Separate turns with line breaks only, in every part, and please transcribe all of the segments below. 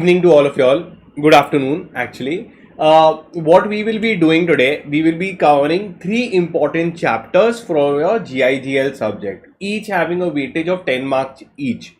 Evening to all of y'all. Good afternoon, actually. What we will be doing today, we will be covering three important chapters from your JIGL subject, each having a weightage of 10 marks each.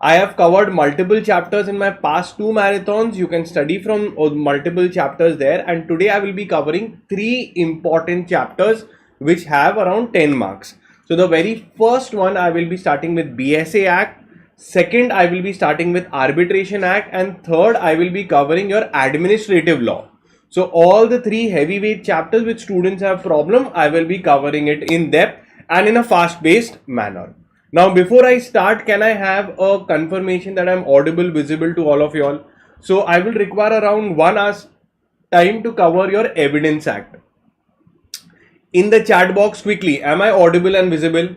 I have covered multiple chapters in my past two marathons. You can study from multiple chapters there, and today I will be covering three important chapters which have around 10 marks. So the very first one, I will be starting with BSA Act. Second, I will be starting with Arbitration Act, and third, I will be covering your administrative law. So all the three heavyweight chapters which students have problem, I will be covering it in depth and in a fast-paced manner. Now, before I start, can I have a confirmation that I'm audible, visible to all of y'all? So I will require around 1 hour's time to cover your Evidence Act. In the chat box quickly, am I audible and visible?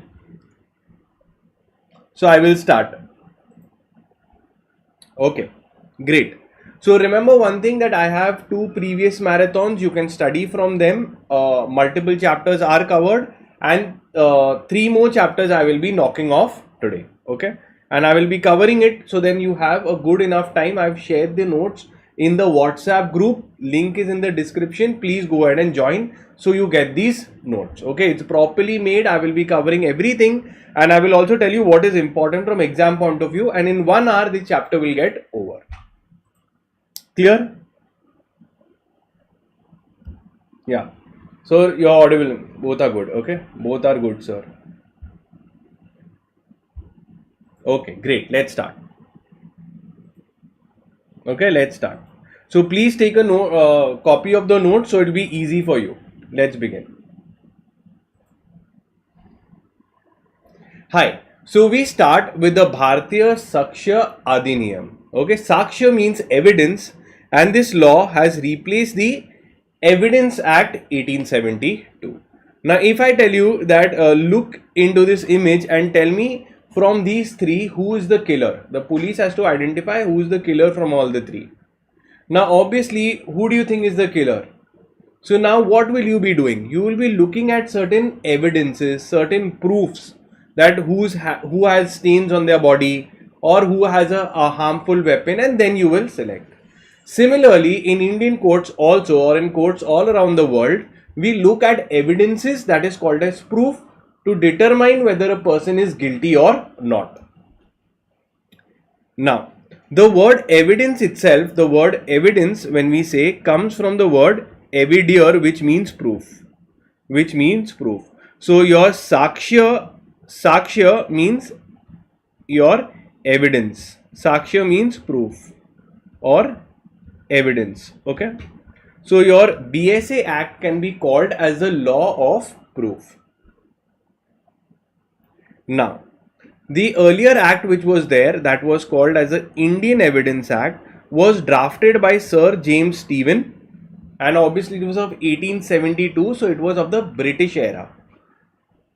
So I will start. Okay, great. So remember one thing, that I have two previous marathons. You can study from them. Multiple chapters are covered, and three more chapters I will be knocking off today. Okay, and I will be covering it. So then you have a good enough time. I've shared the notes in the WhatsApp group. Link is in the description. Please go ahead and join so you get these notes. Okay, it's properly made. I will be covering everything, and I will also tell you what is important from exam point of view, and in 1 hour the chapter will get over. Clear? Yeah. So you're audible. Both are good. Okay, both are good, sir. Okay, great. Let's start. Okay, let's start. So please take a copy of the notes so it will be easy for you. Let's begin. Hi. So we start with the Bharatiya Sakshya Adhiniyam. Okay, Sakshya means evidence, and this law has replaced the Evidence Act 1872. Now, if I tell you that look into this image and tell me from these three who is the killer, the police has to identify who is the killer from all the three. Now, obviously, who do you think is the killer? So now what will you be doing? You will be looking at certain evidences, certain proofs that who has stains on their body or who has a harmful weapon, and then you will select. Similarly, in Indian courts also, or in courts all around the world, we look at evidences, that is called as proof, to determine whether a person is guilty or not. Now, the word evidence itself, the word evidence, when we say, comes from the word evidir, which means proof. So your sakshya means your evidence. Sakshya means proof or evidence. Okay. So your BSA Act can be called as the law of proof. Now, the earlier act which was there, that was called as the Indian Evidence Act, was drafted by Sir James Stephen, and obviously it was of 1872, so it was of the British era.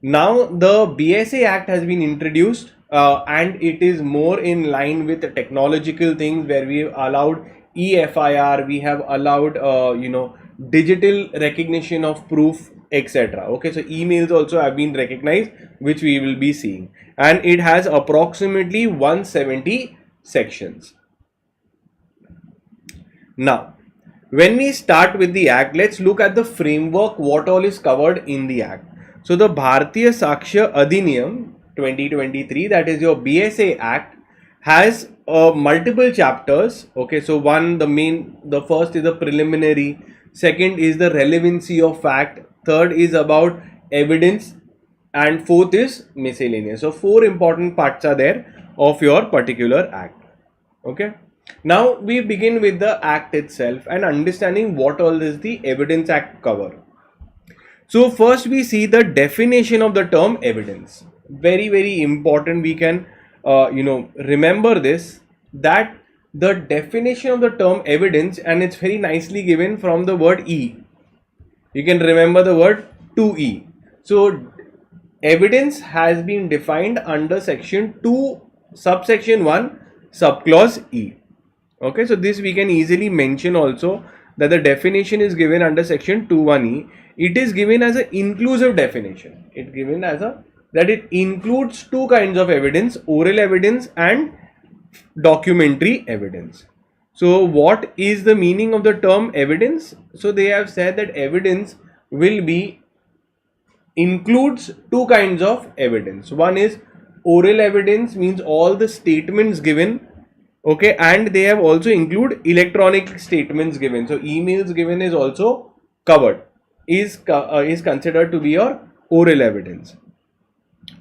Now the BSA Act has been introduced, and it is more in line with the technological things, where we have allowed EFIR, we have allowed digital recognition of proof, etc. Okay, so emails also have been recognized, which we will be seeing, and it has approximately 170 sections. Now, when we start with the act, let's look at the framework, what all is covered in the act. So the Bharatiya Sakshya Adhiniyam 2023, that is your BSA Act, has multiple chapters. Okay, so the first is the preliminary, second is the relevancy of fact, third is about evidence, and fourth is miscellaneous. So 4 important parts are there of your particular act. Okay. Now we begin with the act itself and understanding what all is the Evidence Act cover. So first we see the definition of the term evidence. Very important. We can remember this, that the definition of the term evidence, and it's very nicely given from the word E. You can remember the word 2E. So evidence has been defined under section 2, subsection 1, subclause E. Okay, so this we can easily mention also, that the definition is given under section 2(1)(e). It is given as an inclusive definition. It given as that it includes two kinds of evidence: oral evidence and documentary evidence. So what is the meaning of the term evidence? So they have said that evidence will be includes two kinds of evidence. One is oral evidence, means all the statements given, okay, and they have also include electronic statements given. So emails given is also covered, is considered to be your oral evidence.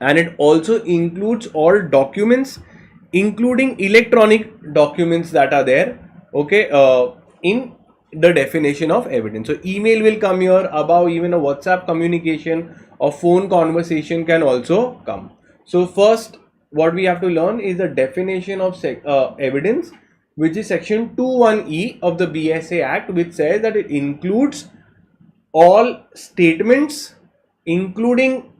And it also includes all documents, including electronic documents that are there, okay, in the definition of evidence. So email will come here, above even a WhatsApp communication or phone conversation can also come. So first what we have to learn is the definition of evidence, which is section 21E of the BSA Act, which says that it includes all statements, including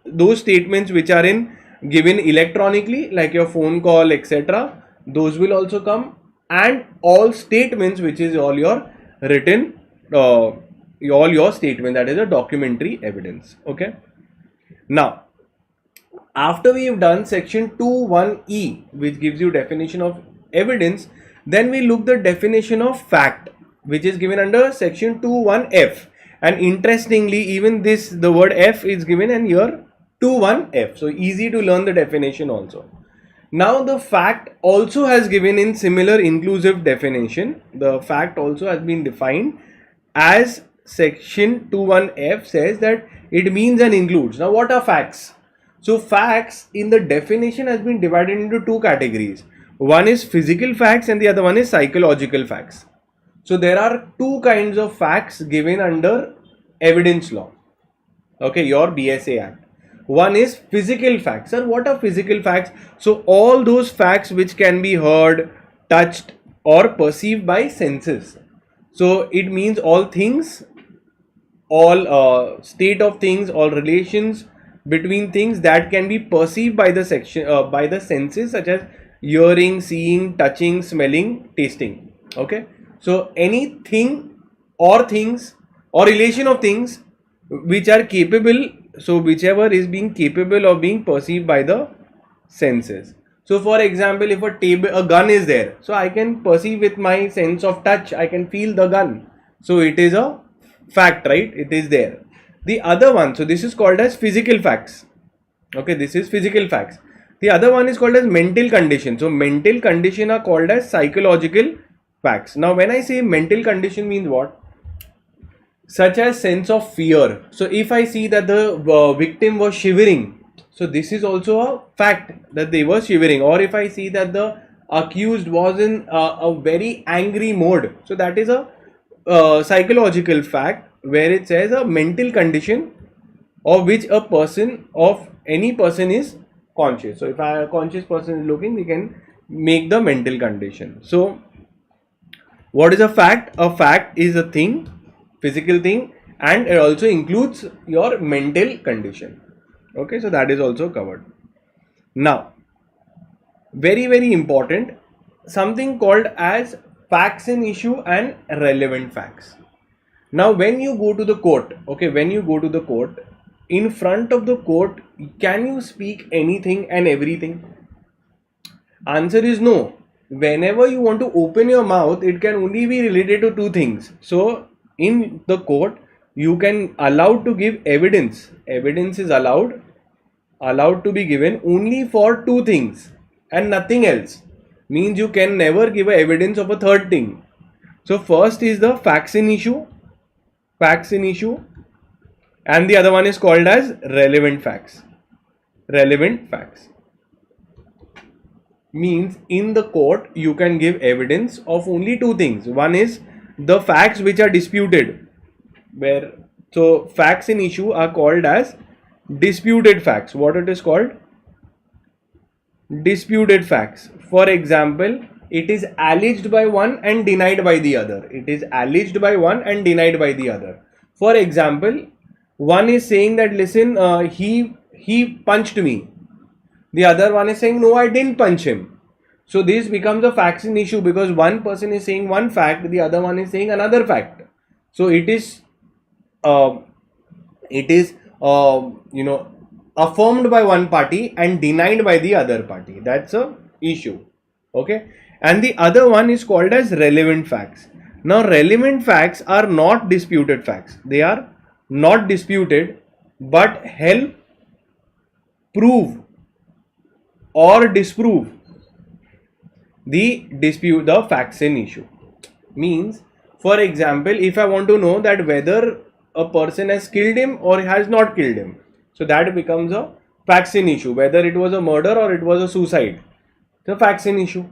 those statements which are given electronically, like your phone call, etc. Those will also come, and all statements which is all your written, all your statement, that is a documentary evidence. Okay. Now, after we have done section 21E, which gives you definition of evidence, then we look the definition of fact, which is given under section 21F. And interestingly, even this, the word F is given in here 21F. So easy to learn the definition also. Now the fact also has given in similar inclusive definition. The fact also has been defined as section 21F says that it means and includes. Now what are facts? So facts in the definition has been divided into two categories. One is physical facts and the other one is psychological facts. So there are two kinds of facts given under evidence law. Okay, your BSA Act. One is physical facts. Sir, what are physical facts? So all those facts which can be heard, touched or perceived by senses. So it means all things, all state of things, all relations between things that can be perceived by the by the senses, such as hearing, seeing, touching, smelling, tasting. Okay. So anything or things or relation of things which are capable, so whichever is being capable of being perceived by the senses. So for example, if a gun is there, so I can perceive with my sense of touch, I can feel the gun. So it is a fact, right? It is there. The other one, so this is called as physical facts. Okay, this is physical facts. The other one is called as mental condition. So mental condition are called as psychological facts. Now when I say mental condition means what? Such as sense of fear. So if I see that the victim was shivering, so this is also a fact that they were shivering. Or if I see that the accused was in a very angry mode, so that is a psychological fact where it says a mental condition of which a person, of any person is conscious. So if a conscious person is looking, we can make the mental condition. So what is a fact? A fact is a thing, physical thing, and it also includes your mental condition. Okay, so that is also covered. Now, very important, something called as facts in issue and relevant facts. Now when you go to the court, okay, when you go to the court, in front of the court, can you speak anything and everything? Answer is no. Whenever you want to open your mouth, it can only be related to two things. So in the court, you can allowed to give evidence. Evidence is allowed to be given only for two things and nothing else. Means you can never give evidence of a third thing. So first is the facts in issue, and the other one is called as relevant facts. Relevant facts means in the court you can give evidence of only two things. One is the facts which are disputed, where so facts in issue are called as disputed facts. What it is called? Disputed facts. For example, it is alleged by one and denied by the other. It is alleged by one and denied by the other. For example, one is saying that listen, he punched me. The other one is saying no, I didn't punch him. So this becomes a facts in issue because one person is saying one fact, the other one is saying another fact. So it is affirmed by one party and denied by the other party. That's a issue. Okay. and the other one is called as relevant facts. Now relevant facts are not disputed facts. They are not disputed but help prove or disprove the facts in issue. Means, for example, if I want to know that whether a person has killed him or has not killed him, so that becomes a facts in issue, whether it was a murder or it was a suicide, the facts in issue.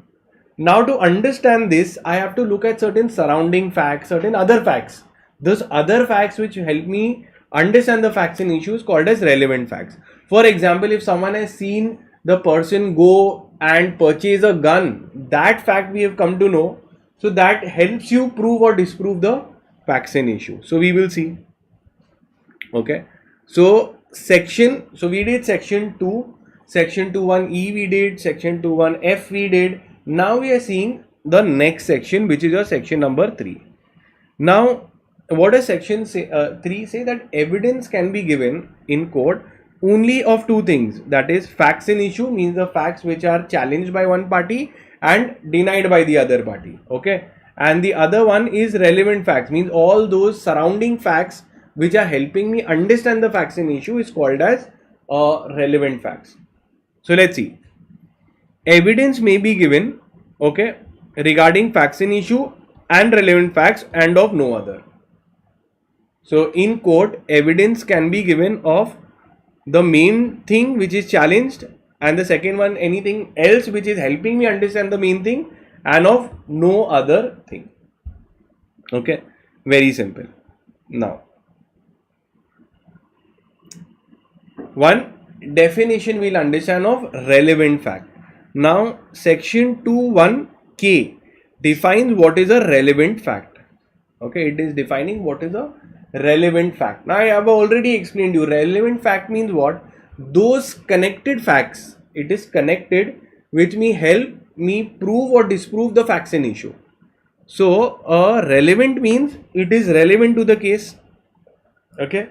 Now to understand this, I have to look at certain surrounding facts, certain other facts. Those other facts which help me understand the facts in issue is called as relevant facts. For example, if someone has seen the person go and purchase a gun, that fact we have come to know. So that helps you prove or disprove the facts in issue. So we will see. Okay. So we did section 2, section 2.1e we did, section 2.1f we did. Now we are seeing the next section, which is your section number 3. Now what does section 3 say? That evidence can be given in court only of two things, that is facts in issue, means the facts which are challenged by one party and denied by the other party. Okay, and the other one is relevant facts, means all those surrounding facts which are helping me understand the facts in issue is called as relevant facts. So let's see. Evidence may be given, okay, regarding facts in issue and relevant facts and of no other. So in court, evidence can be given of the main thing which is challenged, and the second one anything else which is helping me understand the main thing, and of no other thing. Okay, very simple. Now one definition we'll understand of relevant fact. Now section 2.1k defines what is a relevant fact. Okay, it is defining what is a relevant fact. Now I have already explained you, relevant fact means what? Those connected facts, it is connected, which may help me prove or disprove the facts in issue. So relevant means it is relevant to the case. Okay,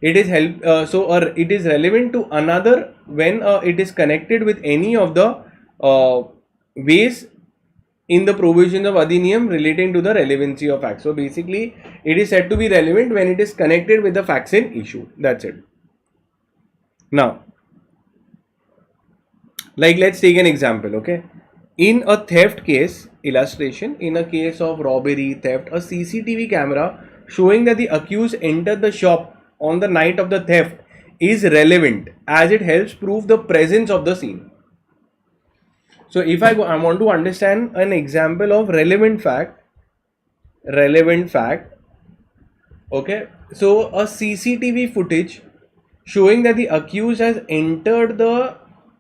it is it is relevant to another when it is connected with any of the ways in the provisions of Adhiniyam relating to the relevancy of facts. So basically it is said to be relevant when it is connected with the facts in issue. That's it. Now, like let's take an example. Okay, in a theft case, illustration, in a case of robbery, theft, a CCTV camera showing that the accused entered the shop on the night of the theft is relevant as it helps prove the presence of the scene. So if I want to understand an example of relevant fact, okay, so a CCTV footage showing that the accused has entered the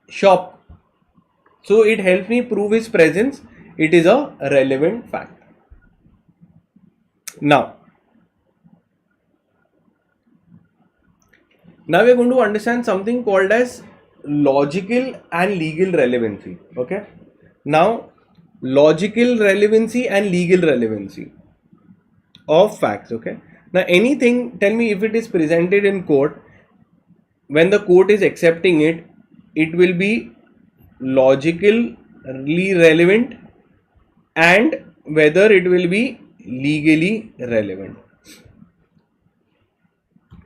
shop, so it helps me prove his presence, it is a relevant fact. Now we are going to understand something called as logical and legal relevancy. Okay, now logical relevancy and legal relevancy of facts. Okay, now anything, tell me, if it is presented in court, when the court is accepting it, it will be logically relevant and whether it will be legally relevant.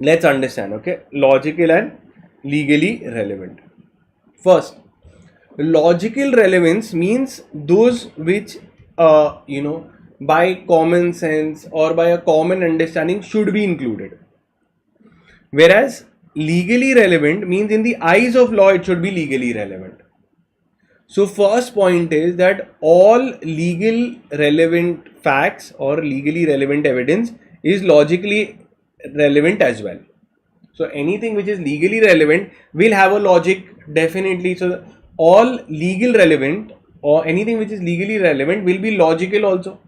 Let's understand. Okay, logical and legally relevant. First, logical relevance means those which by common sense or by a common understanding should be included, whereas legally relevant means in the eyes of law it should be legally relevant. So first point is that all legal relevant facts or legally relevant evidence is logically relevant as well. So anything which is legally relevant will have a logic, definitely. So all legal relevant or anything which is legally relevant will be logical also.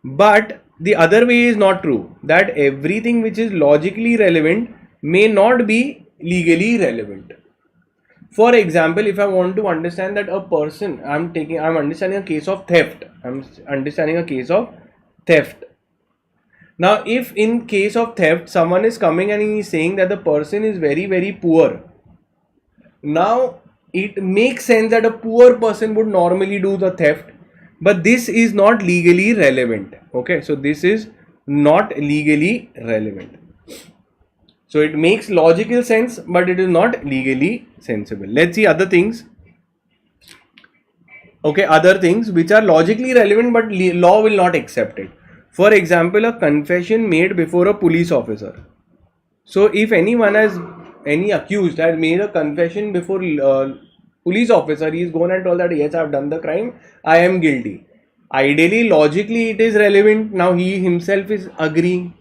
But the other way is not true, that everything which is logically relevant may not be legally relevant. For example, if I want to understand that a person, I'm understanding a case of theft. Now, if in case of theft, someone is coming and he is saying that the person is very, very poor. Now, it makes sense that a poor person would normally do the theft, but this is not legally relevant. Okay, so this is not legally relevant. So it makes logical sense, but it is not legally sensible. Let's see other things. Okay, other things which are logically relevant but law will not accept it. For example, a confession made before a police officer. So if any accused has made a confession before police officer, he is gone and told that yes, I have done the crime, I am guilty. Ideally, logically, it is relevant. Now he himself is agreeing,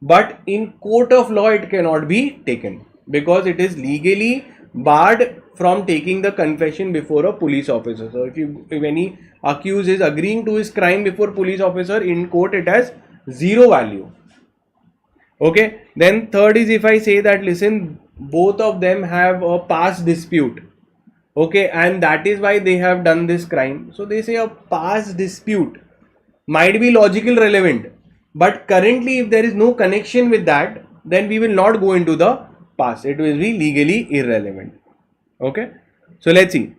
but in court of law, it cannot be taken because it is legally barred from taking the confession before a police officer. So if any accused is agreeing to his crime before police officer, in court it has zero value. Okay, then third is if I say that listen, both of them have a past dispute, okay, and that is why they have done this crime. So they say a past dispute might be logical relevant, but currently if there is no connection with that, then we will not go into the past. It will be legally irrelevant. Okay, so let's see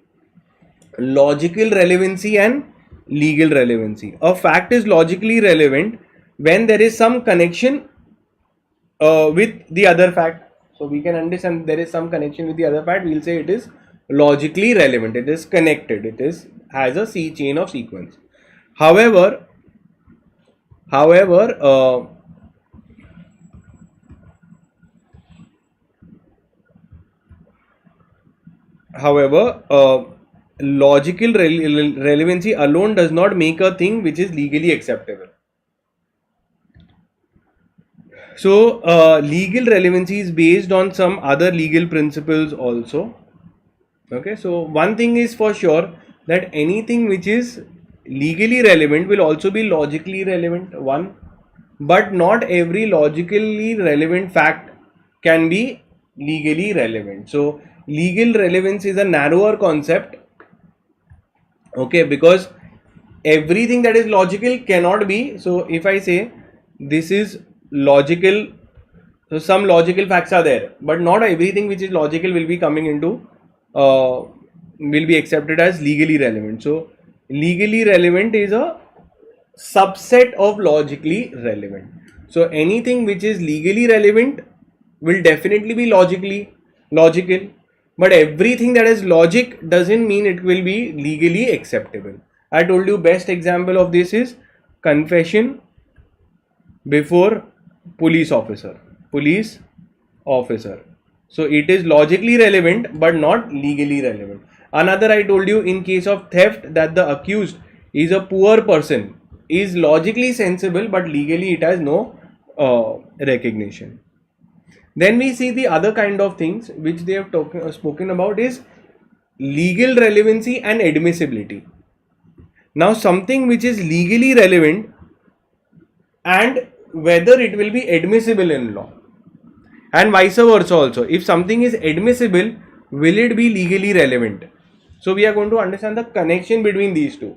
logical relevancy and legal relevancy. A fact is logically relevant when there is some connection with the other fact. So we can understand there is some connection with the other fact. We'll say it is logically relevant. It is connected. It is has a chain of sequence. However, logical relevancy alone does not make a thing which is legally acceptable. So legal relevancy is based on some other legal principles also. Okay, so one thing is for sure that anything which is legally relevant will also be logically relevant, one, but not every logically relevant fact can be legally relevant. So legal relevance is a narrower concept, okay, because everything that is logical cannot be. So if I say this is logical, so some logical facts are there, but not everything which is logical will be coming into will be accepted as legally relevant. So legally relevant is a subset of logically relevant. So anything which is legally relevant will definitely be logical, but everything that is logic doesn't mean it will be legally acceptable. I told you best example of this is confession before police officer. So it is logically relevant but not legally relevant. Another, I told you in case of theft that the accused is a poor person is logically sensible but legally it has no recognition. Then we see the other kind of things which they have spoken about is legal relevancy and admissibility. Now something which is legally relevant and whether it will be admissible in law, and vice versa also. If something is admissible, will it be legally relevant? So we are going to understand the connection between these two.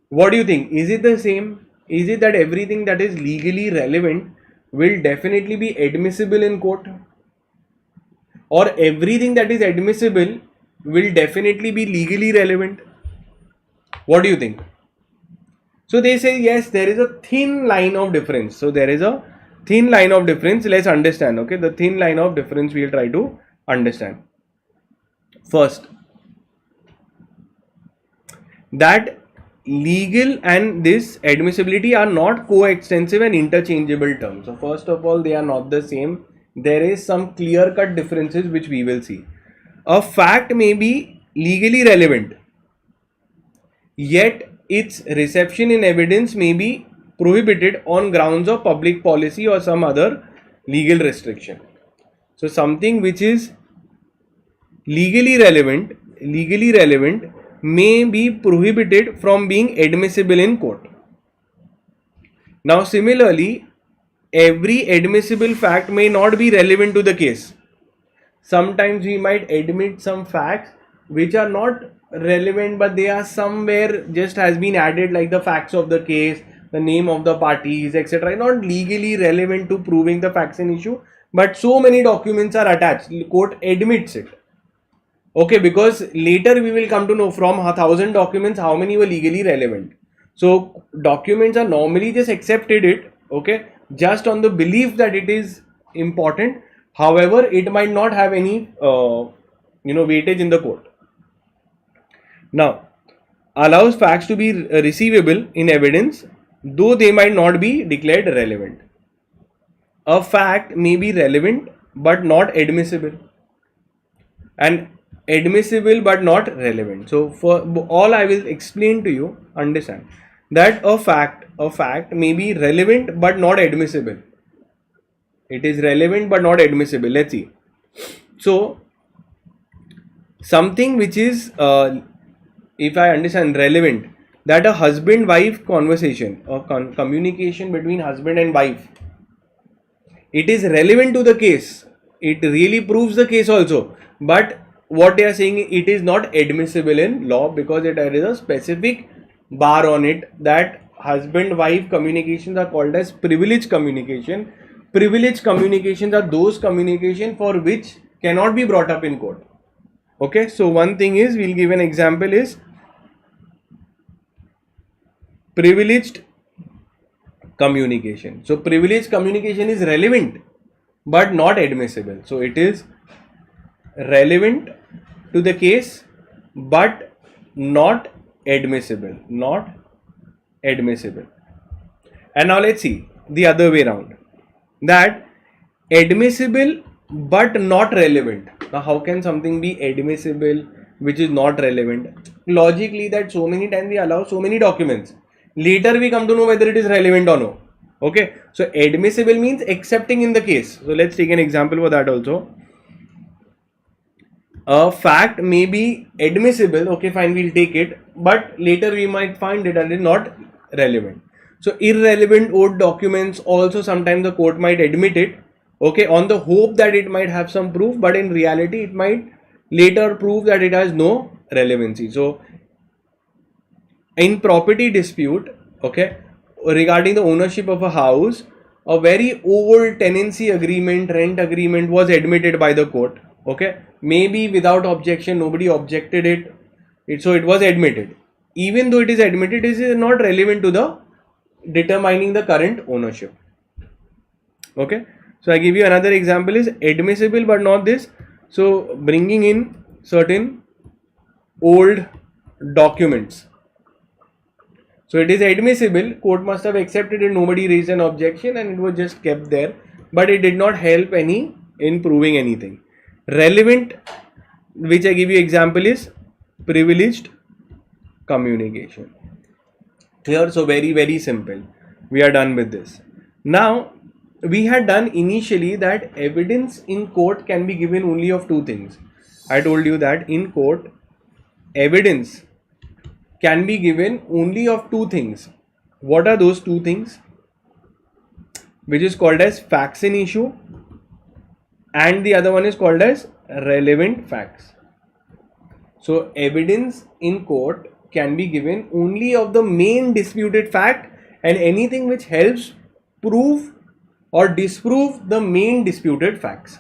What do you think? Is it the same? Is it that everything that is legally relevant will definitely be admissible in court, or everything that is admissible will definitely be legally relevant? What do you think? So they say yes, there is a thin line of difference. So there is a thin line of difference. Let's understand. Okay, the thin line of difference we will try to understand. First, that legal and this admissibility are not coextensive and interchangeable terms. So first of all, they are not the same. There is some clear-cut differences which we will see. A fact may be legally relevant, yet its reception in evidence may be prohibited on grounds of public policy or some other legal restriction. So something which is legally relevant may be prohibited from being admissible in court. Now similarly, every admissible fact may not be relevant to the case. Sometimes we might admit some facts which are not relevant, but they are somewhere just has been added, like the facts of the case, the name of the parties, etc. Not legally relevant to proving the facts in issue, but so many documents are attached, court admits it. Okay, because later we will come to know from 1,000 documents how many were legally relevant. So documents are normally just accepted it, okay, just on the belief that it is important. However, it might not have any weightage in the court. Now, allows facts to be receivable in evidence, though they might not be declared relevant. A fact may be relevant but not admissible, and admissible but not relevant. So for all I will explain to you, understand that a fact may be relevant but not admissible. It is relevant but not admissible. Let's see. So something which is if I understand relevant, that a husband-wife conversation or communication between husband and wife, it is relevant to the case. It really proves the case also. But what they are saying, it is not admissible in law because there is a specific bar on it that husband-wife communications are called as privileged communication. Privileged communications are those communication for which cannot be brought up in court. Okay, so one thing is, we'll give an example is privileged communication. So privileged communication is relevant but not admissible. So it is relevant to the case but not admissible. Not admissible. And now let's see the other way around. That admissible but not relevant. Now how can something be admissible which is not relevant? Logically, that so many times we allow so many documents. Later we come to know whether it is relevant or no. Okay, so admissible means accepting in the case. So let's take an example for that also. A fact may be admissible, okay fine, we'll take it, but later we might find it and it is not relevant. So irrelevant old documents also sometimes the court might admit it, okay, on the hope that it might have some proof, but in reality it might later prove that it has no relevancy. So in property dispute, okay, regarding the ownership of a house, a very old tenancy agreement, rent agreement was admitted by the court, okay, maybe without objection, nobody objected it, so it was admitted. Even though it is admitted, it is not relevant to the determining the current ownership. Okay, so I give you another example is admissible but not this. So bringing in certain old documents. So it is admissible, court must have accepted it, nobody raised an objection and it was just kept there, but it did not help any in proving anything. Relevant, which I give you example is privileged communication. Clear? So very simple. We are done with this. Now we had done initially that evidence in court can be given only of two things. I told you that in court evidence can be given only of two things. What are those two things? Which is called as facts in issue and the other one is called as relevant facts. So evidence in court can be given only of the main disputed fact and anything which helps prove or disprove the main disputed facts.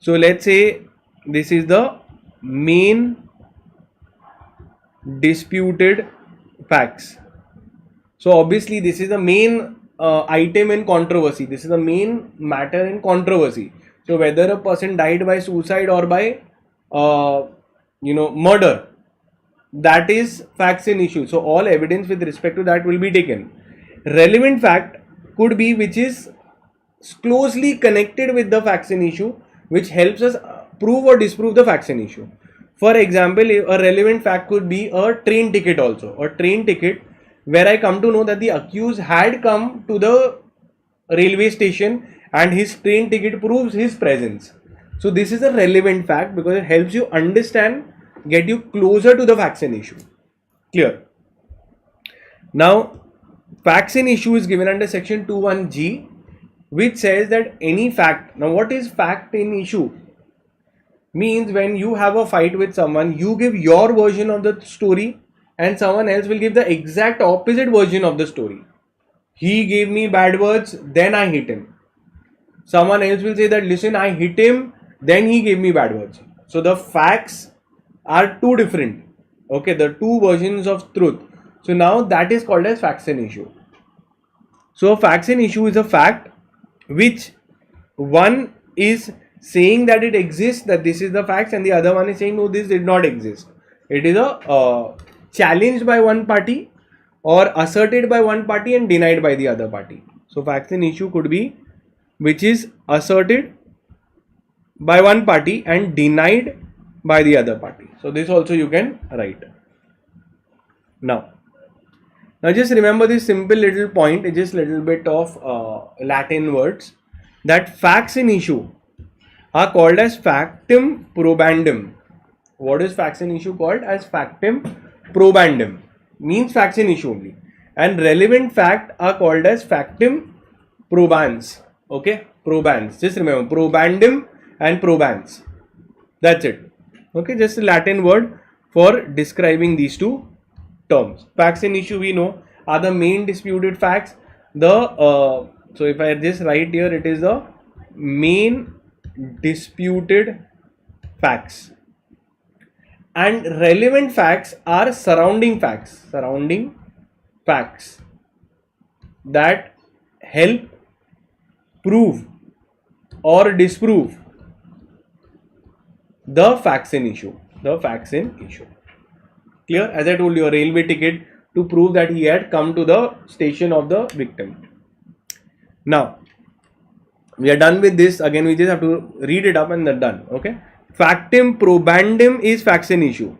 So let's say this is the main disputed facts. So obviously this is the main item in controversy. This is the main matter in controversy. So whether a person died by suicide or by murder, that is facts in issue. So all evidence with respect to that will be taken. Relevant fact could be which is closely connected with the facts in issue, which helps us prove or disprove the facts in issue. For example, a relevant fact could be a train ticket also. A train ticket where I come to know that the accused had come to the railway station and his train ticket proves his presence. So this is a relevant fact because it helps you understand, get you closer to the facts in issue. Clear? Now, facts in issue is given under section 21G, which says that any fact. Now, what is fact in issue? Means when you have a fight with someone, you give your version of the story and someone else will give the exact opposite version of the story. He gave me bad words, then I hit him. Someone else will say that, listen, I hit him, then he gave me bad words. So the facts are two different. Okay, the two versions of truth. So now that is called as facts and issue. So a facts and issue is a fact which one is saying that it exists, that this is the facts, and the other one is saying no, this did not exist. It is a challenged by one party or asserted by one party and denied by the other party. So facts and issue could be which is asserted by one party and denied by the other party. So this also you can write. Now just remember this simple little point, just little bit of Latin words, that facts in issue are called as factum probandum. What is facts in issue called? As factum probandum, means facts in issue only. And relevant fact are called as factum probans. Okay, probans. Just remember probandum and probans. That's it. Okay, just a Latin word for describing these two terms. Facts in issue we know are the main disputed facts. So if I just write here, it is the main disputed facts, and relevant facts are surrounding facts that help prove or disprove the facts in issue. Clear? As I told you, a railway ticket to prove that he had come to the station of the victim. Now we are done with this. Again, we just have to read it up and then done. Okay, factum probandum is facts in issue,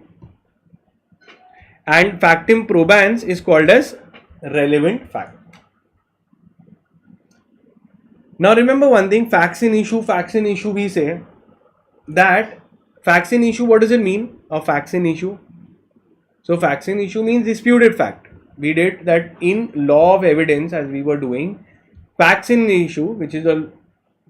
and factum probans is called as relevant fact. Now remember one thing, facts in issue, we say that facts in issue, what does it mean? A facts in issue. So facts in issue means disputed fact. We did that in law of evidence as we were doing. Facts in issue, which is a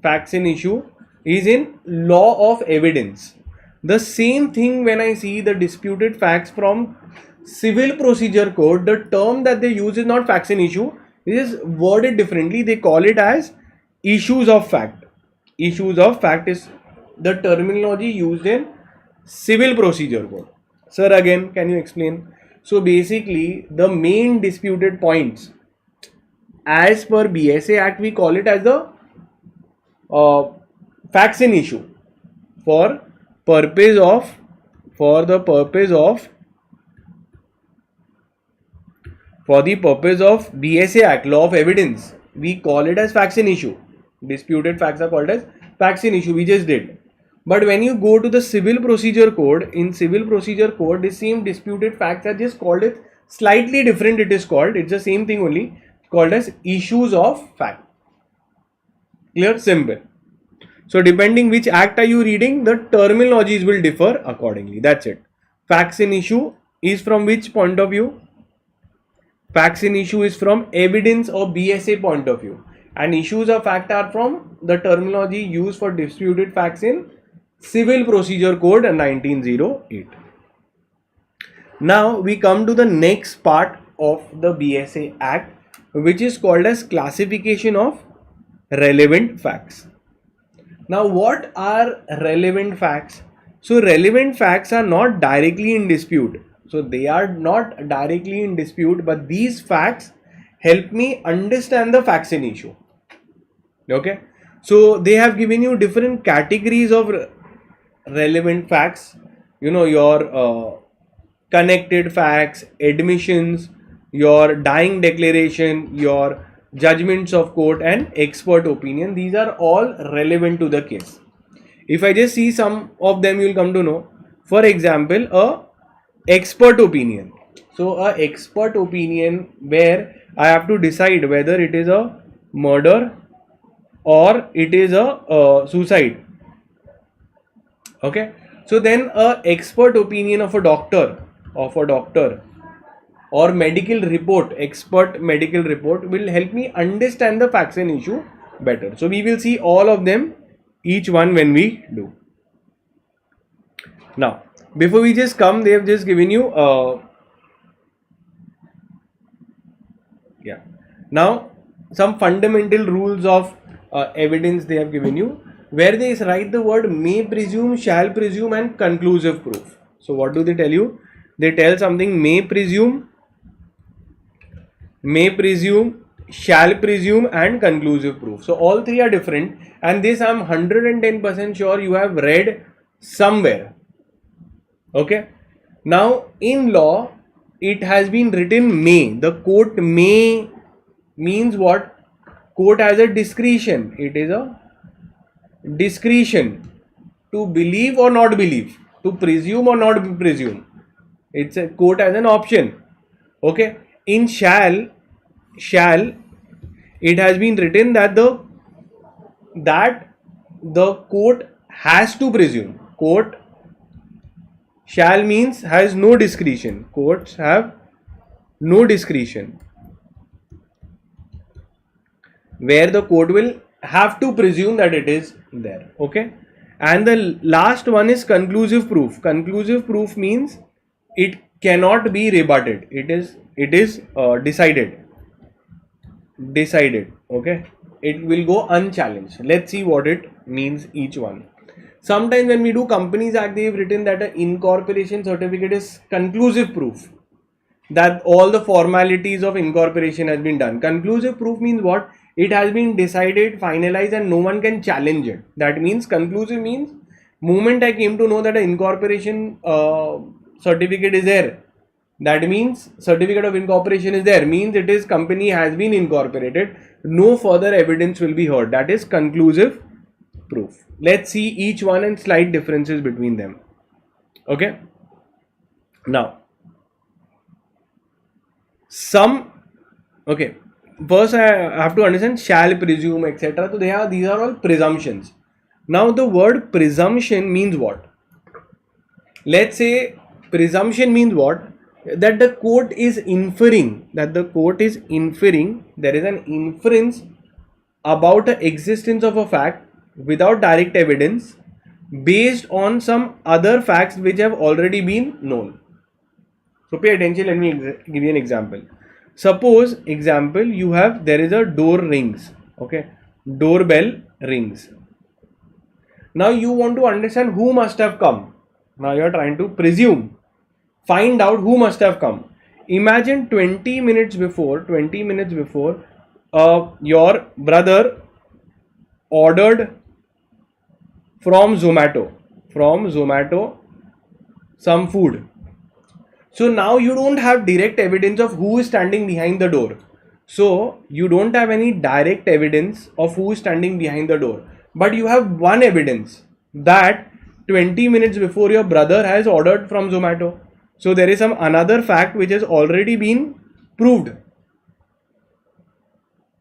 facts in issue, is in law of evidence. The same thing when I see the disputed facts from civil procedure code, the term that they use is not facts in issue. It is worded differently. They call it as issues of fact. Issues of fact is the terminology used in civil procedure code. Sir, again, can you explain? So basically, the main disputed points as per BSA Act, we call it as the facts in issue for the purpose of BSA Act, law of evidence. We call it as facts in issue. Disputed facts are called as facts in issue. We just did. But when you go to the civil procedure code, in civil procedure code, the same disputed facts are just called it slightly different. It's the same thing only, called as issues of fact. Clear? Simple. So depending which act are you reading, the terminologies will differ accordingly. That's it. Facts in issue is from which point of view? Facts in issue is from evidence or BSA point of view, and issues of fact are from the terminology used for disputed facts in Civil Procedure Code 1908. Now we come to the next part of the BSA Act, which is called as classification of relevant facts. Now what are relevant facts? So relevant facts are not directly in dispute. So they are not directly in dispute, but these facts help me understand the facts in issue. Okay. So they have given you different categories of relevant facts. You know, your connected facts, admissions, your dying declaration, your judgments of court and expert opinion. These are all relevant to the case. If I just see some of them, you will come to know. For example, a expert opinion. So a expert opinion where I have to decide whether it is a murder or it is a suicide. Okay. So then a expert opinion of a doctor or medical report, expert medical report will help me understand the facts and issue better. So we will see all of them, each one when we do. Now, before we just come, they have just given you now some fundamental rules of evidence they have given you, where they write the word may presume, shall presume and conclusive proof. So what do they tell you? They tell something may presume, shall presume, and conclusive proof. So all three are different, and this I'm 110% sure you have read somewhere. Okay. Now in law, it has been written may. The court may means what? Court has a discretion. It is a discretion to believe or not believe, to presume or not presume. It's a court as an option. Okay. In shall, it has been written that the court has to presume. Court shall means has no discretion. Courts have no discretion, where the court will have to presume that it is there. Okay. And the last one is conclusive proof. Conclusive proof means it cannot be rebutted. It is decided. Okay. It will go unchallenged. Let's see what it means, each one. Sometimes when we do Companies Act, they have written that an incorporation certificate is conclusive proof that all the formalities of incorporation has been done. Conclusive proof means what? It has been decided, finalized, and no one can challenge it. That means conclusive means moment I came to know that an incorporation certificate is there, that means certificate of incorporation is there, means it is company has been incorporated. No further evidence will be heard. That is conclusive proof. Let's see each one and slight differences between them. Okay. Now, first I have to understand shall, presume, etc. So these are all presumptions. Now the word presumption means what? Let's say presumption means what? That the court is inferring, there is an inference about the existence of a fact without direct evidence based on some other facts which have already been known. So pay attention, let me give you an example. Suppose there is a door rings. Okay, doorbell rings. Now you want to understand who must have come. Now you are trying to presume, find out who must have come. Imagine 20 minutes before your brother ordered from Zomato some food. So now you don't have direct evidence of who is standing behind the door. So you don't have any direct evidence of who is standing behind the door. But you have one evidence that 20 minutes before your brother has ordered from Zomato. So there is some another fact which has already been proved.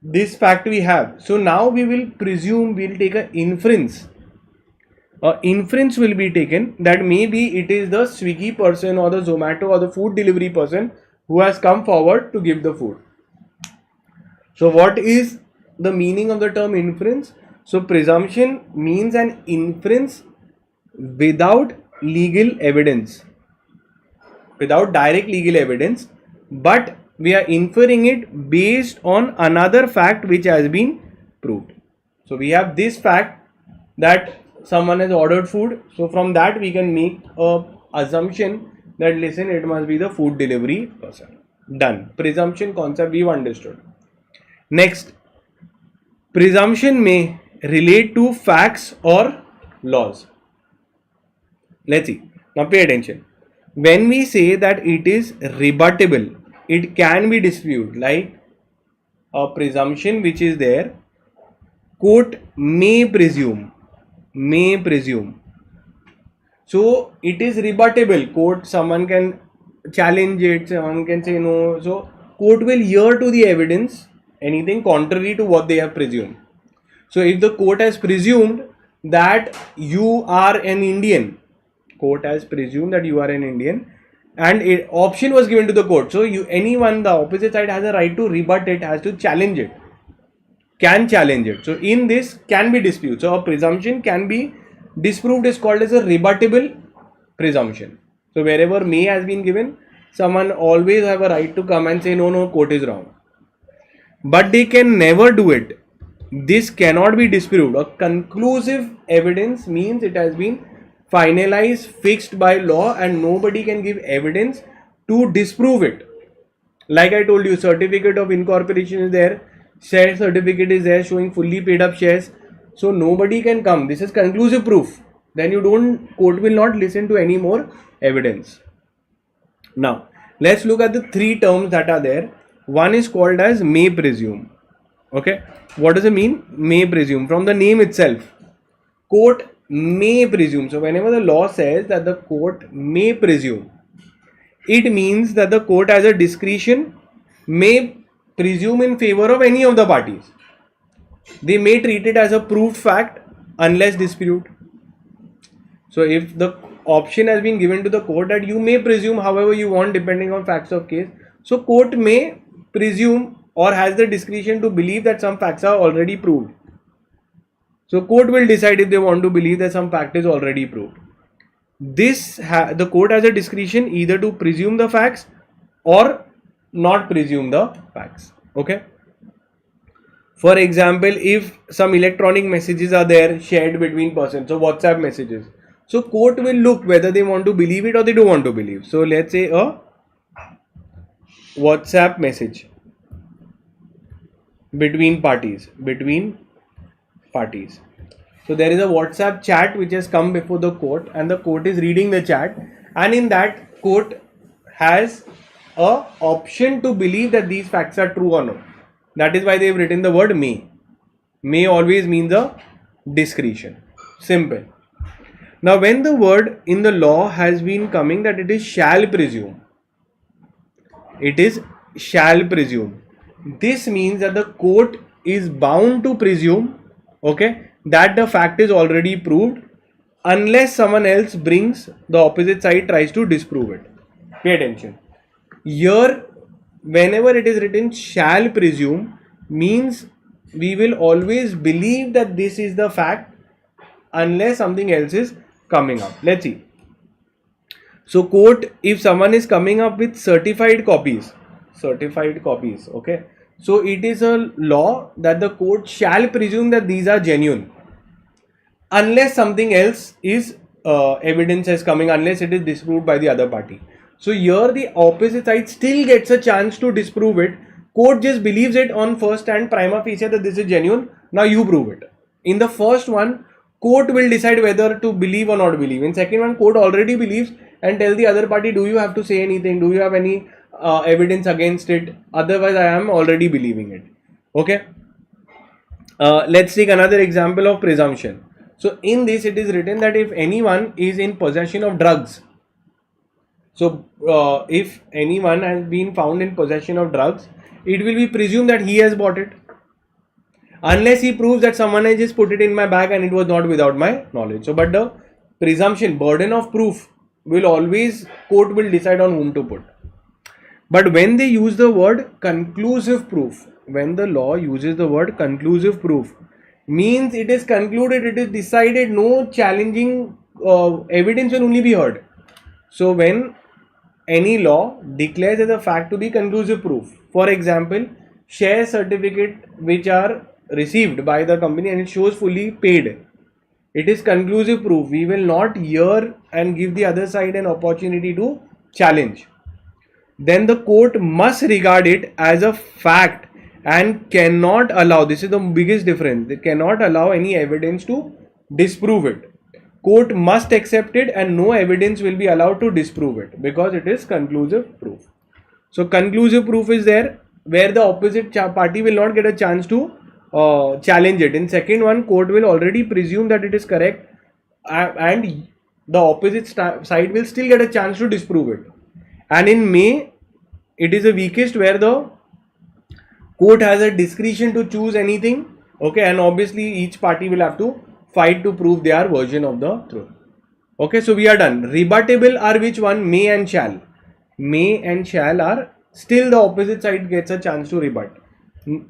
This fact we have. So now we will presume, we will take an inference. Inference will be taken that maybe it is the Swiggy person or the Zomato or the food delivery person who has come forward to give the food. So what is the meaning of the term inference? So presumption means an inference without legal evidence, without direct legal evidence, but we are inferring it based on another fact which has been proved. So we have this fact that someone has ordered food, so from that we can make a assumption that listen, it must be the food delivery person. Done. Presumption concept we've understood. Next, presumption may relate to facts or laws. Let's see. Now pay attention. When we say that it is rebuttable, it can be disputed, like a presumption which is there, court may presume. So it is rebuttable. Court, someone can challenge it, someone can say no. So court will hear to the evidence anything contrary to what they have presumed. So if the court has presumed that you are an Indian, and an option was given to the court, so anyone, the opposite side has a right to rebut it, has to challenge it, can challenge it. So in this can be dispute. So a presumption can be disproved is called as a rebuttable presumption. So wherever may has been given, someone always have a right to come and say no, court is wrong. But they can never do it. This cannot be disproved. A conclusive evidence means it has been finalized, fixed by law, and nobody can give evidence to disprove it. Like I told you, certificate of incorporation is there, share certificate is there showing fully paid up shares. So nobody can come. This is conclusive proof. Then court will not listen to any more evidence. Now, let's look at the three terms that are there. One is called as may presume. Okay, what does it mean? May presume. From the name itself, court may presume. So whenever the law says that the court may presume, it means that the court has a discretion, may presume in favor of any of the parties. They may treat it as a proved fact unless dispute. So if the option has been given to the court that you may presume however you want depending on facts of case, so court may presume or has the discretion to believe that some facts are already proved. So court will decide if they want to believe that some fact is already proved. The court has a discretion either to presume the facts or not presume the facts. Okay. For example, if some electronic messages are there shared between persons, so WhatsApp messages, so court will look whether they want to believe it or they don't want to believe. So let's say a WhatsApp message between parties. So there is a WhatsApp chat which has come before the court, and the court is reading the chat, and in that court has a option to believe that these facts are true or not. That is why they have written the word may. May always means a discretion. Simple. Now when the word in the law has been coming that it is shall presume. It is shall presume. This means that the court is bound to presume, okay, that the fact is already proved unless someone else brings the opposite side tries to disprove it. Pay attention. Here, whenever it is written shall presume, means we will always believe that this is the fact unless something else is coming up. Let's see. So court, if someone is coming up with certified copies, okay. So it is a law that the court shall presume that these are genuine unless something else is evidence is coming, unless it is disproved by the other party. So here the opposite side still gets a chance to disprove it. Court just believes it on first hand prima facie that this is genuine. Now you prove it. In the first one, court will decide whether to believe or not believe. In second one, court already believes and tell the other party, do you have to say anything? Do you have any evidence against it? Otherwise, I am already believing it. Okay. Let's take another example of presumption. So in this, it is written that if anyone is in possession of drugs, so if anyone has been found in possession of drugs, it will be presumed that he has bought it, unless he proves that someone has just put it in my bag and it was not without my knowledge. So, but the presumption, burden of proof will always, court will decide on whom to put. But when they use the word conclusive proof, when the law uses the word conclusive proof, means it is concluded, it is decided, no challenging evidence will only be heard. So when any law declares as a fact to be conclusive proof, for example, share certificate which are received by the company and it shows fully paid, it is conclusive proof. We will not hear and give the other side an opportunity to challenge. Then the court must regard it as a fact and cannot allow, this is the biggest difference, they cannot allow any evidence to disprove it. Court must accept it and no evidence will be allowed to disprove it because it is conclusive proof. So conclusive proof is there where the opposite party will not get a chance to challenge it. In second one, court will already presume that it is correct and the opposite side will still get a chance to disprove it. And in May, it is the weakest where the court has a discretion to choose anything, okay, and obviously each party will have to fight to prove their version of the truth. Okay, so we are done. Rebuttable are which one? May and shall. May and shall are still the opposite side gets a chance to rebut.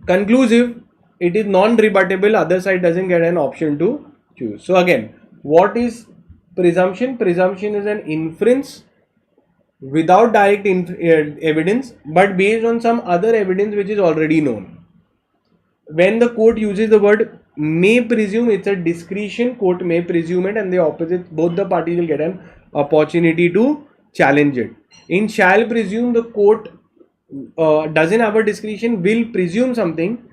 Conclusive, it is non-rebuttable, other side doesn't get an option to choose. So again, what is presumption? Presumption is an inference without direct evidence but based on some other evidence which is already known. when the court uses the word may presume, it's a discretion. Court may presume it, and the opposite, both the parties will get an opportunity to challenge it. In shall presume, the court doesn't have a discretion, will presume something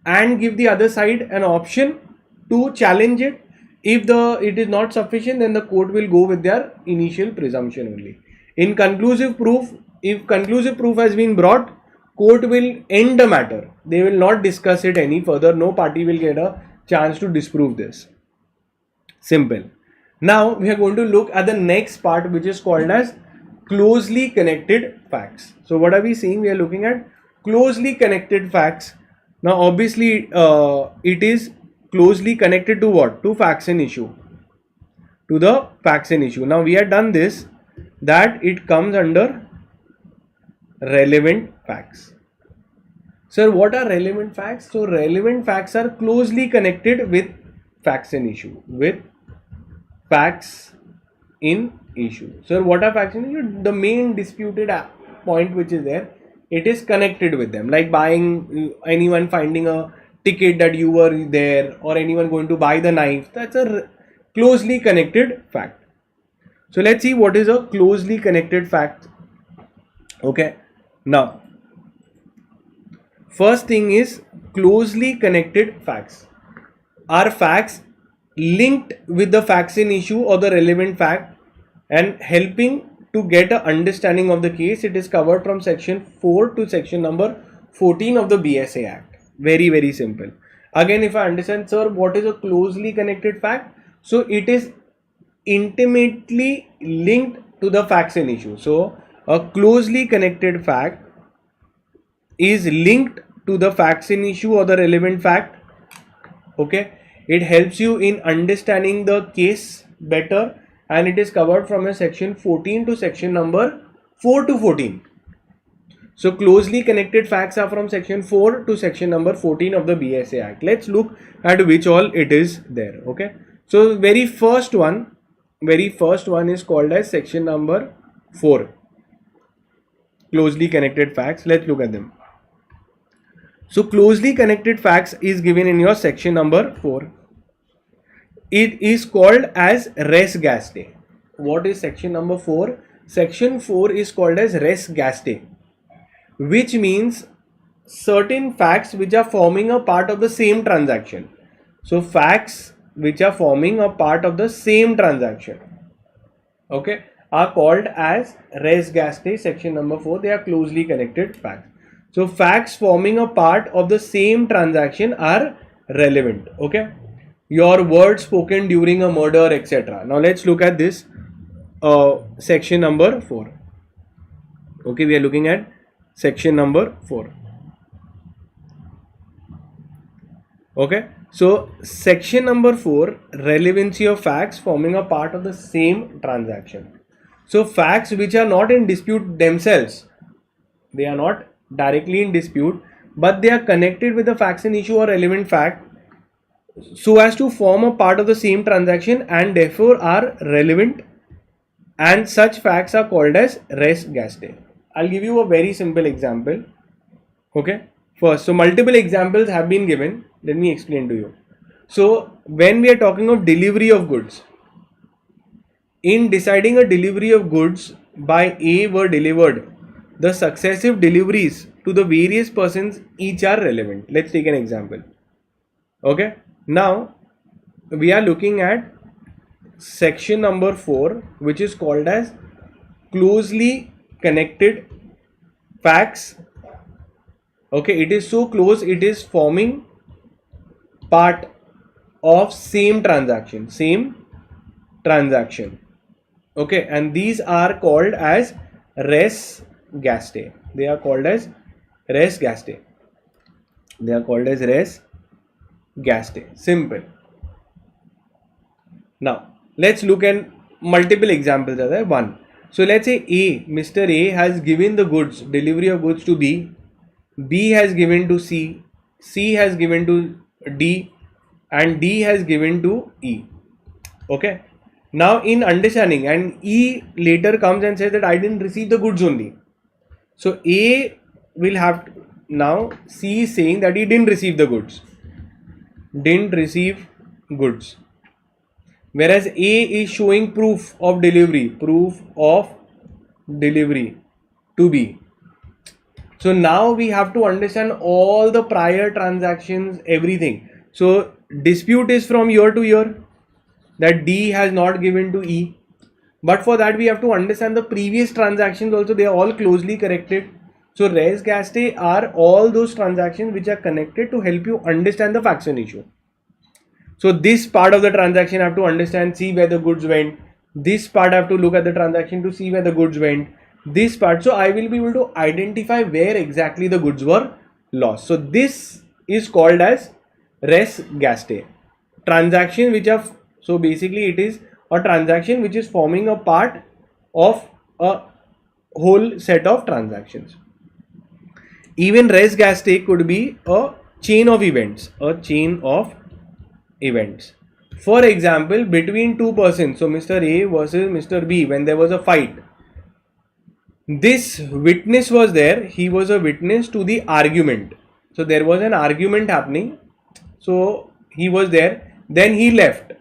and give the other side an option to challenge it. If it is not sufficient, then the court will go with their initial presumption only. In conclusive proof, if conclusive proof has been brought, court will end the matter. They will not discuss it any further. No party will get a chance to disprove this. Simple. Now we are going to look at the next part, which is called as closely connected facts. So what are we seeing? We are looking at closely connected facts. Now obviously it is closely connected to what? To facts in issue. To the facts in issue. Now we have done this, that it comes under relevant facts. Sir, what are relevant facts? So relevant facts are closely connected with facts in issue. With facts in issue. Sir, what are facts in issue? The main disputed point which is there, it is connected with them. Like anyone finding a ticket that you were there, or anyone going to buy the knife. That's a closely connected fact. So let's see what is a closely connected fact. Okay. Now, first thing is closely connected facts. Are facts linked with the facts in issue or the relevant fact and helping to get an understanding of the case. It is covered from section 4 to section number 14 of the BSA Act. Very, very simple. Again, if I understand, sir, what is a closely connected fact? So it is intimately linked to the facts in issue. So a closely connected fact is linked to the facts in issue or the relevant fact. Okay, it helps you in understanding the case better, and it is covered from a section 14 to section number 4 to 14. So closely connected facts are from section 4 to section number 14 of the BSA Act. Let's look at which all it is there. Okay, so very first one is called as section number 4. Closely connected facts. Let's look at them. So closely connected facts is given in your section number 4. It is called as res gestae. What is section number 4? Section 4 is called as res gestae, which means certain facts which are forming a part of the same transaction. So facts which are forming a part of the same transaction, okay, are called as res gestae, section number 4. They are closely connected facts. So facts forming a part of the same transaction are relevant. Okay, your words spoken during a murder, etc. Now let's look at this section number 4. Okay, we are looking at section number 4. Okay, so section number 4, relevancy of facts forming a part of the same transaction. So facts which are not in dispute themselves, they are not directly in dispute, but they are connected with the facts in issue or relevant fact so as to form a part of the same transaction and therefore are relevant, and such facts are called as res gestae. I'll give you a very simple example. Okay, first, so multiple examples have been given. Let me explain to you. So when we are talking of delivery of goods, in deciding a delivery of goods by A were delivered, the successive deliveries to the various persons each are relevant. Let's take an example. Okay, now we are looking at section number 4, which is called as closely connected facts. Okay, it is so close, it is forming part of same transaction. Okay, and these are called as res gestae. They are called as res gestae. Simple. Now let's look at multiple examples. One. So let's say Mr. A has given the goods, delivery of goods to B. B has given to C. C has given to D, and D has given to E. Okay. Now in understanding, and E later comes and says that I didn't receive the goods only. So A will have now C is saying that he didn't receive the goods. Didn't receive goods. Whereas A is showing proof of delivery. Proof of delivery to B. So now we have to understand all the prior transactions, everything. So dispute is from year to year, that D has not given to E. But for that we have to understand the previous transactions also. They are all closely connected. So res geste are all those transactions which are connected to help you understand the faction issue. So this part of the transaction I have to understand, see where the goods went. This part I have to look at the transaction to see where the goods went. This part, so I will be able to identify where exactly the goods were lost. So this is called as res geste. Transaction which are, so basically it is a transaction which is forming a part of a whole set of transactions. Even res geste could be a chain of events. A chain of events. For example, between two persons, so Mr. A versus Mr. B, when there was a fight, this witness was there. He was a witness to the argument. So there was an argument happening. So he was there. Then he left.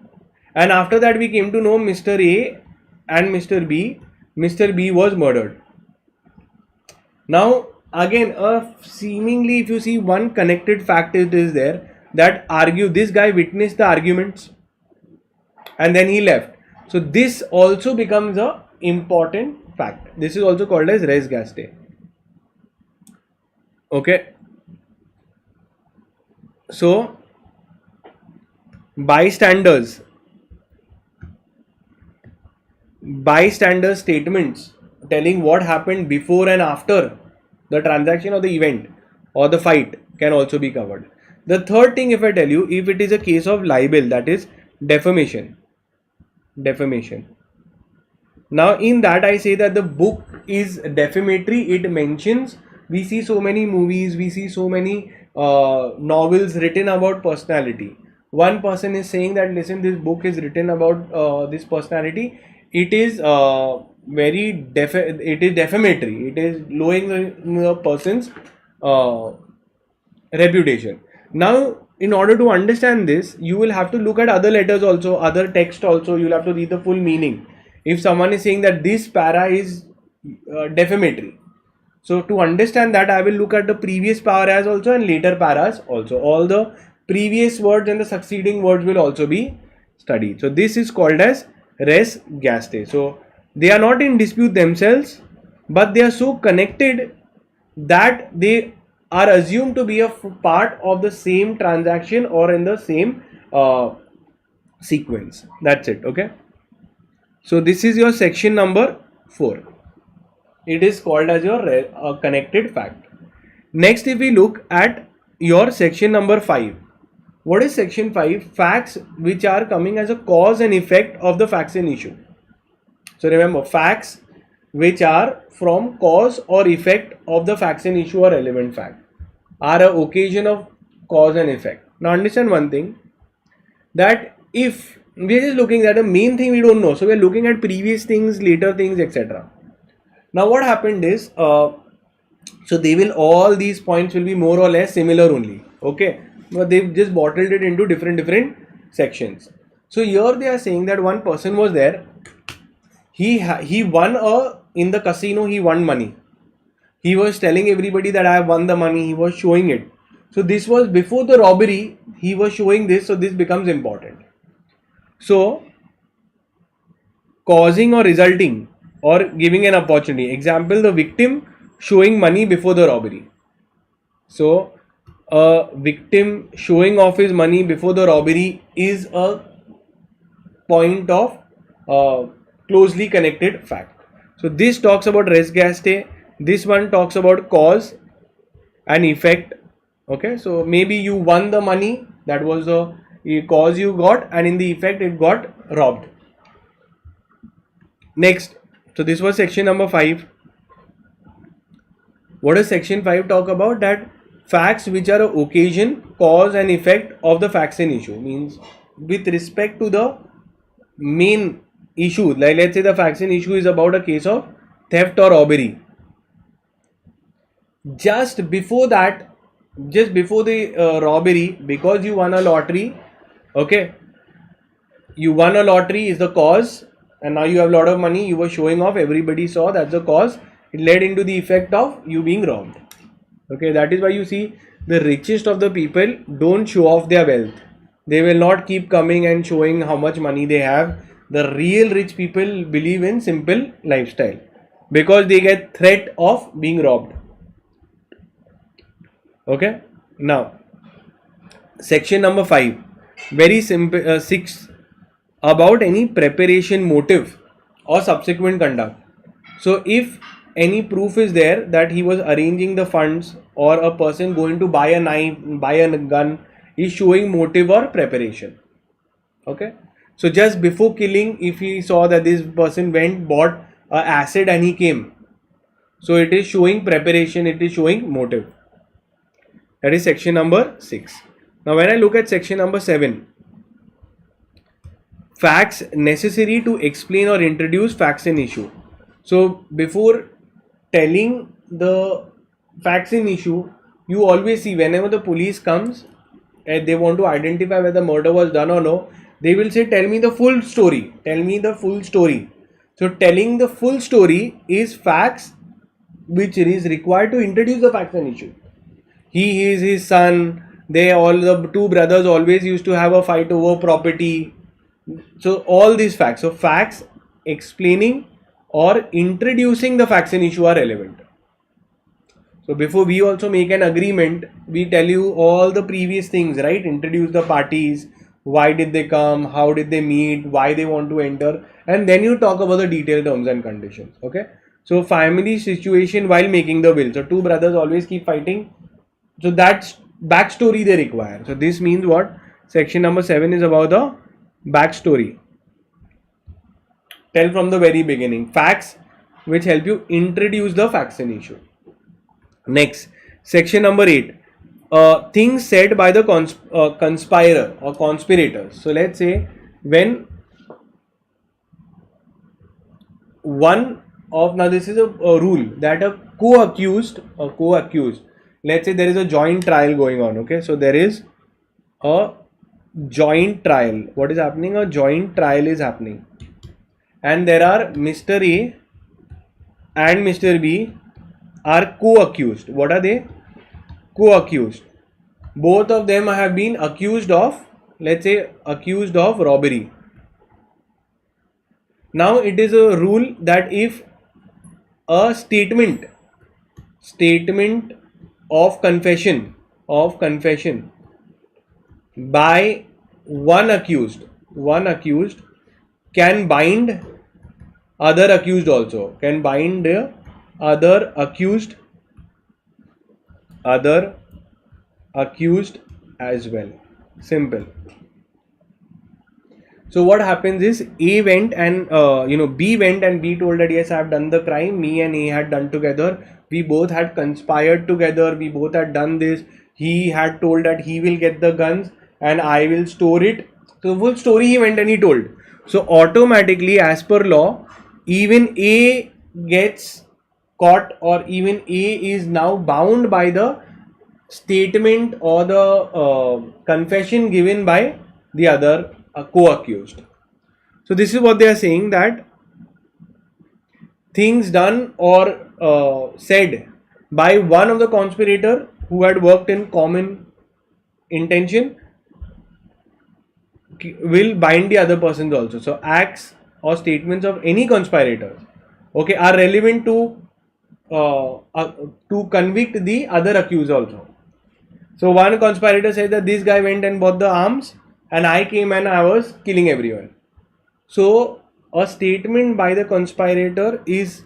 And after that we came to know Mr. A and Mr. B. Mr. B was murdered. Now again, seemingly if you see one connected fact it is there, that this guy witnessed the arguments and then he left. So this also becomes a important fact. This is also called as res geste. Okay. So bystanders statements telling what happened before and after the transaction or the event or the fight can also be covered. The third thing, if I tell you, if it is a case of libel, that is defamation. Now in that I say that the book is defamatory. It mentions, we see so many movies, we see so many novels written about personality. One person is saying that, listen, this book is written about this personality. It is it is defamatory. It is lowering the person's reputation. Now, in order to understand this, you will have to look at other letters also, other text also. You will have to read the full meaning. If someone is saying that this para is defamatory, so to understand that, I will look at the previous paras also and later paras also. All the previous words and the succeeding words will also be studied. So this is called as res geste. So they are not in dispute themselves, but they are so connected that they are assumed to be a part of the same transaction or in the same sequence. That's it. Okay. So this is your section number 4. It is called as your connected fact. Next, if we look at your section number 5. What is section 5? Facts which are coming as a cause and effect of the faction issue. So remember, facts which are from cause or effect of the faction issue or relevant fact are an occasion of cause and effect. Now understand one thing, that if we are just looking at the main thing we don't know, so we are looking at previous things, later things, etc. Now what happened is, so they will, all these points will be more or less similar only. Okay, but they've just bottled it into different sections. So here they are saying that one person was there. He won in the casino. He won money. He was telling everybody that I have won the money. He was showing it. So this was before the robbery. He was showing this. So this becomes important. So causing or resulting or giving an opportunity. Example, the victim showing money before the robbery. So a victim showing off his money before the robbery is a point of closely connected fact. So this talks about res geste. This one talks about cause and effect. Okay, so maybe you won the money, that was the cause you got, and in the effect it got robbed. Next, so this was section number 5. What does section 5 talk about? That facts which are an occasion, cause and effect of the faction issue, means with respect to the main issue. Like let's say the faction issue is about a case of theft or robbery. just before that, just before the robbery, because you won a lottery, okay, you won a lottery is the cause, and now you have a lot of money, you were showing off, everybody saw, that's the cause, it led into the effect of you being robbed. Okay, that is why you see the richest of the people don't show off their wealth. They will not keep coming and showing how much money they have. The real rich people believe in simple lifestyle because they get threat of being robbed. Okay, now section number 5, very simple. 6, about any preparation motive or subsequent conduct. So if any proof is there that he was arranging the funds, or a person going to buy a knife, buy a gun, is showing motive or preparation. Okay, so just before killing, if he saw that this person went, bought acid and he came, so it is showing preparation, it is showing motive. That is section number 6. Now when I look at section number 7, facts necessary to explain or introduce facts in issue. So before telling the facts in issue, you always see whenever the police comes and they want to identify whether murder was done or no, they will say, tell me the full story, tell me the full story. So telling the full story is facts which is required to introduce the facts in issue. He is his son, the two brothers always used to have a fight over property. So all these facts, so facts explaining or introducing the facts in issue are relevant. So before we also make an agreement, we tell you all the previous things, right? Introduce the parties, why did they come, how did they meet, why they want to enter, and then you talk about the detailed terms and conditions. Okay, so family situation while making the will. So two brothers always keep fighting, so that's backstory they require. So this means what? Section number 7 is about the backstory. Tell from the very beginning. Facts which help you introduce the facts in issue. Next, section number 8. Things said by the conspirer or conspirators. So let's say when one of, now this is a rule that a co-accused, let's say there is a joint trial going on. Okay, so there is a joint trial. What is happening? A joint trial is happening, and there are Mr. A and Mr. B are co-accused. What are they? Co-accused. Both of them have been accused of, let's say, accused of robbery. Now it is a rule that if a statement of confession by one accused can bind other accused also, can bind other accused as well. Simple. So what happens is A went and B went and B told that yes, I have done the crime. Me and A had done together. We both had conspired together. We both had done this. He had told that he will get the guns and I will store it. So the full story he went and he told. So automatically, as per law, even A gets caught, or even A is now bound by the statement or the confession given by the other co-accused. So this is what they are saying, that things done or said by one of the conspirator who had worked in common intention will bind the other persons also. So acts or statements of any conspirators, okay, are relevant to convict the other accused also. So one conspirator said that this guy went and bought the arms and I came and I was killing everyone. So a statement by the conspirator is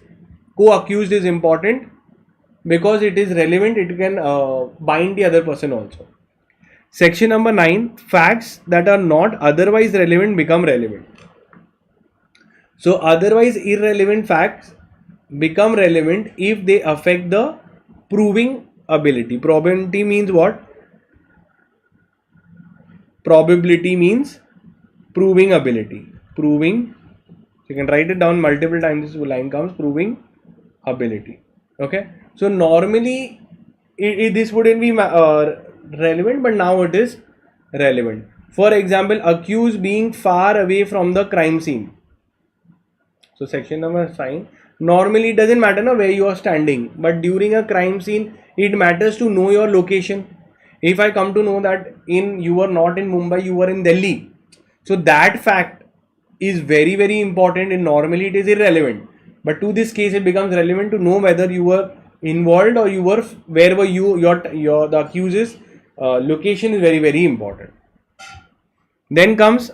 co-accused is important because it is relevant, it can bind the other person also. Section number 9, facts that are not otherwise relevant become relevant. So otherwise irrelevant facts become relevant if they affect the proving ability. Probability means what? Probability means proving ability. Proving, you can write it down multiple times, this line comes, proving ability. Okay, so normally this wouldn't be relevant, but now it is relevant. For example, accused being far away from the crime scene. So section number 5. Normally it doesn't matter where you are standing, but during a crime scene, it matters to know your location. If I come to know that you were not in Mumbai, you were in Delhi, so that fact is very important, and normally it is irrelevant. But to this case, it becomes relevant to know whether you were involved or where were you. The accused's location is very important. Then comes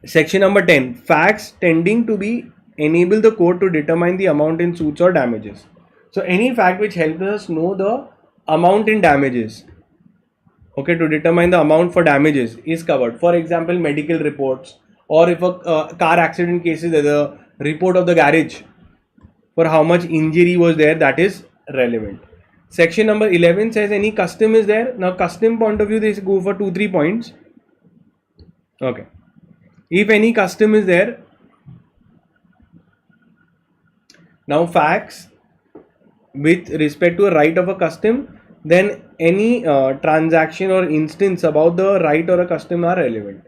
section number 10. Facts tending to be enable the court to determine the amount in suits or damages. So any fact which helps us know the amount in damages, okay, to determine the amount for damages is covered. For example, medical reports, or if a car accident cases, there's a report of the garage for how much injury was there, that is relevant. Section number 11 says any custom is there. Now custom point of view, they go for 2-3 points. Okay. If any custom is there, now facts with respect to a right of a custom, then any transaction or instance about the right or a custom are relevant.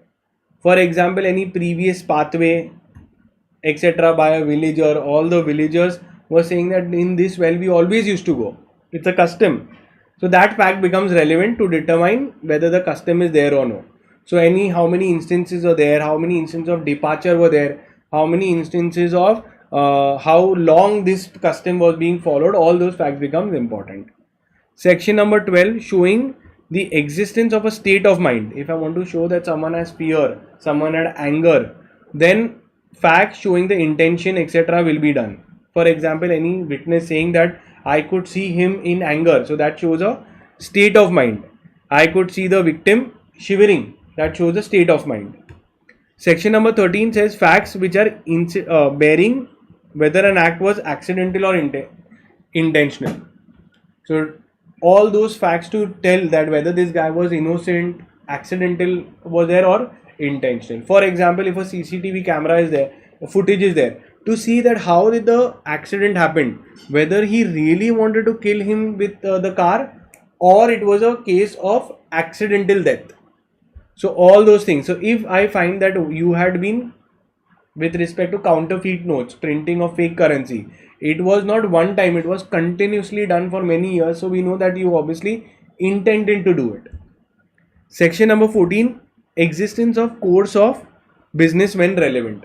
For example, any previous pathway, etc. by a villager, all the villagers were saying that in this well we always used to go. It's a custom. So that fact becomes relevant to determine whether the custom is there or no. So how many instances are there, how many instances of departure were there, how many instances of how long this custom was being followed, all those facts becomes important. Section number 12, showing the existence of a state of mind. If I want to show that someone has fear, someone had anger, then facts showing the intention, etc. will be done. For example, any witness saying that I could see him in anger, so that shows a state of mind. I could see the victim shivering, that shows a state of mind. Section number 13 says facts which are bearing whether an act was accidental or intentional. So all those facts to tell that whether this guy was innocent, accidental was there, or intentional. For example, if a CCTV camera is there, footage is there, to see that how did the accident happen, whether he really wanted to kill him with the car, or it was a case of accidental death. So all those things. So if I find that you had been, with respect to counterfeit notes, printing of fake currency, it was not one time, it was continuously done for many years. So we know that you obviously intended to do it. Section number 14, existence of course of business when relevant.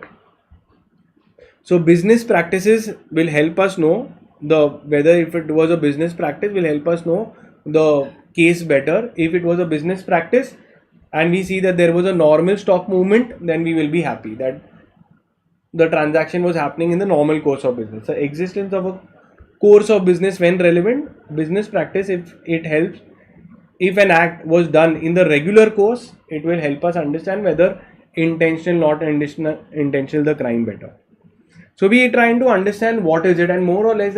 So business practices will help us know whether if it was a business practice will help us know the case better. If it was a business practice and we see that there was a normal stock movement, then we will be happy that the transaction was happening in the normal course of business. So existence of a course of business when relevant. Business practice, if it helps, if an act was done in the regular course, it will help us understand whether intentional, not intentional, the crime better. So we are trying to understand what is it, and more or less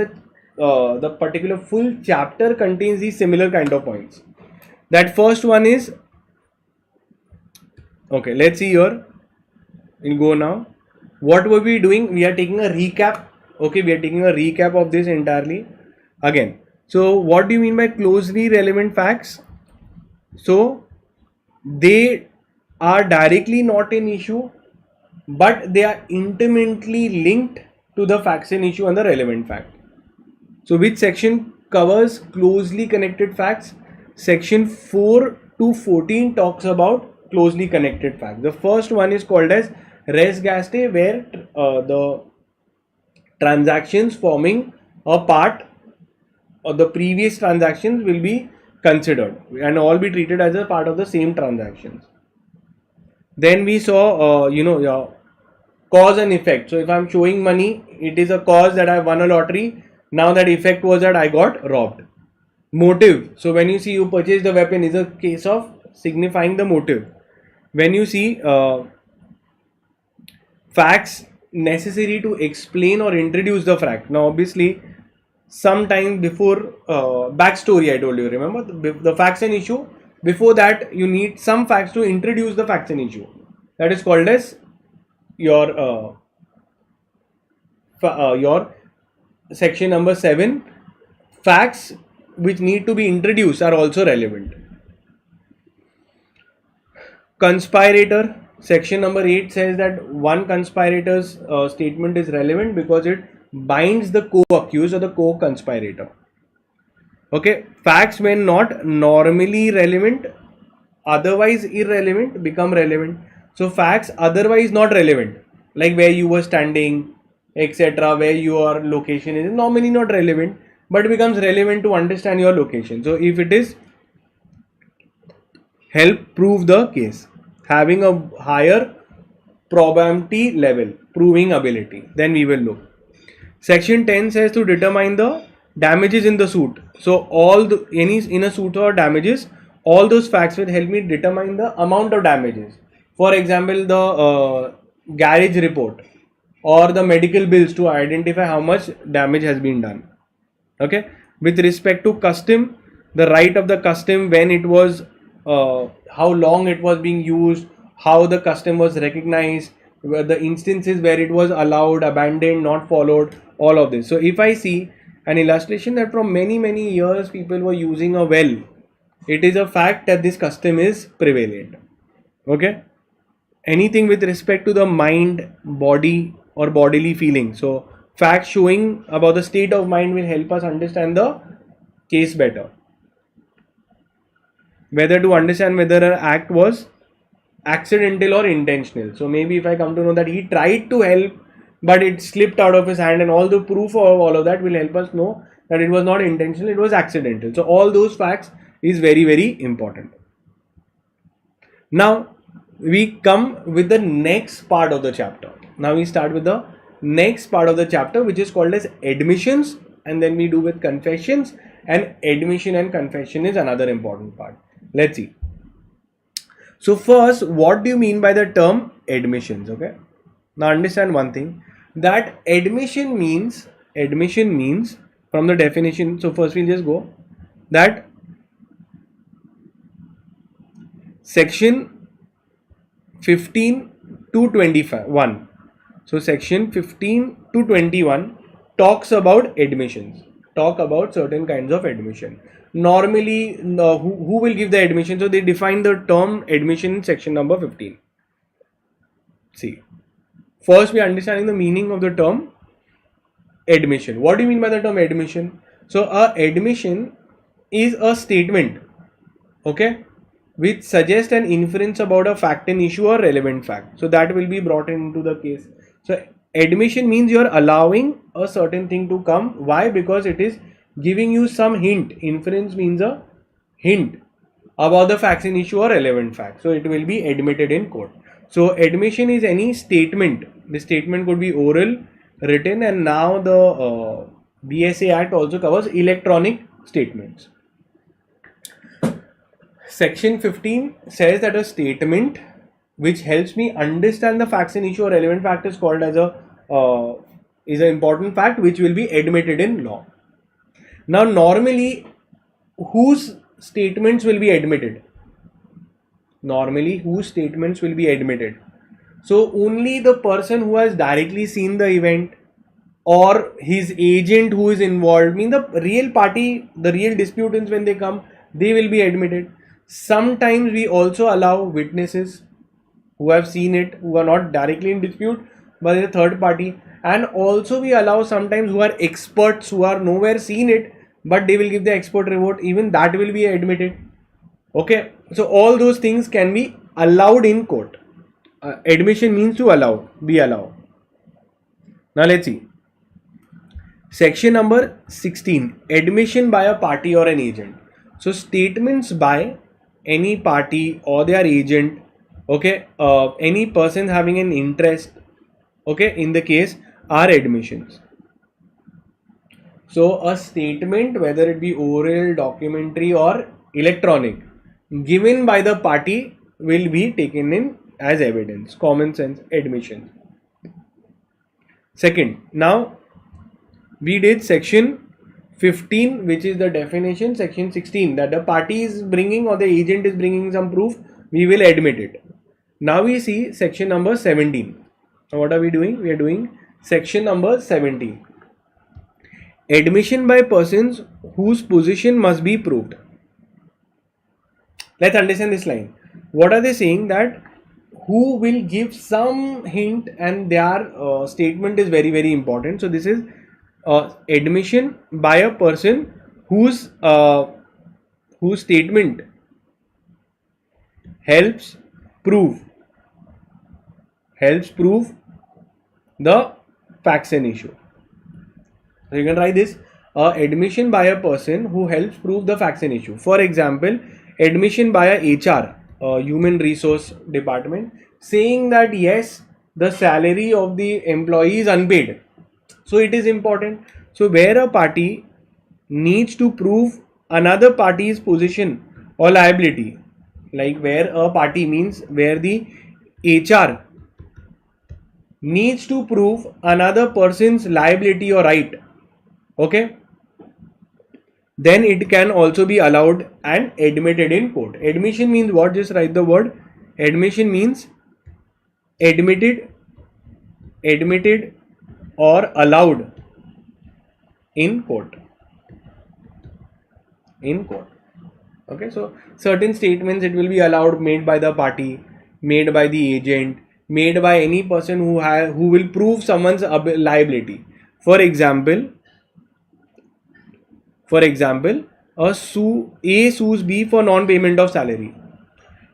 the particular full chapter contains these similar kind of points. That first one is, okay, let's see here. We'll go now. What were we doing? We are taking a recap. Okay, we are taking a recap of this entirely again. So what do you mean by closely relevant facts? So they are directly not an issue, but they are intimately linked to the facts in issue and the relevant fact. So which section covers closely connected facts? Section 4 to 14 talks about closely connected facts. The first one is called as res gestae, where the transactions forming a part of the previous transactions will be considered and all be treated as a part of the same transactions. Then we saw cause and effect. So if I'm showing money, it is a cause that I won a lottery. Now that effect was that I got robbed. Motive. So when you see you purchase the weapon, is a case of signifying the motive. When you see facts necessary to explain or introduce the fact. Now obviously sometime before backstory I told you, remember the facts and issue, before that you need some facts to introduce the facts and issue. That is called as your section number 7, facts which need to be introduced are also relevant. Conspirator, section number 8 says that one conspirator's statement is relevant because it binds the co-accused or the co-conspirator. Okay, facts when not normally relevant, otherwise irrelevant, become relevant. So facts otherwise not relevant, like where you were standing, etc., where your location is normally not relevant, but becomes relevant to understand your location. So if it is help prove the case, having a higher probability level, proving ability, then we will look. Section 10 says to determine the damages in the suit. So all the any in a suit or damages, all those facts will help me determine the amount of damages. For example, the garage report or the medical bills to identify how much damage has been done. Okay, with respect to custom, the right of the custom, when it was, how long it was being used, how the custom was recognized, the instances where it was allowed, abandoned, not followed, all of this. So if I see an illustration that from many years people were using a well, it is a fact that this custom is prevalent. Okay, anything with respect to the mind, body or bodily feeling, so facts showing about the state of mind will help us understand the case better, whether to understand whether an act was accidental or intentional. So maybe if I come to know that he tried to help but it slipped out of his hand, and all the proof of all of that will help us know that it was not intentional, it was accidental. So all those facts is very important. Now we come with the next part of the chapter. Now we start with the next part of the chapter, which is called as admissions, and then we do with confessions, and admission and confession is another important part. Let's see. So first, what do you mean by the term admissions? Okay, now understand one thing, that admission means from the definition. So first we'll just go that section 15 to 21. So section 15 to 21 talks about admissions, talk about certain kinds of admission. Normally, who will give the admission? So they define the term admission in section number 15. See, first we are understanding the meaning of the term admission. What do you mean by the term admission? So a admission is a statement, okay, which suggests an inference about a fact, an issue or relevant fact. So that will be brought into the case. So admission means you are allowing a certain thing to come. Why? Because it is giving you some hint. Inference means a hint about the facts in issue or relevant fact. So it will be admitted in court. So admission is any statement. The statement could be oral, written, and now the BSA Act also covers electronic statements. Section 15 says that a statement which helps me understand the facts in issue or relevant fact is called as is an important fact which will be admitted in law. Now normally, whose statements will be admitted? Normally, whose statements will be admitted? So only the person who has directly seen the event or his agent who is involved, mean the real party, the real disputants, when they come, they will be admitted. Sometimes we also allow witnesses who have seen it, who are not directly in dispute, but a third party. And also we allow sometimes who are experts, who are nowhere seen it, but they will give the expert report, even that will be admitted. Okay, so all those things can be allowed in court. Admission means to allow, be allowed. Now let's see. Section number 16, admission by a party or an agent. So statements by any party or their agent, okay, any person having an interest, okay, in the case, are admissions. So a statement, whether it be oral, documentary or electronic, given by the party will be taken in as evidence. Common sense admission. Second, now we did section 15, which is the definition. Section 16, that the party is bringing or the agent is bringing some proof, we will admit it. Now we see section number 17. So what are we doing? We are doing section number 17. Admission by persons whose position must be proved. Let's understand this line. What are they saying? That who will give some hint, and their statement is very, very important. So this is admission by a person whose statement helps prove the facts and issue. So you can write this admission by a person who helps prove the facts and issue. For example, admission by a HR, human resource department, saying that yes, the salary of the employee is unpaid. So it is important. So where a party needs to prove another party's position or liability, like where a party means where the HR needs to prove another person's liability or right, okay, then it can also be allowed and admitted in court. Admission means what? Just write the word. Admission means admitted or allowed in court. Okay, so certain statements it will be allowed, made by the party, made by the agent, made by any person who will prove someone's liability. For example, A sues B for non-payment of salary.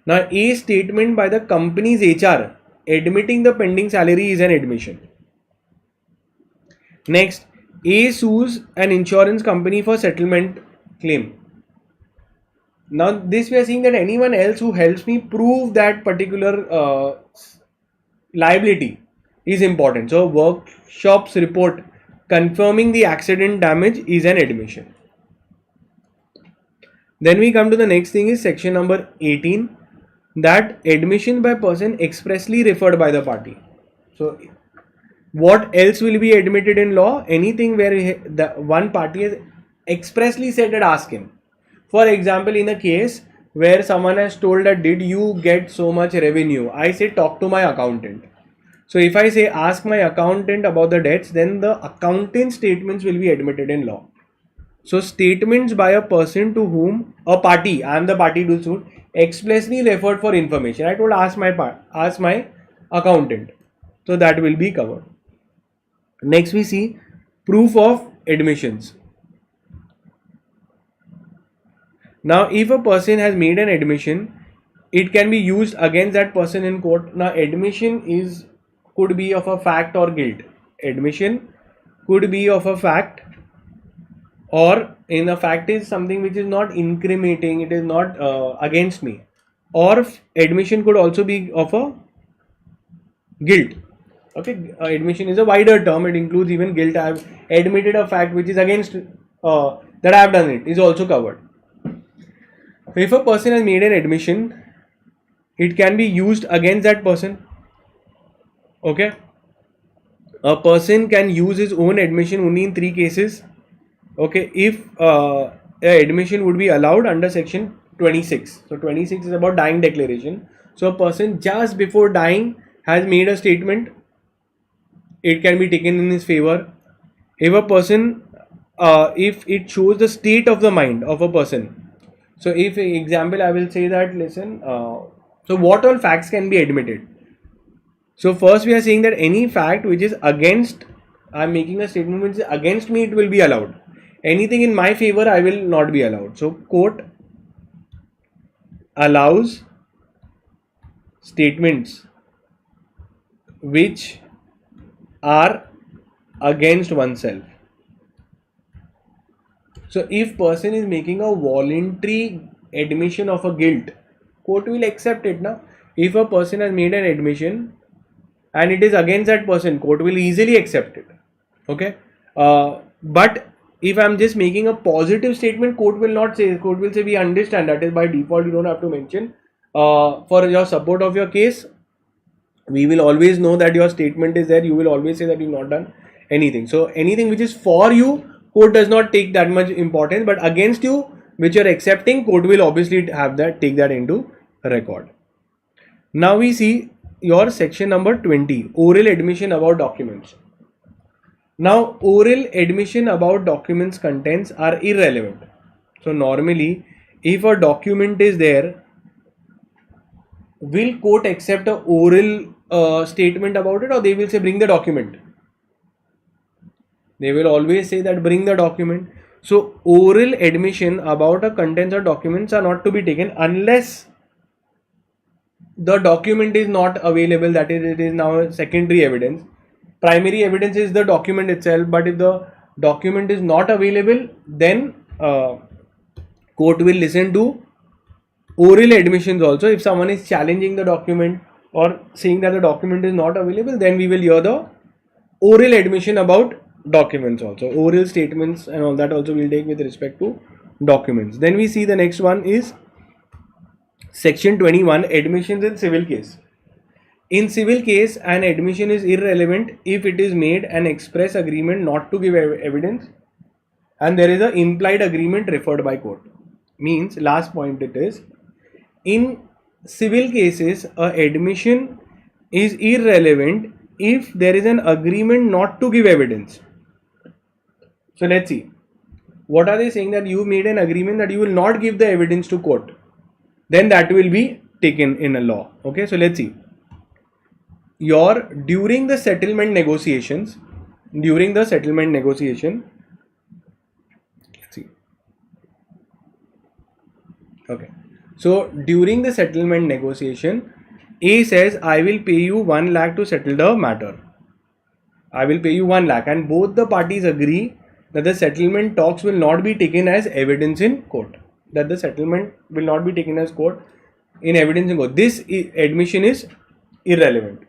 Now, A statement by the company's HR admitting the pending salary is an admission. Next, A sues an insurance company for settlement claim. Now, this we are seeing that anyone else who helps me prove that particular liability is important. So, workshop's report confirming the accident damage is an admission. Then we come to the next thing, is section number 18, that admission by person expressly referred by the party. So what else will be admitted in law? Anything where the one party has expressly said that ask him. For example, in a case where someone has told that did you get so much revenue, I say talk to my accountant. So if I say ask my accountant about the debts, then the accountant statements will be admitted in law. So statements by a person to whom a party, I am the party to suit, expressly referred for information. I told ask my accountant. So that will be covered. Next we see proof of admissions. Now if a person has made an admission, it can be used against that person in court. Now admission could be of a fact or guilt. Admission could be of a fact, or in a fact is something which is not incriminating, it is not against me, or admission could also be of a guilt. Okay, admission is a wider term, it includes even guilt. I have admitted a fact which is against that I have done it, is also covered. If a person has made an admission, it can be used against that person. Okay, a person can use his own admission only in 3 cases. Okay, if admission would be allowed under section 26. So 26 is about dying declaration. So a person just before dying has made a statement, it can be taken in his favor. If a person, if it shows the state of the mind of a person. So if example I will say that listen, so what all facts can be admitted? So first we are saying that any fact which is against, I am making a statement which is against me, it will be allowed. Anything in my favor, I will not be allowed. So court allows statements which are against oneself. So if person is making a voluntary admission of a guilt, court will accept it now. If a person has made an admission and it is against that person, court will easily accept it. Okay, but if I am just making a positive statement, court will not say. Court will say we understand, that is by default, you don't have to mention. For your support of your case, we will always know that your statement is there. You will always say that you have not done anything. So anything which is for you, court does not take that much importance, but against you, which you are accepting, court will obviously take that into record. Now we see your section number 20, oral admission about documents. Now, oral admission about documents contents are irrelevant. So normally, if a document is there, will court accept a oral statement about it, or they will say bring the document? They will always say that bring the document. So oral admission about a contents or documents are not to be taken unless the document is not available, that is, it is now secondary evidence. Primary evidence is the document itself, but if the document is not available, then court will listen to oral admissions also. If someone is challenging the document or saying that the document is not available, then we will hear the oral admission about documents also. Oral statements and all that also will take with respect to documents. Then we see the next one is section 21, admissions in civil case. In civil case, an admission is irrelevant if it is made an express agreement not to give evidence and there is an implied agreement referred by court. Means, last point it is, in civil cases, admission is irrelevant if there is an agreement not to give evidence. So let's see. What are they saying? That you made an agreement that you will not give the evidence to court. Then that will be taken in a law. Okay, so let's see. During the settlement negotiation, let's see. Okay, so during the settlement negotiation, A says, I will pay you 1 lakh to settle the matter. I will pay you 1 lakh, and both the parties agree that the settlement talks will not be taken as evidence in court. That the settlement will not be taken as evidence in court. This admission is irrelevant.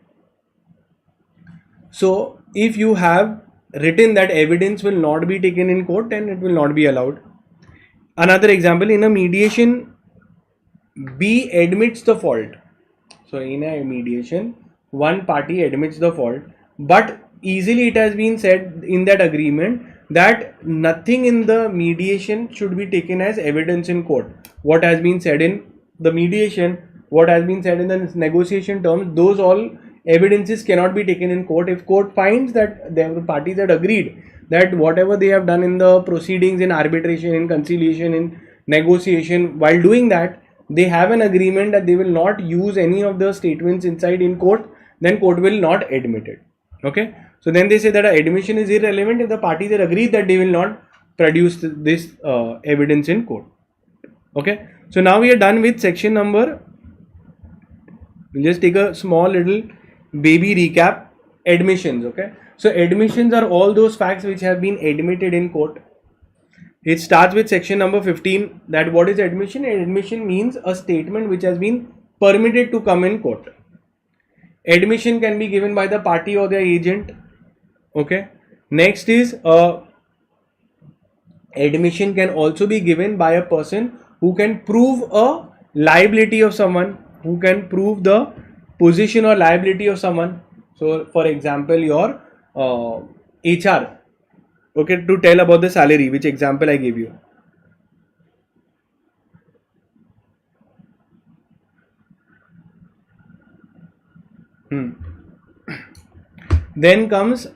So if you have written that evidence will not be taken in court, then it will not be allowed. Another example, in a mediation, B admits the fault. So in a mediation, one party admits the fault, but easily it has been said in that agreement that nothing in the mediation should be taken as evidence in court. What has been said in the mediation, what has been said in the negotiation terms, those all evidences cannot be taken in court. If court finds that the parties had agreed that whatever they have done in the proceedings, in arbitration, in conciliation, in negotiation, while doing that, they have an agreement that they will not use any of the statements inside in court, then court will not admit it. Okay, so then they say that admission is irrelevant if the parties had agreed that they will not produce this evidence in court. Okay, so now we are done with section number. We'll just take a small little baby recap. Admissions. Okay, so admissions are all those facts which have been admitted in court. It starts with section number 15. That what is admission? Admission means a statement which has been permitted to come in court. Admission can be given by the party or their agent. Okay, next is admission can also be given by a person who can prove a liability of someone, who can prove the position or liability of someone. So for example, your HR, okay, to tell about the salary, which example I gave you. Then comes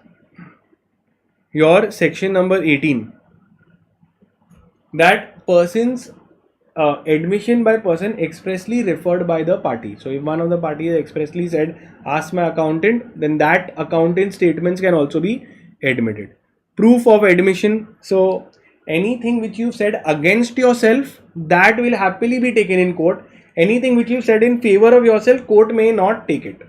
your section number 18. That person's admission by person expressly referred by the party. So if one of the parties expressly said, ask my accountant, then that accountant statements can also be admitted. Proof of admission. So anything which you said against yourself, that will happily be taken in court. Anything which you said in favor of yourself, court may not take it.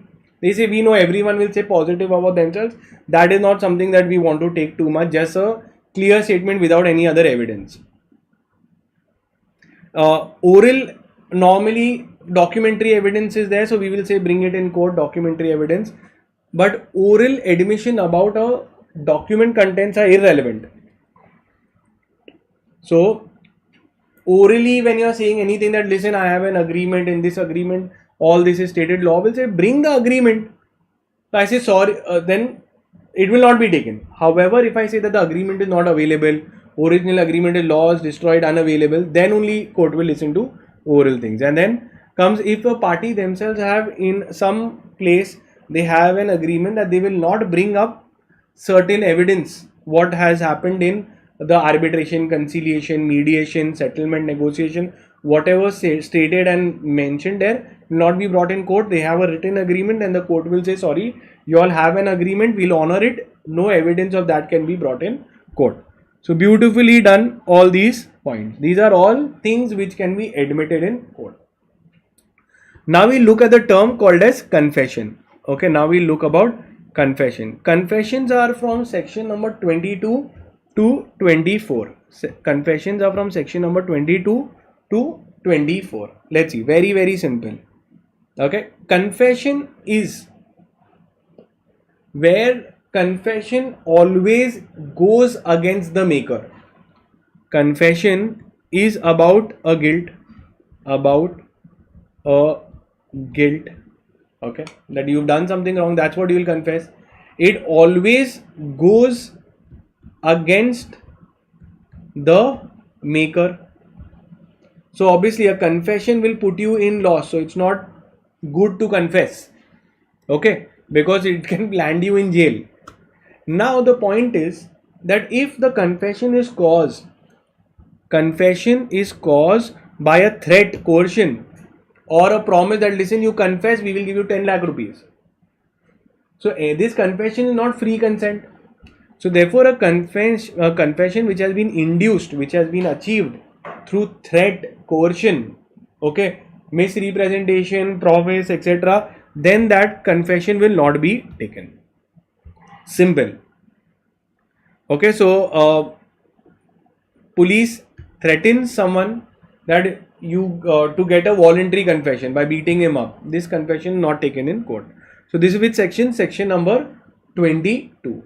They say, we know everyone will say positive about themselves. That is not something that we want to take too much. Just a clear statement without any other evidence. Oral, normally documentary evidence is there, so we will say bring it in court, documentary evidence. But oral admission about a document contents are irrelevant. So orally, when you are saying anything that, listen, I have an agreement, in this agreement all this is stated, law will say bring the agreement. So I say sorry, then it will not be taken. However, if I say that the agreement is not available, original agreement is lost, destroyed, unavailable, then only court will listen to oral things. And then comes if a party themselves have in some place, they have an agreement that they will not bring up certain evidence what has happened in the arbitration, conciliation, mediation, settlement, negotiation, whatever stated and mentioned there will not be brought in court. They have a written agreement and the court will say, sorry, you all have an agreement, we'll honor it. No evidence of that can be brought in court. So beautifully done all these points. These are all things which can be admitted in court. Now we look at the term called as confession. Okay, now we look about confession. Confessions are from section number 22 to 24. Confessions are from section number 22 to 24. Let's see, very, very simple. Okay, confession is where confession always goes against the maker. Confession is about a guilt, okay, that you've done something wrong, that's what you will confess. It always goes against the maker. So obviously a confession will put you in loss, so it's not good to confess, okay, because it can land you in jail. Now the point is that if the confession is caused by a threat, coercion, or a promise that listen, you confess, we will give you 10 lakh rupees. So this confession is not free consent. So therefore a confession which has been induced, which has been achieved through threat, coercion, okay, misrepresentation, promise, etc., then that confession will not be taken. Simple. Okay, so police threatens someone that you to get a voluntary confession by beating him up. This confession not taken in court. So this is with section number 22.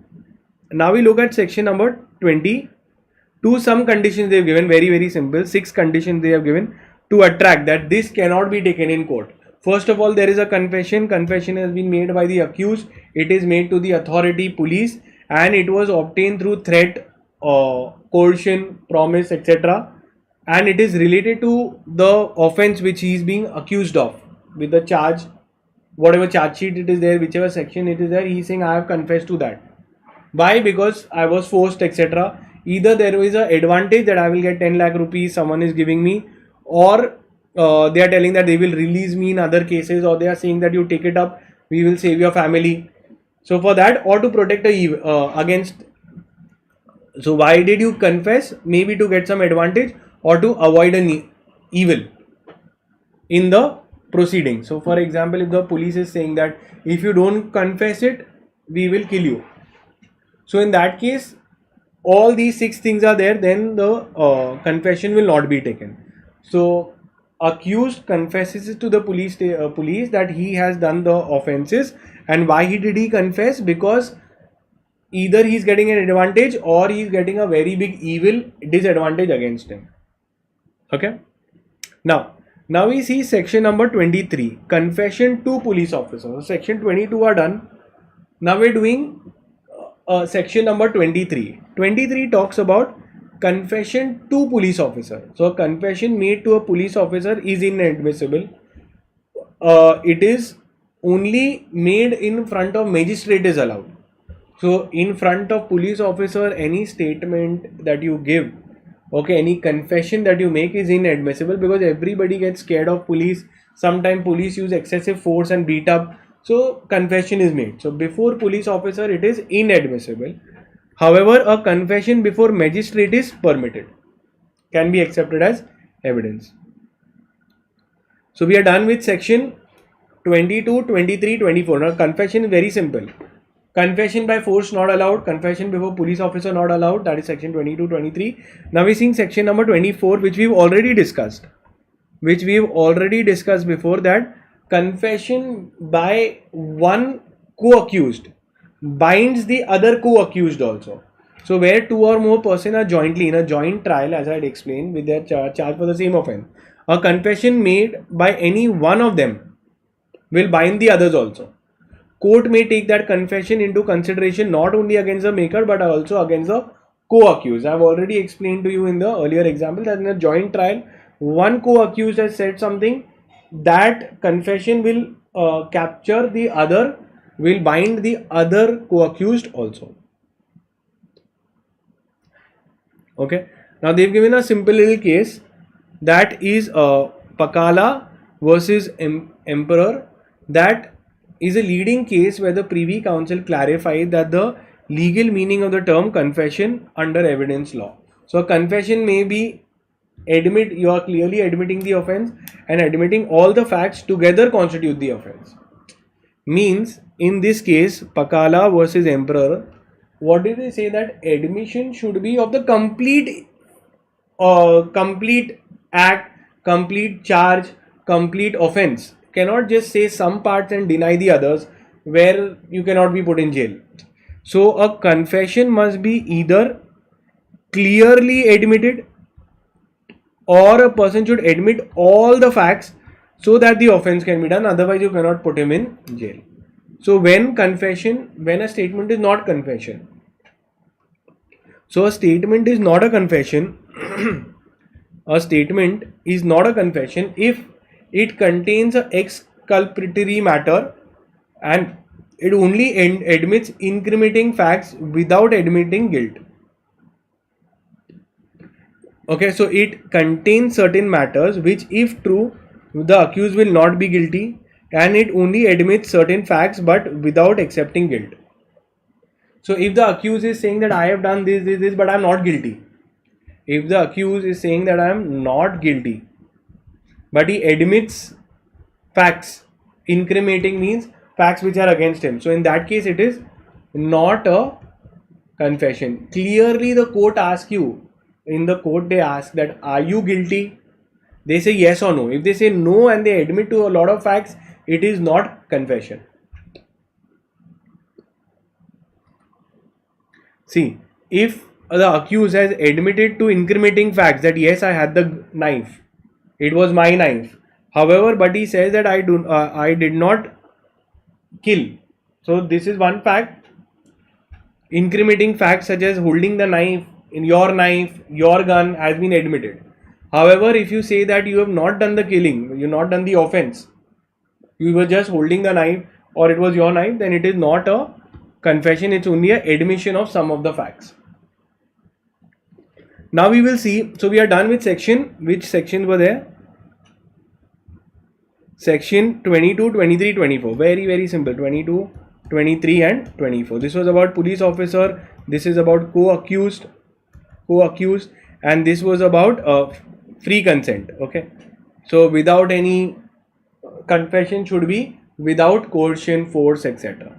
Now we look at section number 22. Some conditions they have given, very, very simple. 6 conditions they have given to attract that this cannot be taken in court. First of all, there is a confession. Confession has been made by the accused. It is made to the authority, police, and it was obtained through threat, coercion, promise, etc. And it is related to the offense which he is being accused of, with the charge, whatever charge sheet it is there, whichever section it is there, he is saying I have confessed to that. Why? Because I was forced, etc. Either there is an advantage that I will get 10 lakh rupees someone is giving me, or they are telling that they will release me in other cases, or they are saying that you take it up, we will save your family. So for that, or to protect against. So why did you confess? Maybe to get some advantage or to avoid an evil in the proceeding. So for example, if the police is saying that if you don't confess it, we will kill you. So in that case, all these 6 things are there, then the confession will not be taken. So accused confesses to the police that he has done the offenses. And why did he confess? Because either he is getting an advantage or he is getting a very big evil disadvantage against him. Okay. Now we see section number 23, confession to police officers. So section 22 are done. Now we're doing section number 23. 23 talks about confession to police officer. So a confession made to a police officer is inadmissible. It is only made in front of magistrate is allowed. So in front of police officer, any statement that you give, okay, any confession that you make is inadmissible, because everybody gets scared of police. Sometimes police use excessive force and beat up. So confession is made. So before police officer it is inadmissible. However, a confession before magistrate is permitted, can be accepted as evidence. So we are done with section 22, 23, 24. Now confession is very simple. Confession by force not allowed. Confession before police officer not allowed. That is section 22, 23. Now we see section number 24, which we've already discussed. Before that. Confession by one co-accused binds the other co-accused also. So where 2 or more persons are jointly in a joint trial, as I had explained, with their charge for the same offense, a confession made by any one of them will bind the others also. Court may take that confession into consideration not only against the maker but also against the co-accused. I have already explained to you in the earlier example that in a joint trial, one co-accused has said something, that confession will capture the other, will bind the other co-accused also. Okay, now they've given a simple little case, that is Pakala versus Emperor. That is a leading case where the Privy Council clarified that the legal meaning of the term confession under evidence law. So a confession may be you are clearly admitting the offense, and admitting all the facts together constitute the offense. Means in this case, Pakala versus Emperor, what did they say? That admission should be of the complete act, complete charge, complete offense. Cannot just say some parts and deny the others, where you cannot be put in jail. So a confession must be either clearly admitted, or a person should admit all the facts so that the offense can be done, otherwise you cannot put him in jail. So when a statement is not confession, so a statement is not a confession a statement is not a confession if it contains a exculpatory matter and it only admits incriminating facts without admitting guilt. Okay, so it contains certain matters which, if true, the accused will not be guilty, and it only admits certain facts but without accepting guilt. So if the accused is saying that I have done this, but I am not guilty. If the accused is saying that I am not guilty, but he admits facts, incriminating means facts which are against him. So in that case, it is not a confession. Clearly, the court asks you, in the court they ask that are you guilty? They say yes or no. If they say no and they admit to a lot of facts, it is not confession. See, if the accused has admitted to incriminating facts that yes, I had the knife, it was my knife. However, but he says that I did not kill. So this is one fact. Incriminating facts such as holding the knife, your gun has been admitted. However, if you say that you have not done the killing, you have not done the offense, you were just holding the knife or it was your knife, then it is not a confession, it's only an admission of some of the facts. Now we will see, so we are done with section. Which sections were there? Section 22, 23, 24. Very, very simple. 22, 23 and 24. This was about police officer. This is about co-accused, and this was about free consent. Okay. So without any confession should be without coercion, force, etc.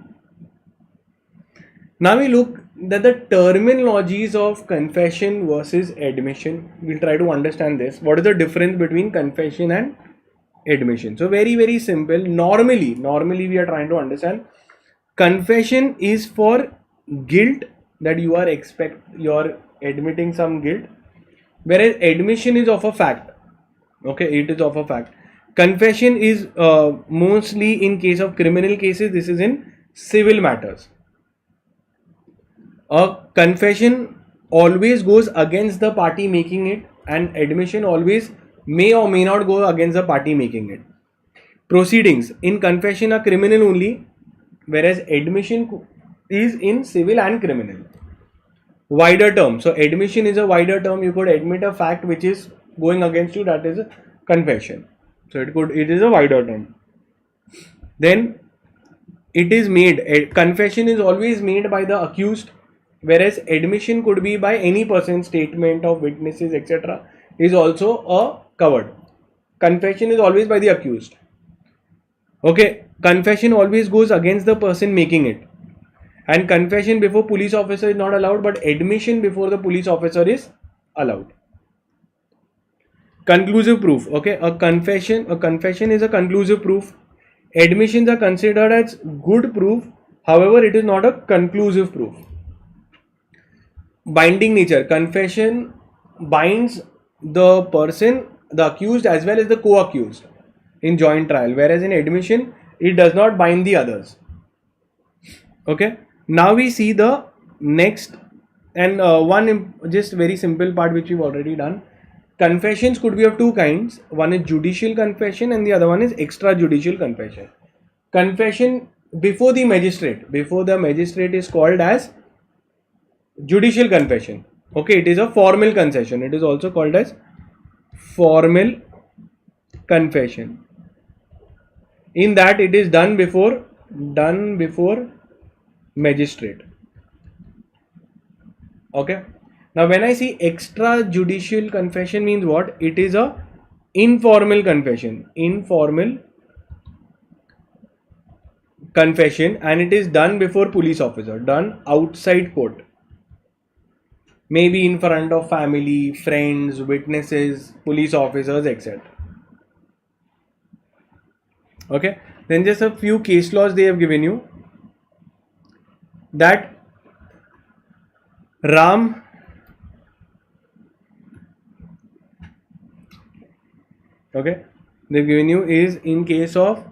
Now we look at the terminologies of confession versus admission. We'll try to understand this. What is the difference between confession and admission? So very, very simple. Normally we are trying to understand. Confession is for guilt, that you are admitting some guilt, whereas admission is of a fact. Okay, it is of a fact. Confession is mostly in case of criminal cases. This is in civil matters. A confession always goes against the party making it, and admission always may or may not go against the party making it. Proceedings in confession are criminal only, whereas admission is in civil and criminal. Wider term. So admission is a wider term. You could admit a fact which is going against you, that is a confession. So it is a wider term. Then it is made, confession is always made by the accused, whereas admission could be by any person, statement of witnesses, etc. is also covered. Confession is always by the accused. Okay, confession always goes against the person making it, and confession before police officer is not allowed, but admission before the police officer is allowed. Conclusive proof. Okay, a confession is a conclusive proof. Admissions are considered as good proof, however it is not a conclusive proof. Binding nature. Confession binds the person, the accused as well as the co-accused in joint trial, whereas in admission it does not bind the others. Okay, now we see the next and one just very simple part which we've already done. Confessions could be of two kinds. One is judicial confession and the other one is extrajudicial confession. Confession before the magistrate is called as judicial confession. Okay, it is a formal concession. It is also called as formal confession. In that it is done before magistrate. Okay. Now when I see extrajudicial confession means what? It is a informal confession. Informal confession, and it is done before police officer, done outside court. Maybe in front of family, friends, witnesses, police officers, etc. Okay. Then just a few case laws they have given you. That Ram okay, they've given you is in case of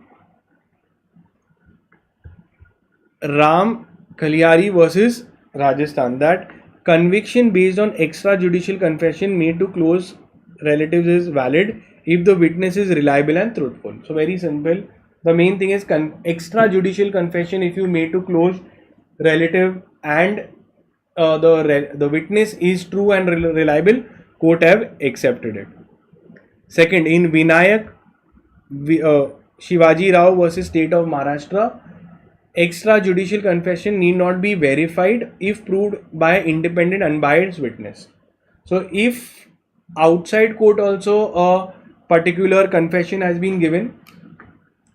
Ram Khaliari versus Rajasthan, that conviction based on extrajudicial confession made to close relatives is valid if the witness is reliable and truthful. So very simple. The main thing is extrajudicial confession. If you made to close relative and the witness is true and reliable, court have accepted it. Second, in Vinayak Shivaji Rao versus State of Maharashtra, extrajudicial confession need not be verified if proved by an independent unbiased witness. So if outside court also a particular confession has been given,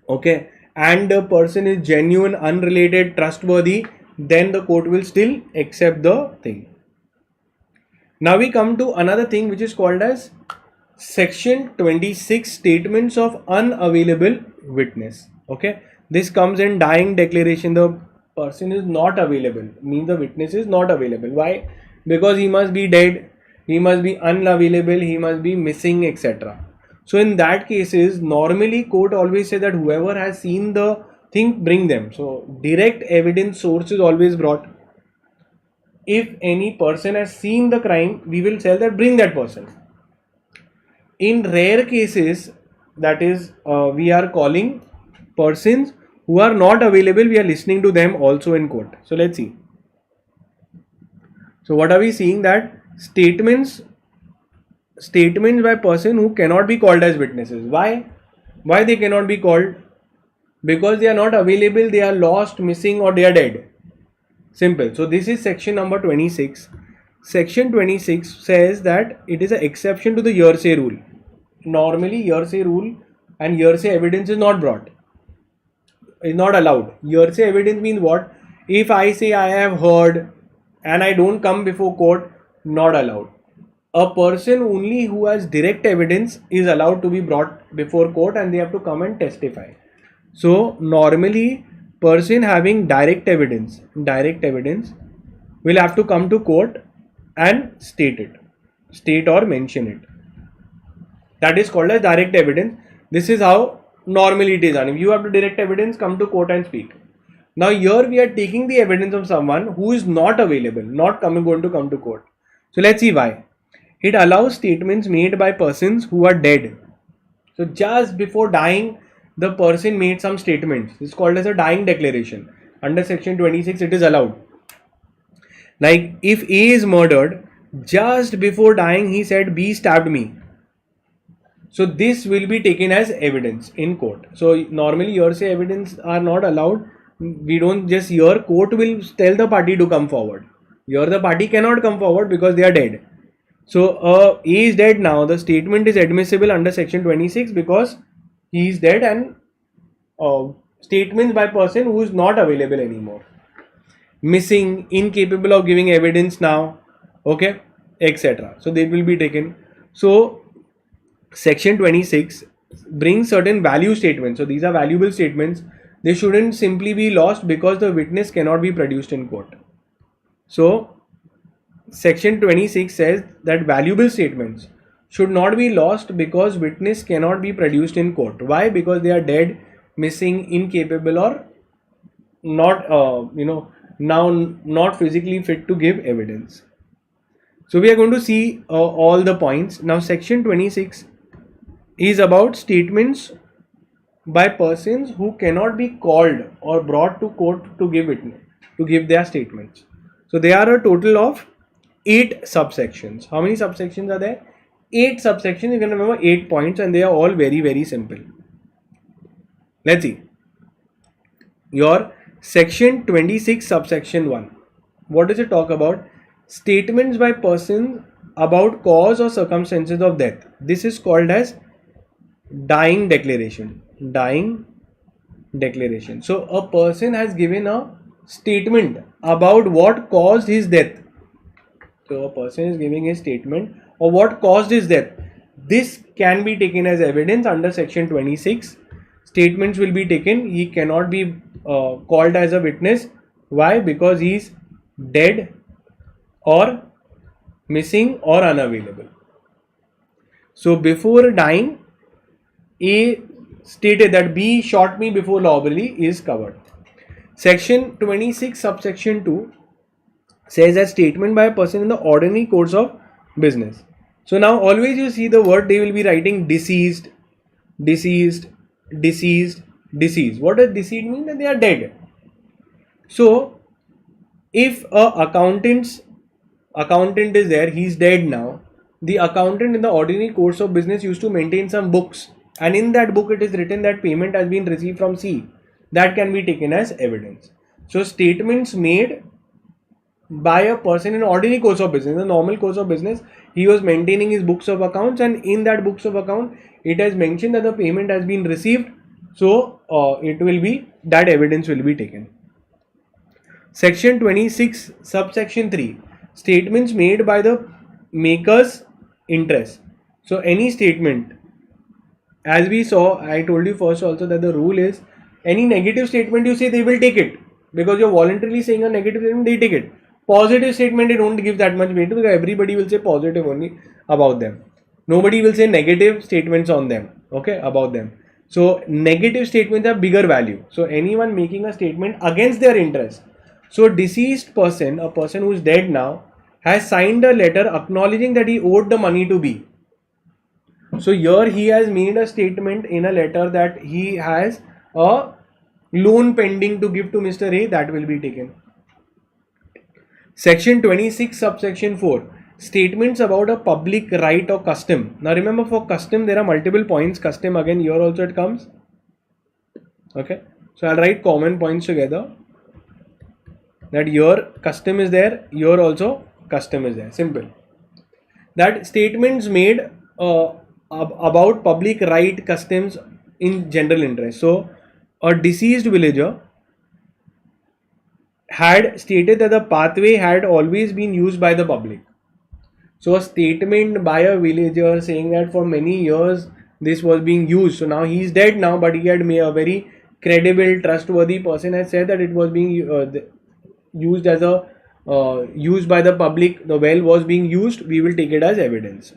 okay, and the person is genuine, unrelated, trustworthy, then the court will still accept the thing. Now we come to another thing which is called as Section 26, statements of unavailable witness. Okay, this comes in dying declaration. The person is not available, means the witness is not available. Why? Because he must be dead, he must be unavailable, he must be missing, etc. So in that cases, normally court always say that whoever has seen the thing, bring them. So direct evidence source is always brought. If any person has seen the crime, we will tell that bring that person. In rare cases, that is we are calling persons who are not available, we are listening to them also in court. So let's see. So what are we seeing? That statements by person who cannot be called as witnesses. Why they cannot be called? Because they are not available, they are lost, missing, or they are dead. Simple. So this is section number 26. Section 26 says that it is an exception to the hearsay rule. Normally hearsay rule and hearsay evidence is not brought, is not allowed. Hearsay evidence means what? If I say I have heard and I don't come before court, not allowed. A person only who has direct evidence is allowed to be brought before court and they have to come and testify. So normally person having direct evidence will have to come to court and state or mention it. That is called as direct evidence. This is how normally it is done. If you have to direct evidence, come to court and speak. Now here we are taking the evidence of someone who is not available, not going to come to court. So let's see why. It allows statements made by persons who are dead. So just before dying, the person made some statements. This is called as a dying declaration. Under section 26, it is allowed. Like if A is murdered, just before dying he said B stabbed me. So this will be taken as evidence in court. So normally hearsay evidence are not allowed. We don't just hear, court will tell the party to come forward. Here the party cannot come forward because they are dead. So A is dead now. The statement is admissible under section 26 because he is dead, and statements by person who is not available anymore. Missing, incapable of giving evidence now, okay, etc. So they will be taken. So section 26 brings certain value statements. So these are valuable statements. They shouldn't simply be lost because the witness cannot be produced in court. So section 26 says that valuable statements should not be lost because witness cannot be produced in court. Why? Because they are dead, missing, incapable, or not now not physically fit to give evidence. So we are going to see all the points. Now section 26 is about statements by persons who cannot be called or brought to court to give their statements. So there are a total of 8 subsections. How many subsections are there? 8 subsections. You can remember 8 points, and they are all very, very simple. Let's see. Your section 26 subsection 1. What does it talk about? Statements by persons about cause or circumstances of death. This is called as dying declaration. Dying declaration. So a person has given a statement about what caused his death. So a person is giving a statement of what caused his death. This can be taken as evidence under section 26. Statements will be taken. He cannot be called as a witness. Why? Because he is dead or missing or unavailable. So before dying, A stated that B shot me before robbery is covered. Section 26 subsection 2 says that statement by a person in the ordinary course of business. So now always you see the word, they will be writing deceased, deceased, deceased, deceased. What does deceased mean? That they are dead. So if a accountant is there, he is dead now. The accountant in the ordinary course of business used to maintain some books, and in that book it is written that payment has been received from C. That can be taken as evidence. So statements made by a person in ordinary course of business, the normal course of business, he was maintaining his books of accounts, and in that books of account it has mentioned that the payment has been received. So it will be, that evidence will be taken. Section 26 subsection 3, statements made by the maker's interest. So any statement, as we saw, I told you first also that the rule is any negative statement you say, they will take it, because you're voluntarily saying a negative statement, they take it. Positive statement, they don't give that much weight, because everybody will say positive only about them. Nobody will say negative statements on them, okay, about them. So negative statements have bigger value. So anyone making a statement against their interest. So deceased person, a person who is dead now, has signed a letter acknowledging that he owed the money to B. So here he has made a statement in a letter that he has a loan pending to give to Mr. A, that will be taken. Section 26 subsection 4, statements about a public right or custom. Now remember, for custom there are multiple points. Custom, again here also it comes. Okay, so I'll write common points together. That your custom is there, your also custom is there. Simple. That statements made about public right, customs in general interest. So a deceased villager had stated that the pathway had always been used by the public. So a statement by a villager saying that for many years this was being used. So now he is dead now, but he had made a very credible, trustworthy person has said that it was being used as a used by the public. The well was being used. We will take it as evidence.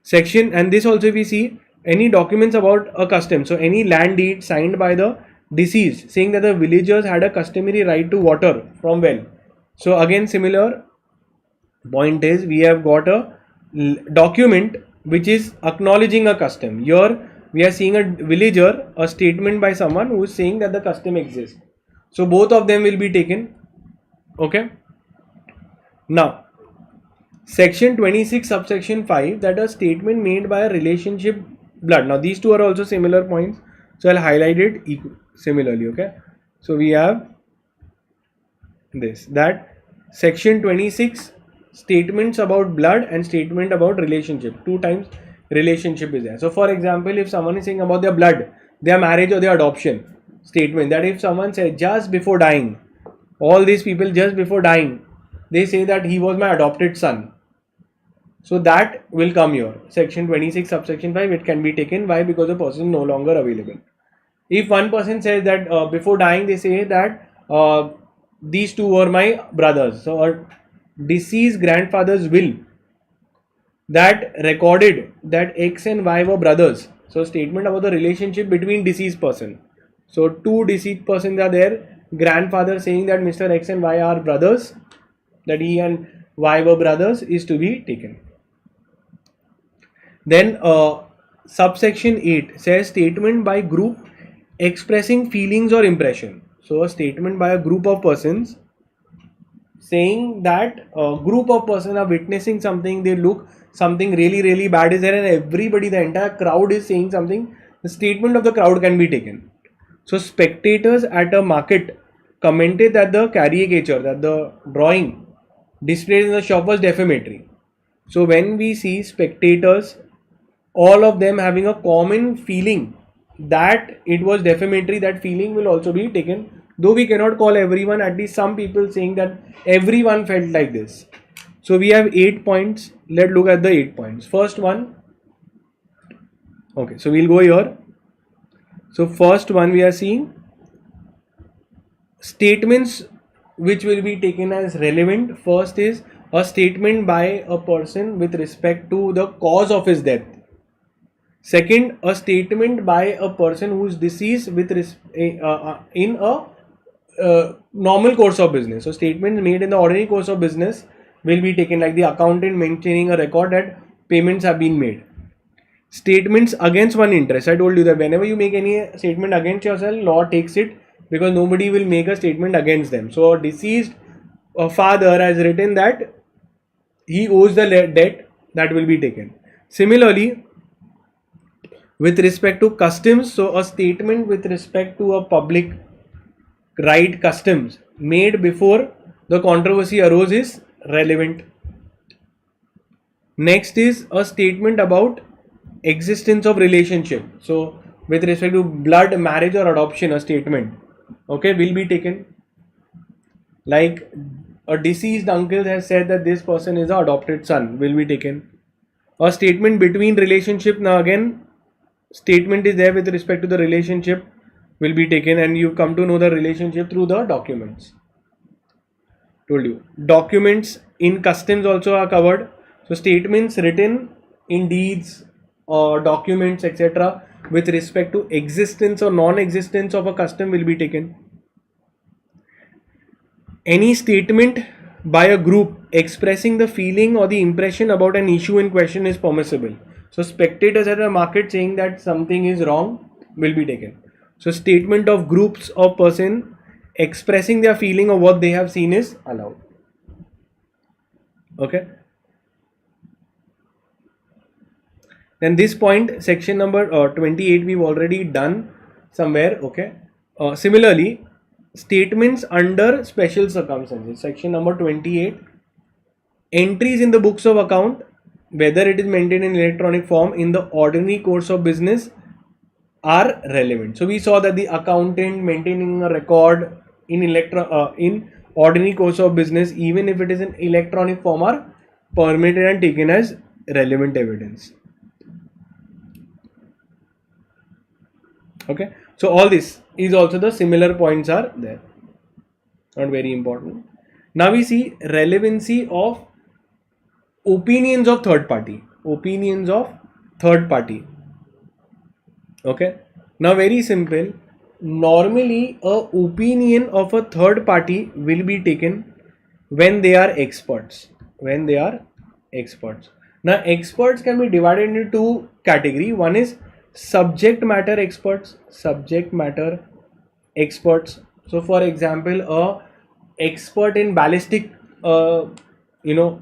Section, and this also we see any documents about a custom. So any land deed signed by the deceased saying that the villagers had a customary right to water from well. So again similar point is, we have got a document which is acknowledging a custom. Here we are seeing a villager, a statement by someone who is saying that the custom exists. So both of them will be taken. Okay. Now section 26 subsection 5, that a statement made by a relationship blood. Now these two are also similar points, so I'll highlight it similarly. Okay, so we have this, that section 26, statements about blood and statement about relationship. 2 times relationship is there. So for example, if someone is saying about their blood, their marriage or their adoption, statement that if someone says just before dying, all these people just before dying, they say that he was my adopted son. So that will come here. Section 26 subsection 5, it can be taken. Why? Because the person is no longer available. If one person says that before dying they say that these two were my brothers. So a deceased grandfather's will that recorded that X and Y were brothers. So statement about the relationship between deceased person. So 2 deceased persons are there. Grandfather saying that Mr. X and Y are brothers, that he and Y were brothers, is to be taken. Then subsection 8 says statement by group expressing feelings or impression. So a statement by a group of persons saying that a group of persons are witnessing something, they look something really bad is there, and everybody, the entire crowd is saying something, the statement of the crowd can be taken. So spectators at a market commented that the caricature, that the drawing displayed in the shop was defamatory. So when we see spectators, all of them having a common feeling that it was defamatory, that feeling will also be taken. Though we cannot call everyone, at least some people saying that everyone felt like this. So we have 8 points. Let's look at the 8 points. First one. Okay, so we'll go here. So first one we are seeing statements which will be taken as relevant. First is a statement by a person with respect to the cause of his death. Second, a statement by a person who is deceased with in a normal course of business. So statements made in the ordinary course of business will be taken, like the accountant maintaining a record that payments have been made. Statements against one interest. I told you that whenever you make any statement against yourself, law takes it, because nobody will make a statement against them. So a deceased father has written that he owes the debt, that will be taken. Similarly, with respect to customs, so a statement with respect to a public right customs made before the controversy arose is relevant. Next is a statement about existence of relationship. So with respect to blood, marriage or adoption, a statement, okay, will be taken. Like a deceased uncle has said that this person is an adopted son, will be taken. A statement between relationship, now again statement is there with respect to the relationship, will be taken, and you come to know the relationship through the documents. Told you documents in customs also are covered. So statements written in deeds or documents etc. with respect to existence or non-existence of a custom will be taken. Any statement by a group expressing the feeling or the impression about an issue in question is permissible. So spectators at a market saying that something is wrong will be taken. So statement of groups of person expressing their feeling of what they have seen is allowed. Okay. Then this point, section number 28, we've already done somewhere. Okay. Similarly, statements under special circumstances, section number 28, entries in the books of account, whether it is maintained in electronic form in the ordinary course of business, are relevant. So we saw that the accountant maintaining a record in ordinary course of business, even if it is in electronic form, are permitted and taken as relevant evidence. Okay, so all this is also the similar points are there, not very important. Now we see relevancy of opinions of third party. Opinions of third party. Okay, now very simple. Normally a opinion of a third party will be taken when they are experts. When they are experts. Now experts can be divided into two categories. One is subject matter experts. Subject matter experts. So for example, a expert in ballistic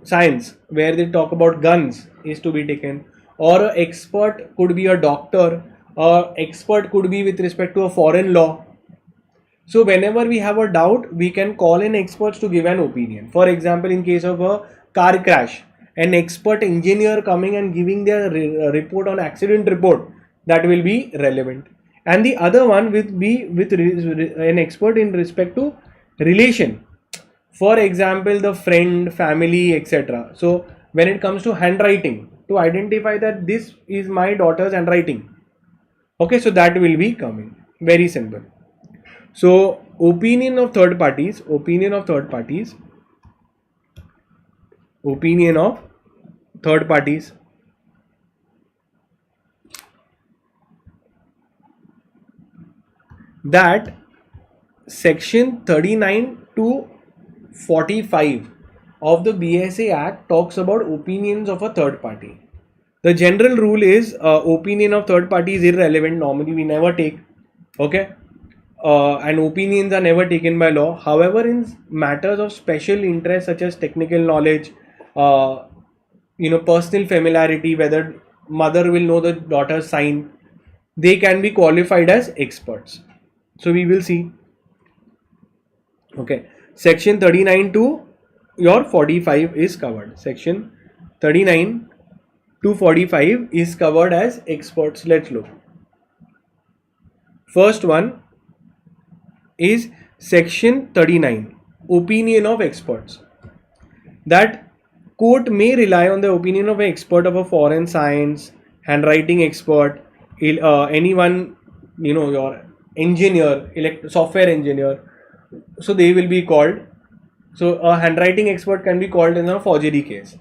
science, where they talk about guns, is to be taken. Or an expert could be a doctor, or expert could be with respect to a foreign law. So whenever we have a doubt, we can call in experts to give an opinion. For example, in case of a car crash, an expert engineer coming and giving their report on accident report, that will be relevant. And the other one will be with an expert in respect to relation. For example, the friend, family, etc. So when it comes to handwriting, to identify that this is my daughter's handwriting. Okay, so that will be coming. Very simple. So opinion of third parties, opinion of third parties that section 39 to 45 of the BSA Act talks about opinions of a third party. The general rule is opinion of third party is irrelevant. Normally we never take. Okay. and opinions are never taken by law. However, in matters of special interest such as technical knowledge, personal familiarity, whether mother will know the daughter's sign, they can be qualified as experts. So we will see. Okay, section 39 to your 45 is covered. Section 39 to 45 is covered as experts. Let's look. First one is section 39, opinion of experts. That court may rely on the opinion of an expert of a foreign science, handwriting expert, anyone, your engineer, software engineer. So they will be called. So a handwriting expert can be called in a forgery case.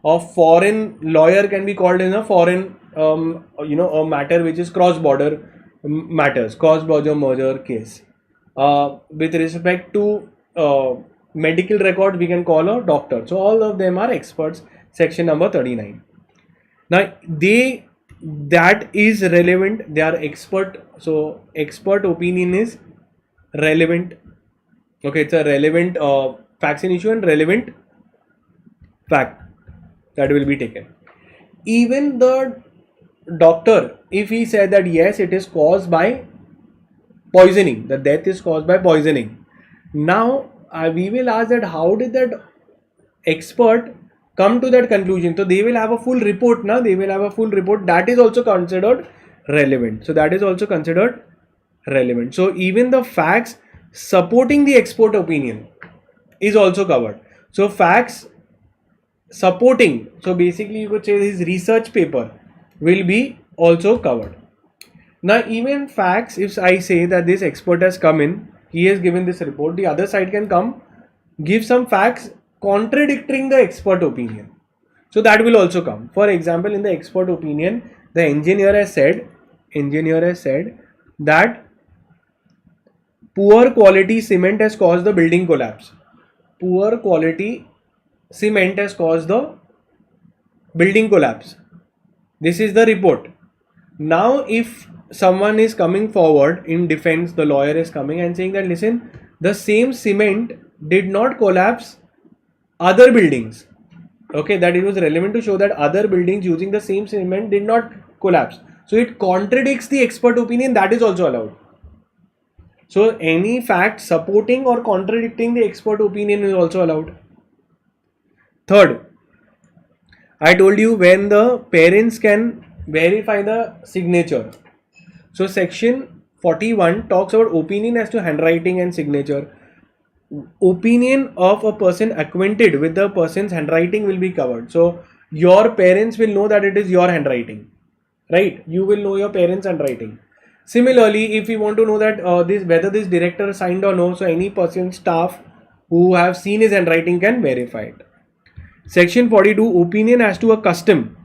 A foreign lawyer can be called in a foreign, a matter which is cross-border matters, cross-border merger case. With respect to medical record, we can call a doctor. So all of them are experts. Section number 39. Now that is relevant. They are expert. So expert opinion is relevant. Okay, it's a relevant facts in issue and relevant fact that will be taken. Even the doctor, if he said that yes, it is caused by poisoning, the death is caused by poisoning. Now we will ask that how did that expert come to that conclusion? So they will have a full report. Now they will have a full report that is also considered relevant. So that is also considered relevant. So even the facts supporting the expert opinion is also covered. So facts supporting, so basically you could say his research paper will be also covered. Now even facts, if I say that this expert has come in, he has given this report, the other side can come, give some facts contradicting the expert opinion. So that will also come. For example, in the expert opinion, the engineer has said that poor quality cement has caused the building collapse. Poor quality cement has caused the building collapse. This is the report. Now if someone is coming forward in defense, the lawyer is coming and saying that listen, the same cement did not collapse other buildings. Okay, that it was relevant to show that other buildings using the same cement did not collapse. So it contradicts the expert opinion, that is also allowed. So any fact supporting or contradicting the expert opinion is also allowed. Third, I told you when the parents can verify the signature. So section 41 talks about opinion as to handwriting and signature. Opinion of a person acquainted with the person's handwriting will be covered. So your parents will know that it is your handwriting, right? You will know your parents' handwriting. Similarly, if you want to know that whether this director signed or no, so any person, staff who have seen his handwriting can verify it. Section 42, opinion as to a custom.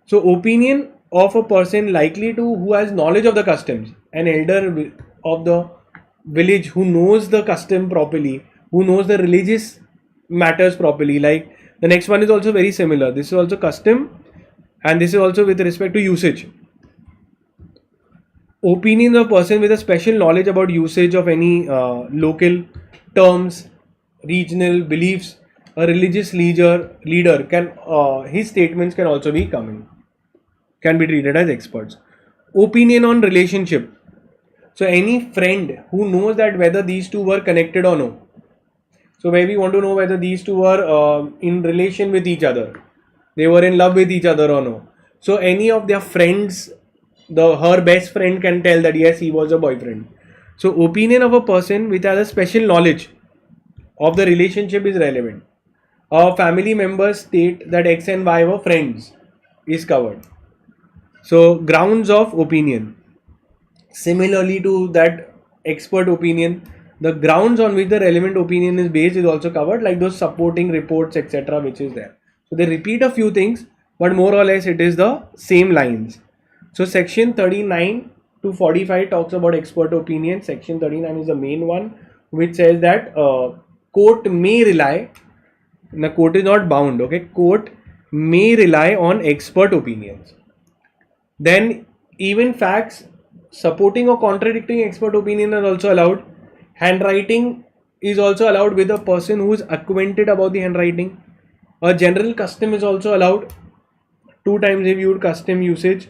So opinion of a person likely to who has knowledge of the customs, an elder of the village who knows the custom properly, who knows the religious matters properly. Like the next one is also very similar. This is also custom and this is also with respect to usage. Opinion of a person with a special knowledge about usage of any local terms, regional beliefs, a religious leader can his statements can also be can be treated as experts. Opinion on relationship. So any friend who knows that whether these two were connected or no. So where we want to know whether these two were in relation with each other, they were in love with each other or no. So any of their friends, her best friend can tell that yes, he was a boyfriend. So opinion of a person which has a special knowledge of the relationship is relevant. Family members state that X and Y were friends is covered. So grounds of opinion. Similarly to that expert opinion, the grounds on which the relevant opinion is based is also covered, like those supporting reports, etc., which is there. So they repeat a few things, but more or less it is the same lines. So section 39 to 45 talks about expert opinion. Section 39 is the main one, which says that court may rely. The court is not bound. Okay, court may rely on expert opinions. Then even facts supporting or contradicting expert opinion are also allowed. Handwriting is also allowed with a person who is acquainted about the handwriting. A general custom is also allowed. 2 times reviewed custom usage.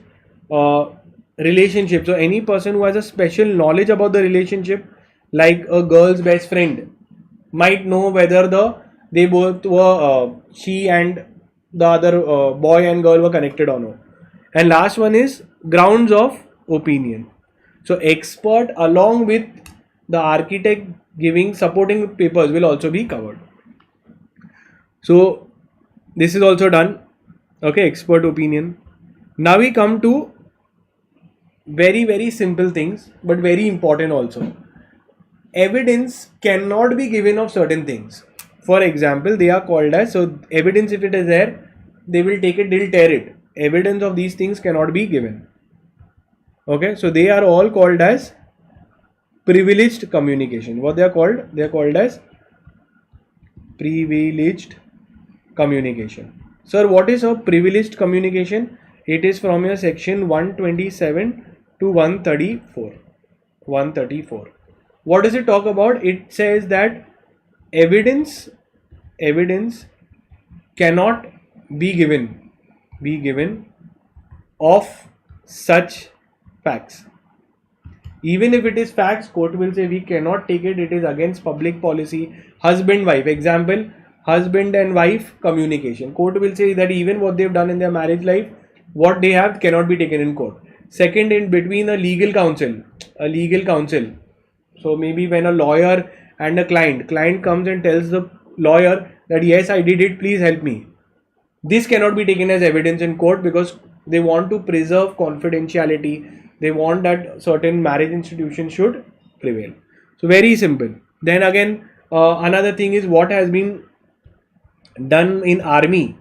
Relationship. So any person who has a special knowledge about the relationship, like a girl's best friend, might know whether they both were she and the other boy and girl were connected or no. And last one is grounds of opinion. So expert along with the architect giving supporting papers will also be covered. So this is also done. Okay, expert opinion. Now we come to very simple things, but very important also. Evidence cannot be given of certain things. For example, they are called as, so evidence, if it is there, they will take it, they'll tear it. Evidence of these things cannot be given. Okay, so they are all called as privileged communication. What they are called? They are called as privileged communication. Sir, what is a privileged communication? It is from your section 127 to 134. 134. What does it talk about? It says that evidence cannot be given of such facts. Even if it is facts, court will say we cannot take it, it is against public policy. Husband wife, example, husband and wife communication. Court will say that even what they have done in their marriage life, what they have cannot be taken in court. Second, in between a legal counsel. So maybe when a lawyer and a client comes and tells the lawyer that yes, I did it, please help me. This cannot be taken as evidence in court because they want to preserve confidentiality. They want that certain marriage institution should prevail. So very simple. Then again, another thing is what has been done in army.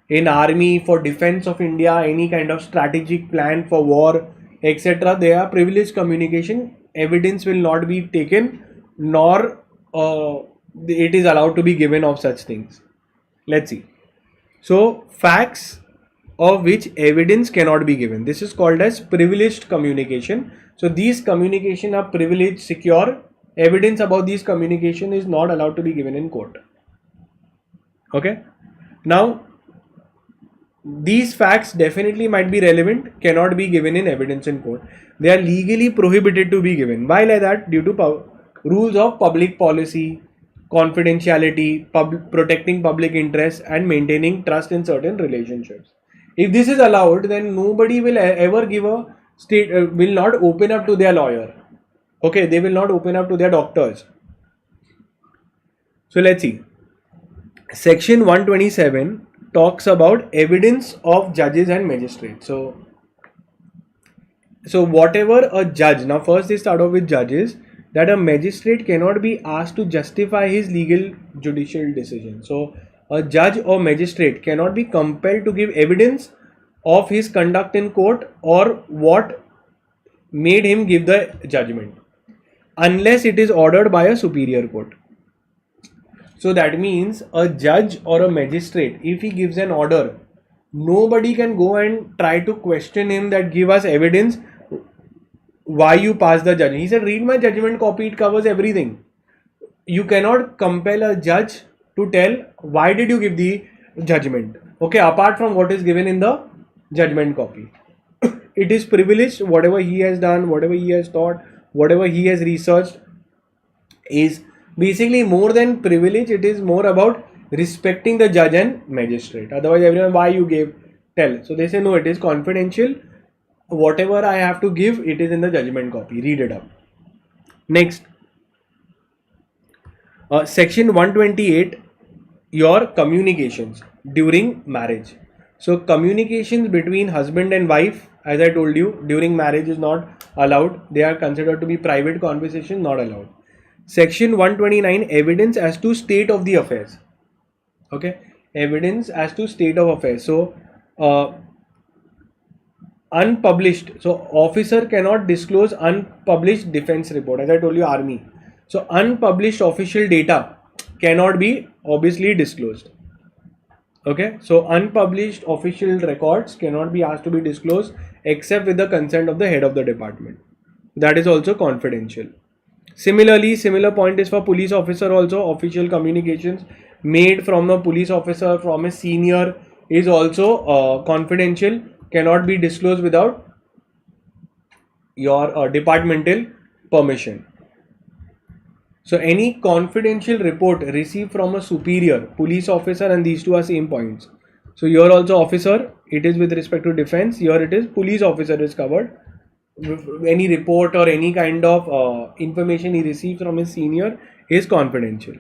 In army for defense of India, any kind of strategic plan for war, etc. They are privileged communication. Evidence will not be taken, nor it is allowed to be given of such things. Let's see. So facts of which evidence cannot be given. This is called as privileged communication. So these communication are privileged, secure. Evidence about these communication is not allowed to be given in court. Okay. Now, these facts definitely might be relevant, cannot be given in evidence in court. They are legally prohibited to be given. Why like that? Due to rules of public policy, confidentiality, protecting public interest, and maintaining trust in certain relationships. If this is allowed, then nobody will ever give a will not open up to their lawyer. Okay, they will not open up to their doctors. So let's see. Section 127 talks about evidence of judges and magistrates. So whatever a judge, now first they start off with judges, that a magistrate cannot be asked to justify his legal judicial decision. So a judge or magistrate cannot be compelled to give evidence of his conduct in court or what made him give the judgment unless it is ordered by a superior court. So that means a judge or a magistrate, if he gives an order, nobody can go and try to question him that give us evidence why you passed the judgment. He said, read my judgment copy, it covers everything. You cannot compel a judge to tell why did you give the judgment. Okay, apart from what is given in the judgment copy. It is privileged. Whatever he has done, whatever he has taught, whatever he has researched is basically more than privilege. It is more about respecting the judge and magistrate. Otherwise everyone, why you gave, tell. So they say no, it is confidential. Whatever I have to give, it is in the judgment copy. Read it up. Next, section 128, your communications during marriage. So communications between husband and wife, as I told you, during marriage is not allowed. They are considered to be private conversations, not allowed. Section 129, evidence as to state of the affairs. Okay, evidence as to state of affairs. So unpublished, so officer cannot disclose unpublished defense report, as I told you, army. So unpublished official data cannot be obviously disclosed. Okay, so unpublished official records cannot be asked to be disclosed except with the consent of the head of the department. that is also confidential. Similarly, similar point is for police officer also. Official communications made from a police officer, from a senior, is also confidential, cannot be disclosed without your departmental permission. So any confidential report received from a superior, police officer, and these two are same points. So here also officer, it is with respect to defense. Here it is police officer is covered. Any report or any kind of information he receives from his senior is confidential.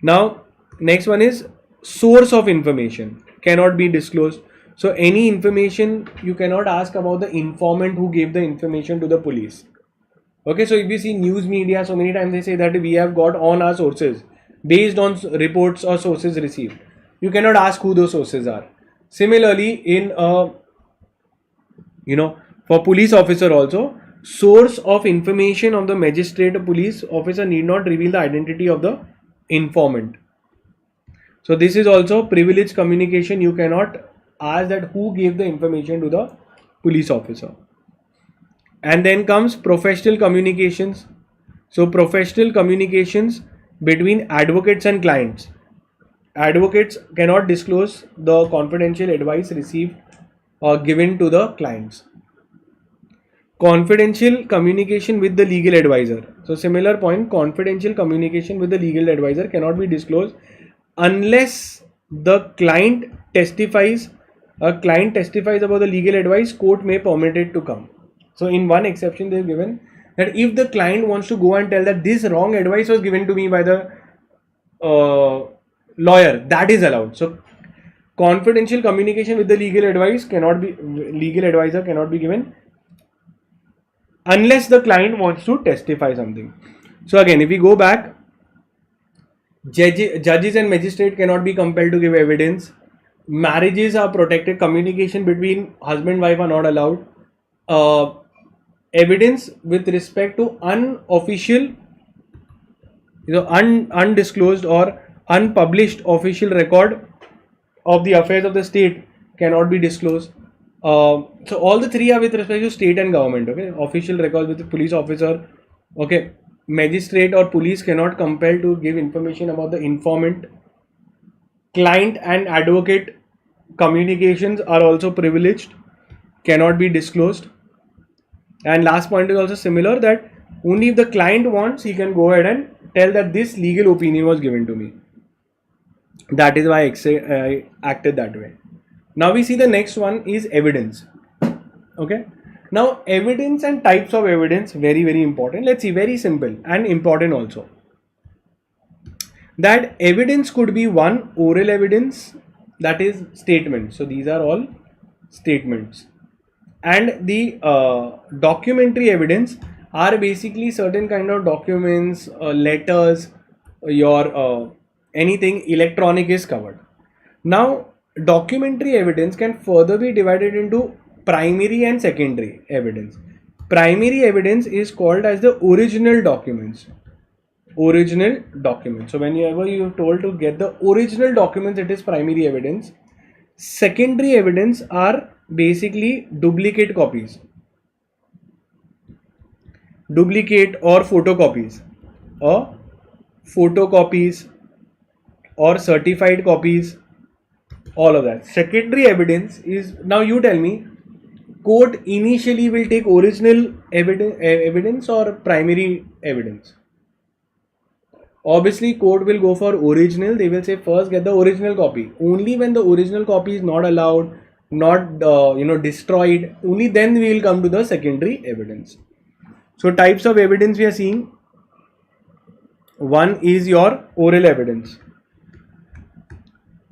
Now next one is source of information cannot be disclosed. So any information you cannot ask about the informant who gave the information to the police. Okay, so if you see news media, so many times they say that we have got on our sources based on reports or sources received. You cannot ask who those sources are. Similarly, in for police officer also, source of information of the magistrate or police officer need not reveal the identity of the informant. So this is also privileged communication. You cannot ask that who gave the information to the police officer. And then comes professional communications. So professional communications between advocates and clients. Advocates cannot disclose the confidential advice received or given to the clients. Confidential communication with the legal advisor. So similar point, confidential communication with the legal advisor cannot be disclosed unless the client testifies. A client testifies about the legal advice, court may permit it to come. So in one exception they have given that if the client wants to go and tell that this wrong advice was given to me by the lawyer, that is allowed. So confidential communication with the legal advisor cannot be given unless the client wants to testify something. So again, if we go back, judges and magistrate cannot be compelled to give evidence. Marriages are protected. Communication between husband and wife are not allowed. Evidence with respect to unofficial, undisclosed or unpublished official record of the affairs of the state cannot be disclosed. So all the three are with respect to state and government. Okay, official records with the police officer. Okay, magistrate or police cannot compel to give information about the informant. Client and advocate communications are also privileged, cannot be disclosed. And last point is also similar, that only if the client wants, he can go ahead and tell that this legal opinion was given to me. That is why I acted that way. Now we see the next one is evidence. Okay. Now evidence and types of evidence, very, very important. Let's see, very simple and important also. That evidence could be one, oral evidence, that is statements. So these are all statements. And the documentary evidence are basically certain kind of documents, letters, your anything electronic is covered. Now documentary evidence can further be divided into primary and secondary evidence. Primary evidence is called as the original documents. Original documents. So whenever you are told to get the original documents, it is primary evidence. Secondary evidence are basically duplicate copies, duplicate or photocopies, or certified copies, all of that. Secondary evidence is, now you tell me, court initially will take original evidence or primary evidence? Obviously court will go for original. They will say first get the original copy. Only when the original copy is not allowed, not destroyed, only then we will come to the secondary evidence. So types of evidence we are seeing, one is your oral evidence.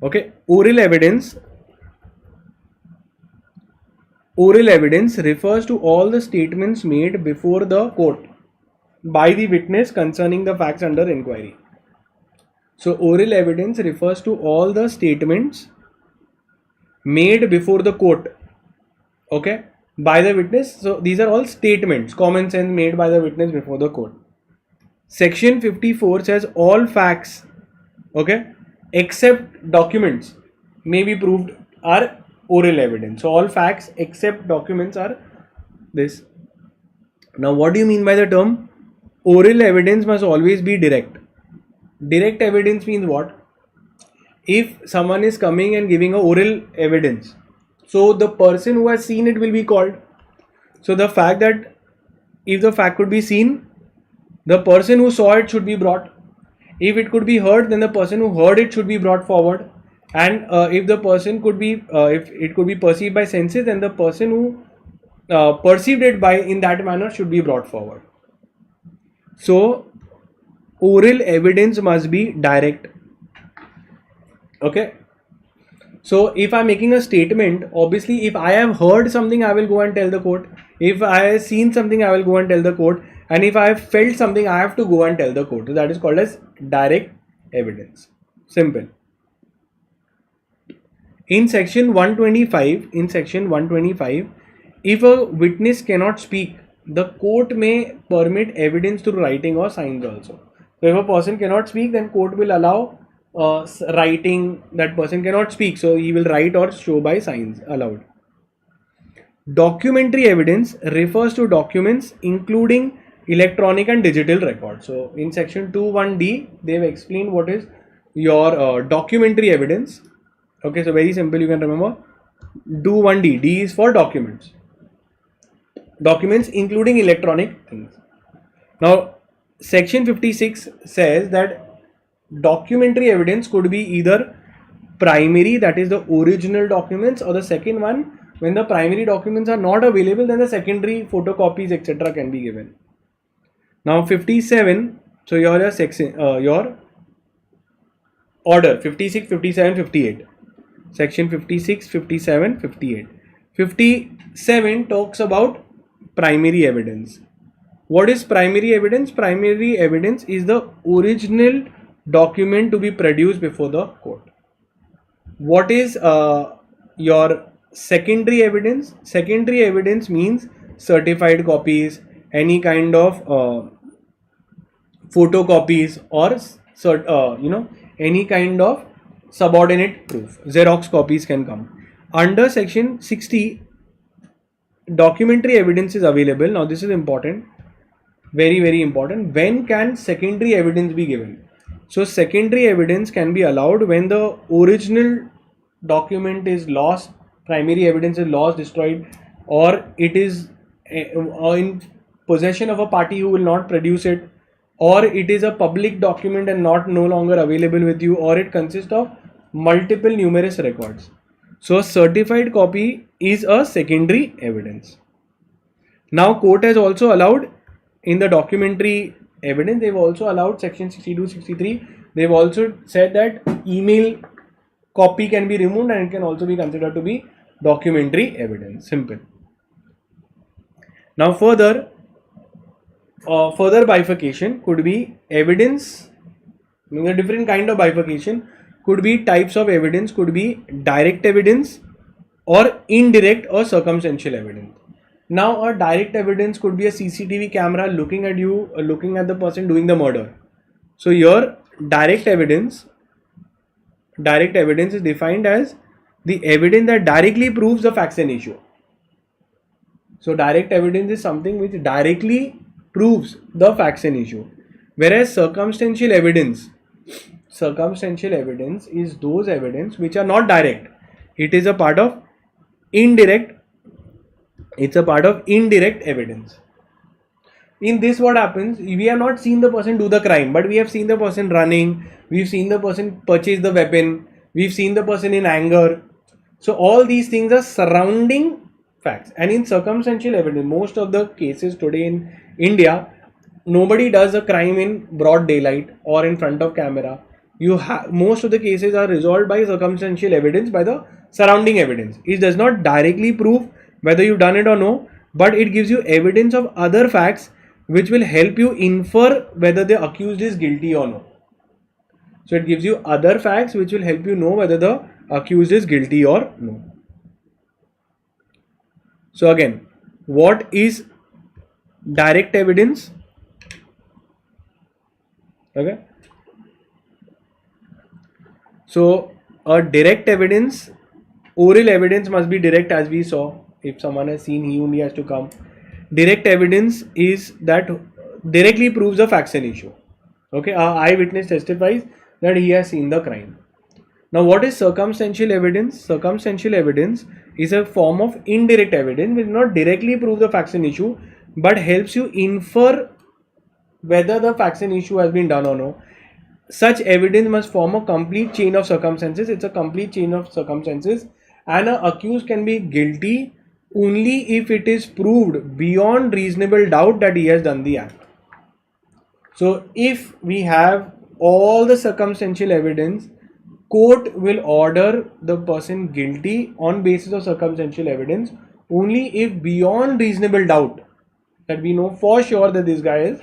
Okay, oral evidence refers to all the statements made before the court by the witness concerning the facts under inquiry. So oral evidence refers to all the statements made before the court, okay, by the witness. So these are all statements, common sense, made by the witness before the court. Section 54 says all facts, okay, except documents may be proved are oral evidence. So all facts except documents are this. Now, what do you mean by the term? Oral evidence must always be direct. Direct evidence means what? If someone is coming and giving a oral evidence, so the person who has seen it will be called. So the fact that if the fact could be seen, the person who saw it should be brought. If it could be heard, then the person who heard it should be brought forward. And if the person could be, if it could be perceived by senses, then the person who perceived it by in that manner should be brought forward. So oral evidence must be direct. Okay. So if I'm making a statement, obviously if I have heard something, I will go and tell the court. If I have seen something, I will go and tell the court. And if I have felt something, I have to go and tell the court. So that is called as direct evidence. Simple. In section 125, if a witness cannot speak, the court may permit evidence through writing or signs also. So if a person cannot speak, then court will allow writing. That person cannot speak, so he will write or show by signs allowed. Documentary evidence refers to documents including electronic and digital records. So in section 2(1)(d), they have explained what is your documentary evidence. Okay, so very simple, you can remember. 2(1)(d), D is for documents. Documents including electronic things. Now, section 56 says that documentary evidence could be either primary, that is the original documents, or the second one, when the primary documents are not available, then the secondary photocopies etc. can be given. Now 57, so your section, your order 56, 57, 58. Section 56, 57, 58. 57 talks about primary evidence. What is primary evidence? Primary evidence is the original document to be produced before the court. What is your secondary evidence? Secondary evidence means certified copies, any kind of photocopies, or any kind of subordinate proof. Xerox copies can come. Under section 60, documentary evidence is available. Now this is important, very very important. When can secondary evidence be given? So secondary evidence can be allowed when the original document is lost, primary evidence is lost, destroyed, or it is in possession of a party who will not produce it, or it is a public document and no longer available with you, or it consists of multiple numerous records. So a certified copy is a secondary evidence. Now court has also allowed in the documentary evidence, they've also allowed section 62, 63, they've also said that email copy can be removed and it can also be considered to be documentary evidence. Simple. Now further bifurcation could be evidence, a different kind of bifurcation, could be types of evidence, could be direct evidence or indirect or circumstantial evidence. Now a direct evidence could be a CCTV camera looking at you, looking at the person doing the murder. So your direct evidence is defined as the evidence that directly proves the facts and issue. So direct evidence is something which directly proves the facts and issue. Whereas circumstantial evidence is those evidence which are not direct. It is a part of indirect. It's a part of indirect evidence. In this, what happens? We have not seen the person do the crime, but we have seen the person running. We've seen the person purchase the weapon. We've seen the person in anger. So all these things are surrounding facts. And in circumstantial evidence, most of the cases today in India, nobody does a crime in broad daylight or in front of camera. Most of the cases are resolved by circumstantial evidence, by the surrounding evidence. It does not directly prove whether you've done it or no, but it gives you evidence of other facts which will help you infer whether the accused is guilty or no. So it gives you other facts which will help you know whether the accused is guilty or no. So again, what is direct evidence? Okay. So a direct evidence, oral evidence must be direct, as we saw. If someone has seen, he only has to come. direct evidence is that directly proves the facts and issue. Okay, a eyewitness testifies that he has seen the crime. Now, what is circumstantial evidence? Circumstantial evidence is a form of indirect evidence which does not directly prove the facts and issue but helps you infer whether the facts and issue has been done or no. Such evidence must form a complete chain of circumstances. It's a complete chain of circumstances, and an accused can be guilty only if it is proved beyond reasonable doubt that he has done the act. So if we have all the circumstantial evidence, court will order the person guilty on basis of circumstantial evidence only if beyond reasonable doubt that we know for sure that this guy has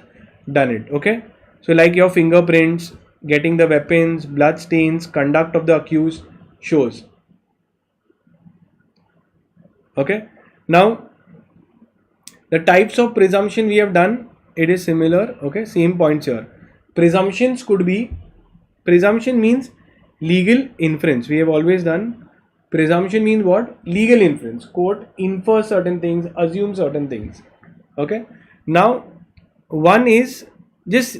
done it. Okay, so like your fingerprints, getting the weapons, blood stains, conduct of the accused shows. Okay, now the types of presumption we have done, it is similar. Okay, same points here. Presumptions could be, presumption means legal inference. We have always done. Presumption means what? Legal inference. Court infers certain things, assumes certain things. Okay, now one is just,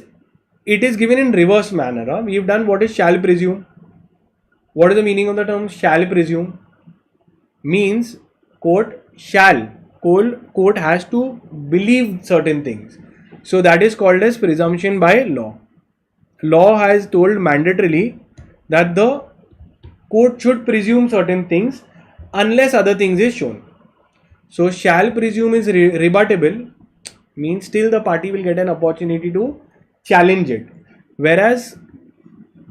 it is given in reverse manner. We have done what is shall presume. What is the meaning of the term shall presume? Means court shall, court has to believe certain things. So that is called as presumption by law. Law has told mandatorily that the court should presume certain things unless other things is shown. So shall presume is rebuttable, means still the party will get an opportunity to challenge it. Whereas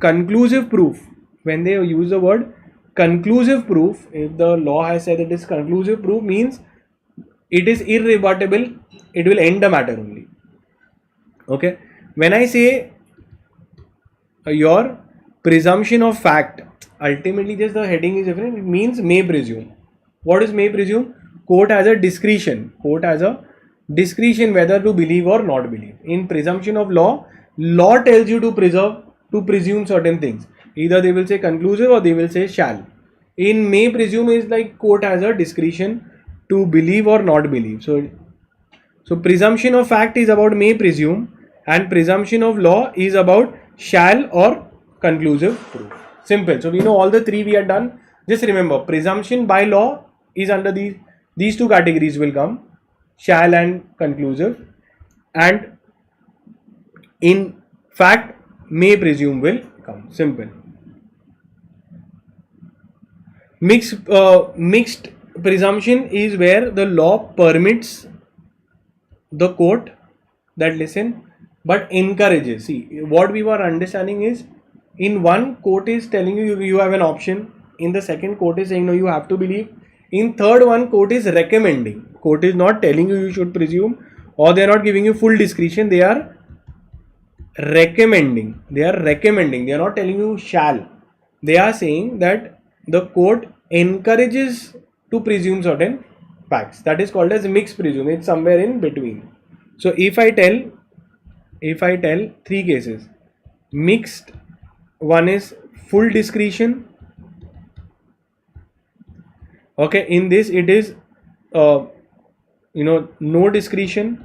conclusive proof, when they use the word conclusive proof, if the law has said it is conclusive proof, means it is irrebuttable, it will end the matter only. Okay, when I say your presumption of fact, ultimately just the heading is different. It means may presume. What is may presume? Court has a discretion. Court has a discretion whether to believe or not believe. In presumption of law, law tells you to presume certain things. Either they will say conclusive or they will say shall. In may presume is like court has a discretion to believe or not believe. So presumption of fact is about may presume, and presumption of law is about shall or conclusive proof. Simple. So we know all the three we are done. Just remember, presumption by law is under these two categories will come, shall and conclusive, and in fact may presume will come. Simple. Mixed presumption is where the law permits the court that listen but encourages. See, what we were understanding is, in one court is telling you have an option, in the second court is saying no, you have to believe, in third one court is recommending. Court is not telling you should presume, or they are not giving you full discretion, they are recommending. They are not telling you shall. They are saying that the court encourages to presume certain facts. That is called as mixed presume. It's somewhere in between. So if I tell three cases, mixed, one is full discretion. Okay, in this it is no discretion,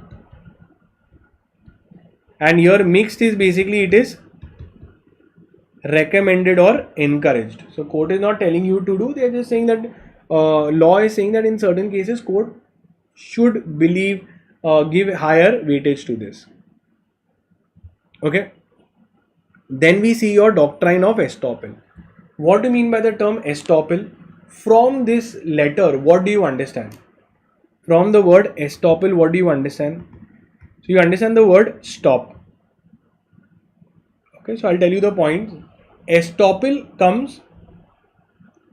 and here mixed is basically it is recommended or encouraged. So court is not telling you to do, they are just saying that law is saying that in certain cases court should believe, give higher weightage to this. Okay, then we see your doctrine of estoppel. What do you mean by the term estoppel? From this letter, what do you understand? From the word estoppel, what do you understand? So you understand the word stop. Okay, so I'll tell you the points. Estoppel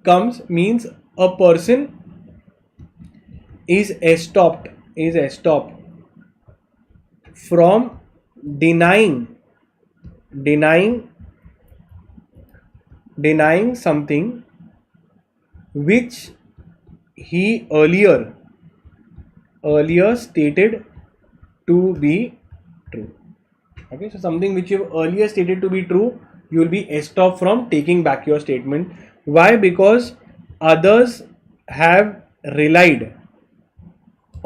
comes means a person is estopped from denying something which he earlier stated to be true. Okay, so something which you have earlier stated to be true, you will be estopped from taking back your statement. Why? Because others have relied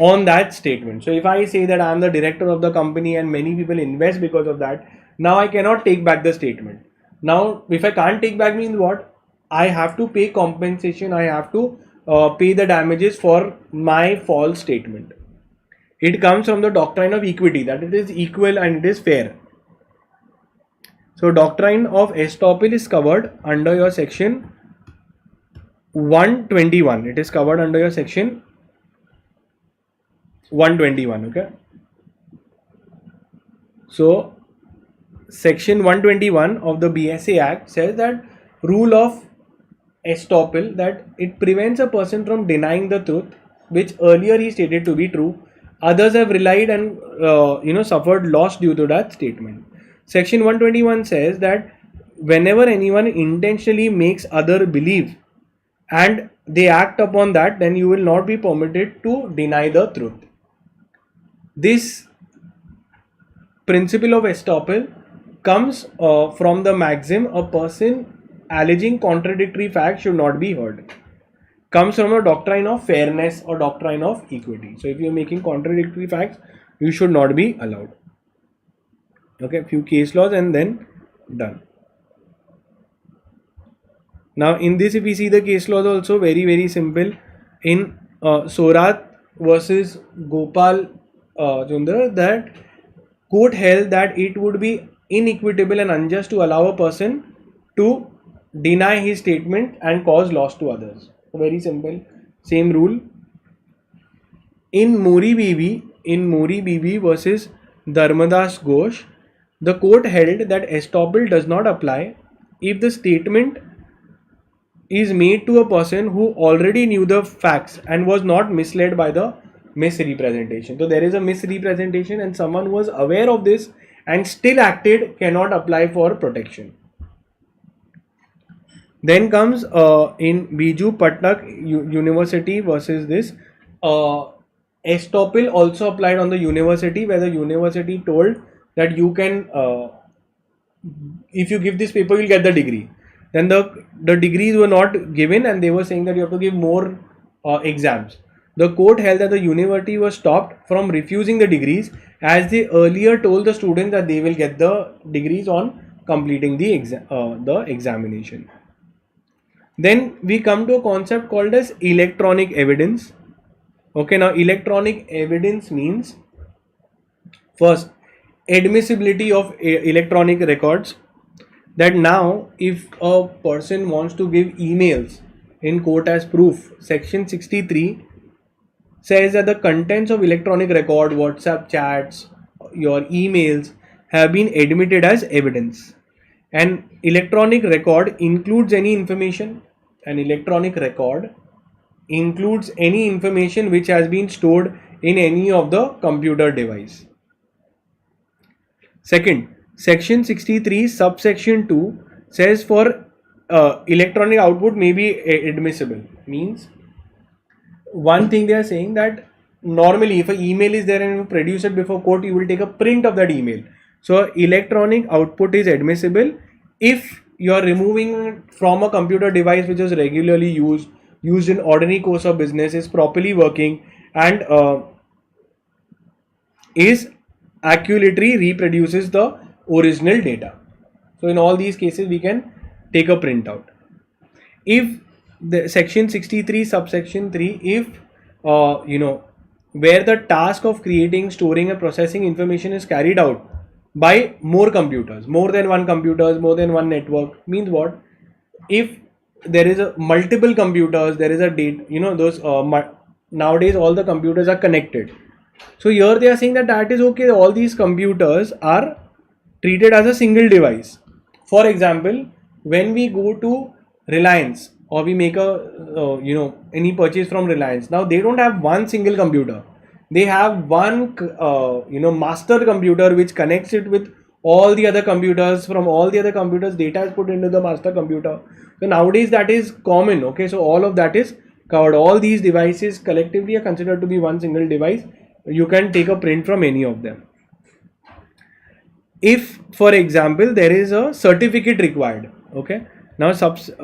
on that statement. So if I say that I am the director of the company and many people invest because of that, now I cannot take back the statement. Now if I can't take back, means what? I have to pay compensation, I have to pay the damages for my false statement. It comes from the doctrine of equity, that it is equal and it is fair. So doctrine of estoppel is covered under your section 121. It is covered under your section 121. Okay. So section 121 of the BSA Act says that rule of estoppel, that it prevents a person from denying the truth which earlier he stated to be true. Others have relied and suffered loss due to that statement. Section 121 says that whenever anyone intentionally makes other believe and they act upon that, then you will not be permitted to deny the truth. This principle of estoppel comes from the maxim a person alleging contradictory facts should not be heard. Comes from a doctrine of fairness or doctrine of equity. So if you are making contradictory facts, you should not be allowed. Okay, few case laws and then done. Now in this, if we see the case laws also very simple. In Sorat versus Gopal Chandra, that court held that it would be inequitable and unjust to allow a person to deny his statement and cause loss to others. Very simple, same rule. In Mori Bibi versus Dharmadas Ghosh, the court held that estoppel does not apply if the statement is made to a person who already knew the facts and was not misled by the misrepresentation. So there is a misrepresentation and someone who was aware of this and still acted cannot apply for protection. Then comes in Biju Patnak University versus this, estoppel also applied on the university, where the university told that you can, if you give this paper, you'll get the degree. Then the degrees were not given and they were saying that you have to give more exams. The court held that the university was stopped from refusing the degrees as they earlier told the students that they will get the degrees on completing the examination. Then we come to a concept called as electronic evidence. Okay, now electronic evidence means, first, admissibility of electronic records. That now if a person wants to give emails in court as proof, section 63 says that the contents of electronic record, WhatsApp chats, your emails have been admitted as evidence. An electronic record includes any information. An electronic record includes any information which has been stored in any of the computer device. Second, section 63 subsection 2 says for electronic output may be admissible. Means one thing they are saying that normally if an email is there and you produce it before court, you will take a print of that email. So electronic output is admissible if you are removing from a computer device which is regularly used in ordinary course of business, is properly working and is accurately reproduces the original data. So in all these cases we can take a printout. If the section 63 subsection 3, if where the task of creating, storing and processing information is carried out by more computers, more than one computers, more than one network, means what? If there is a multiple computers, there is a date, those nowadays all the computers are connected. So here they are saying that is okay, all these computers are treated as a single device. For example, when we go to Reliance or we make a any purchase from Reliance, now they don't have one single computer. They have one master computer which connects it with all the other computers. From all the other computers, data is put into the master computer. So nowadays that is common. Okay, so all of that is covered. All these devices collectively are considered to be one single device. You can take a print from any of them. If, for example, there is a certificate required, okay, now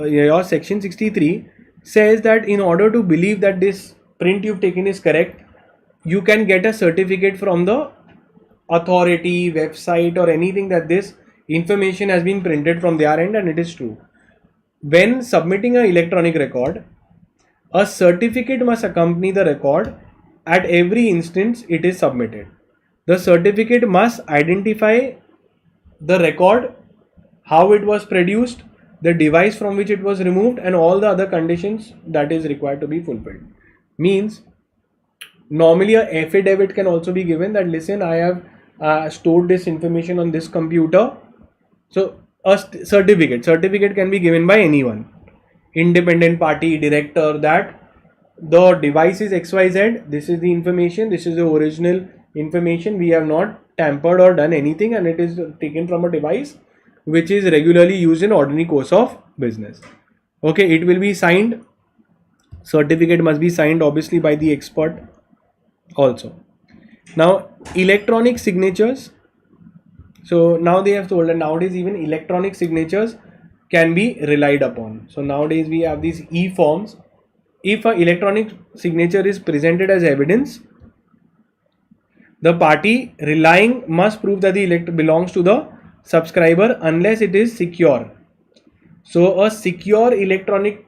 your section 63 says that in order to believe that this print you've taken is correct, you can get a certificate from the authority, website, or anything that this information has been printed from their end and it is true. When submitting an electronic record, a certificate must accompany the record at every instance it is submitted. The certificate must identify the record, how it was produced, the device from which it was removed, and all the other conditions that is required to be fulfilled. Means normally a affidavit can also be given that listen, I have stored this information on this computer. So a certificate can be given by anyone, independent party, director, that the device is XYZ, this is the information, this is the original information, we have not tampered or done anything, and it is taken from a device which is regularly used in ordinary course of business. Okay, it will be signed. Certificate must be signed obviously by the expert also. Now electronic signatures. So now they have told that nowadays even electronic signatures can be relied upon. So nowadays we have these e-forms. If an electronic signature is presented as evidence, the party relying must prove that the elector belongs to the subscriber unless it is secure. So a secure electronic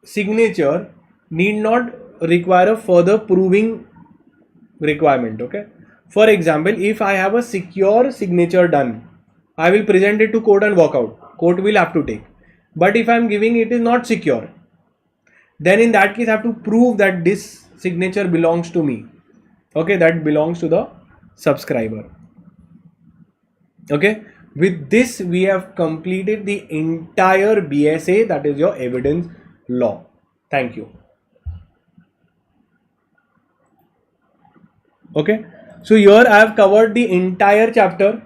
signature need not require a further proving requirement. Okay. For example, if I have a secure signature done, I will present it to court and walk out. Court will have to take. But if I am giving it is not secure, then in that case I have to prove that this signature belongs to me. Okay, that belongs to the subscriber. Okay, with this we have completed the entire BSA, that is your evidence law. Thank you. Okay, so here I have covered the entire chapter.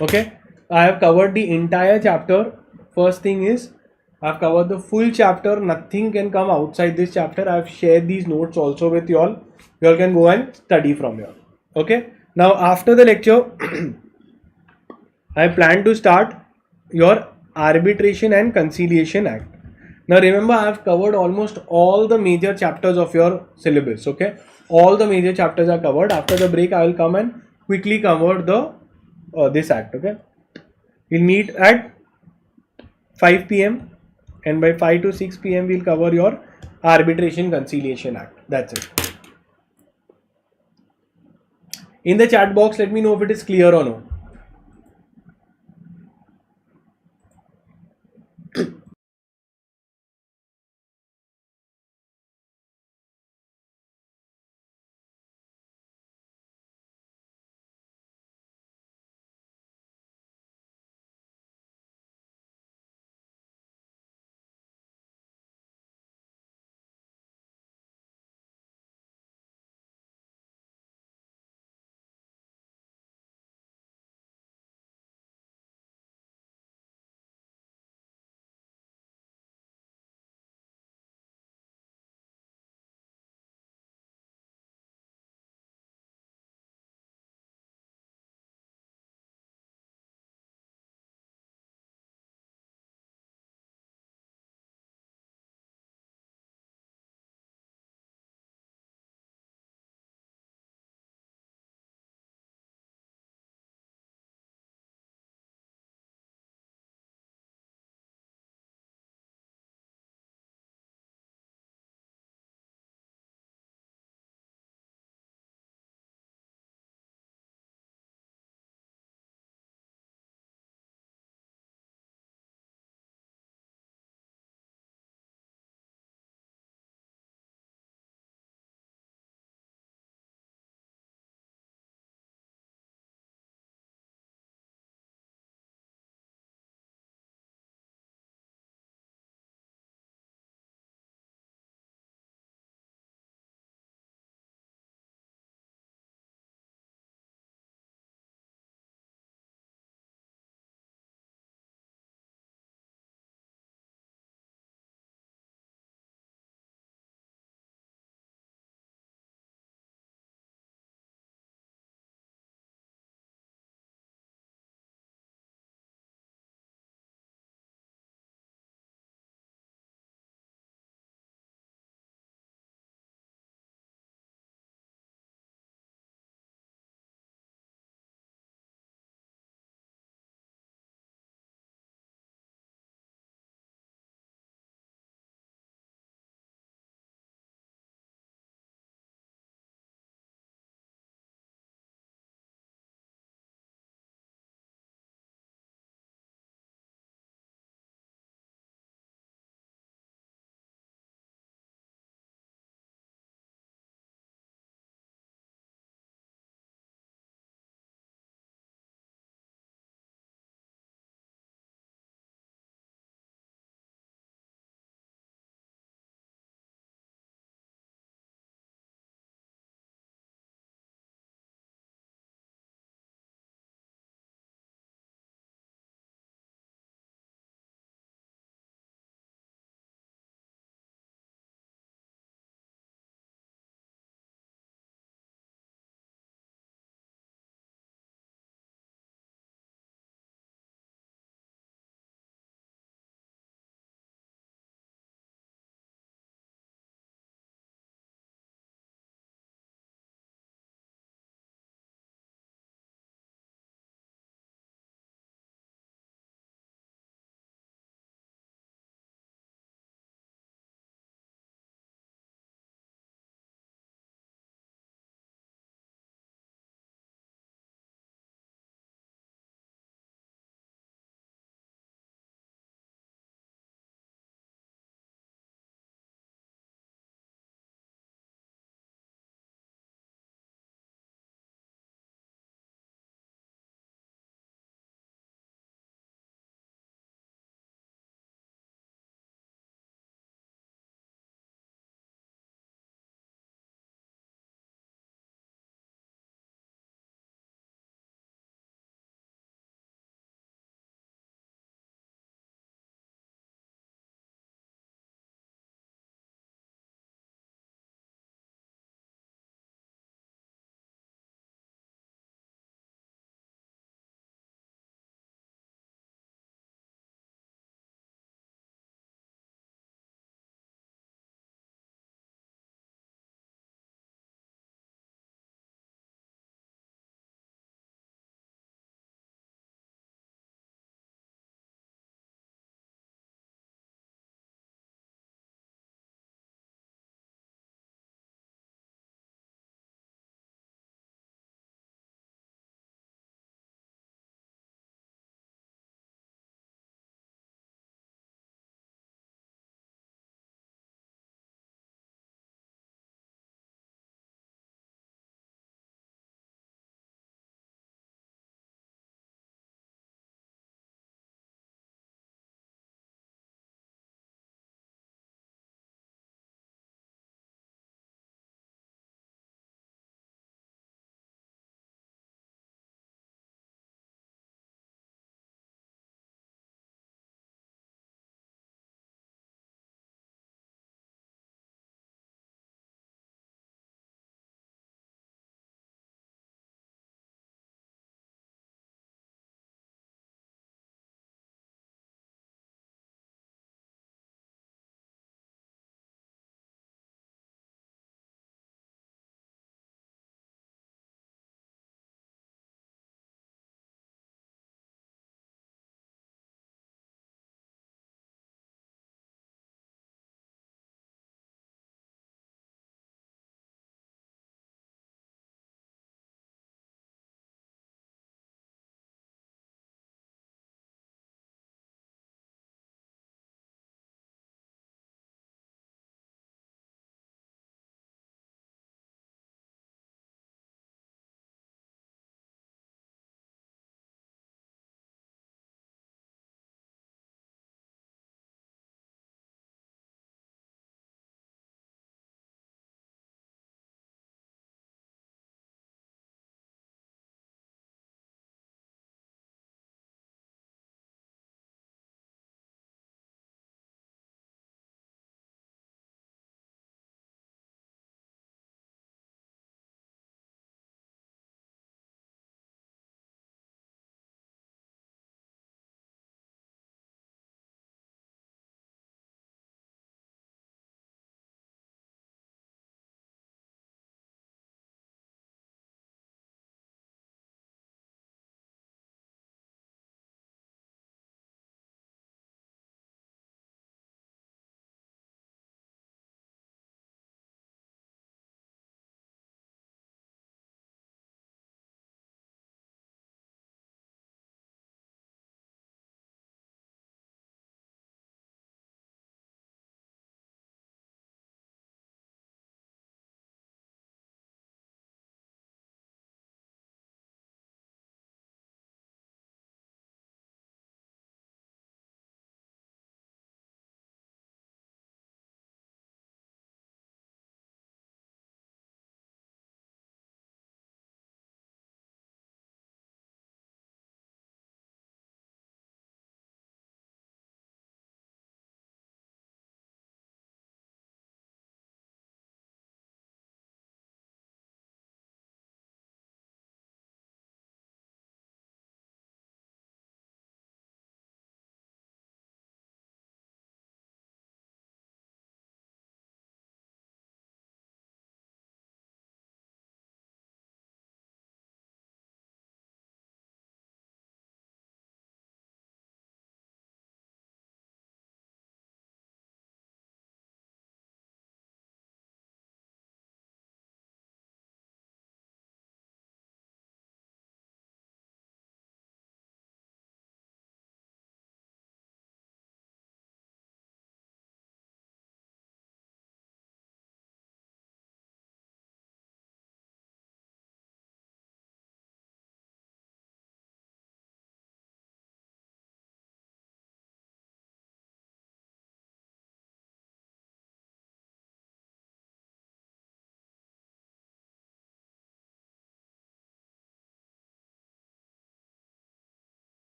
Okay, I have covered the entire chapter. First thing is I have covered the full chapter. Nothing can come outside this chapter. I have shared these notes also with you all. You all can go and study from here. Okay, now after the lecture I plan to start your Arbitration and Conciliation Act. Now remember, I have covered almost all the major chapters of your syllabus. Okay, all the major chapters are covered. After the break, I will come and quickly cover the this act. Okay, we'll meet at 5 p.m. and by 5 to 6 p.m. we'll cover your Arbitration Conciliation Act. That's it. In the chat box, let me know if it is clear or no.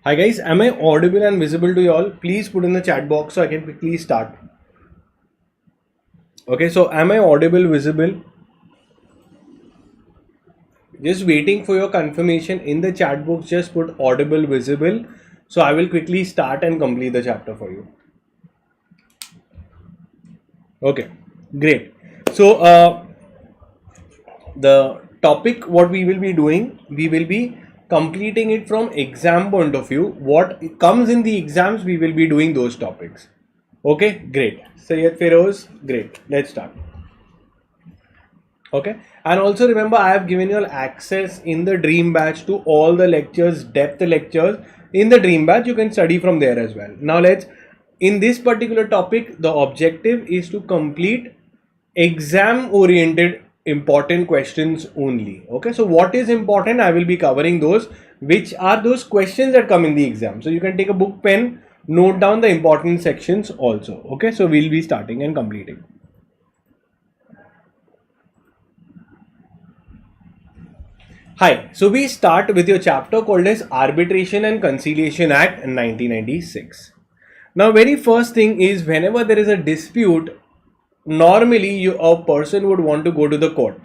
Hi guys, am I audible and visible to you all? Please put in the chat box so I can quickly start. Okay, so am I audible, visible? Just waiting for your confirmation in the chat box. Just put audible, visible. So I will quickly start and complete the chapter for you. Okay, great. So the topic what we will be doing, we will be completing it from exam point of view. What comes in the exams, we will be doing those topics. Okay, great. Sayyid Feroz, great. Let's start. Okay, and also remember I have given you all access in the dream batch to all the lectures, depth lectures in the dream batch. You can study from there as well. Now in this particular topic, the objective is to complete exam oriented important questions only. Okay, so what is important, I will be covering those, which are those questions that come in the exam. So you can take a book, pen, note down the important sections also. Okay, so we'll be starting and completing. Hi, so we start with your chapter called as Arbitration and Conciliation Act 1996. Now, very first thing is, whenever there is a dispute, normally a person would want to go to the court.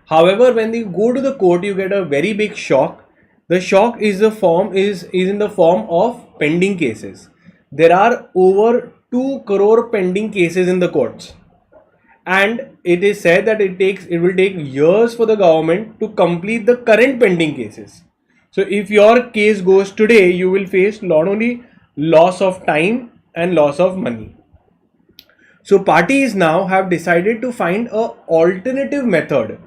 However, when they go to the court, you get a very big shock. The shock is in the form of pending cases. There are over 2 crore pending cases in the courts. And it is said that it will take years for the government to complete the current pending cases. So if your case goes today, you will face not only loss of time and loss of money. So parties now have decided to find a alternative method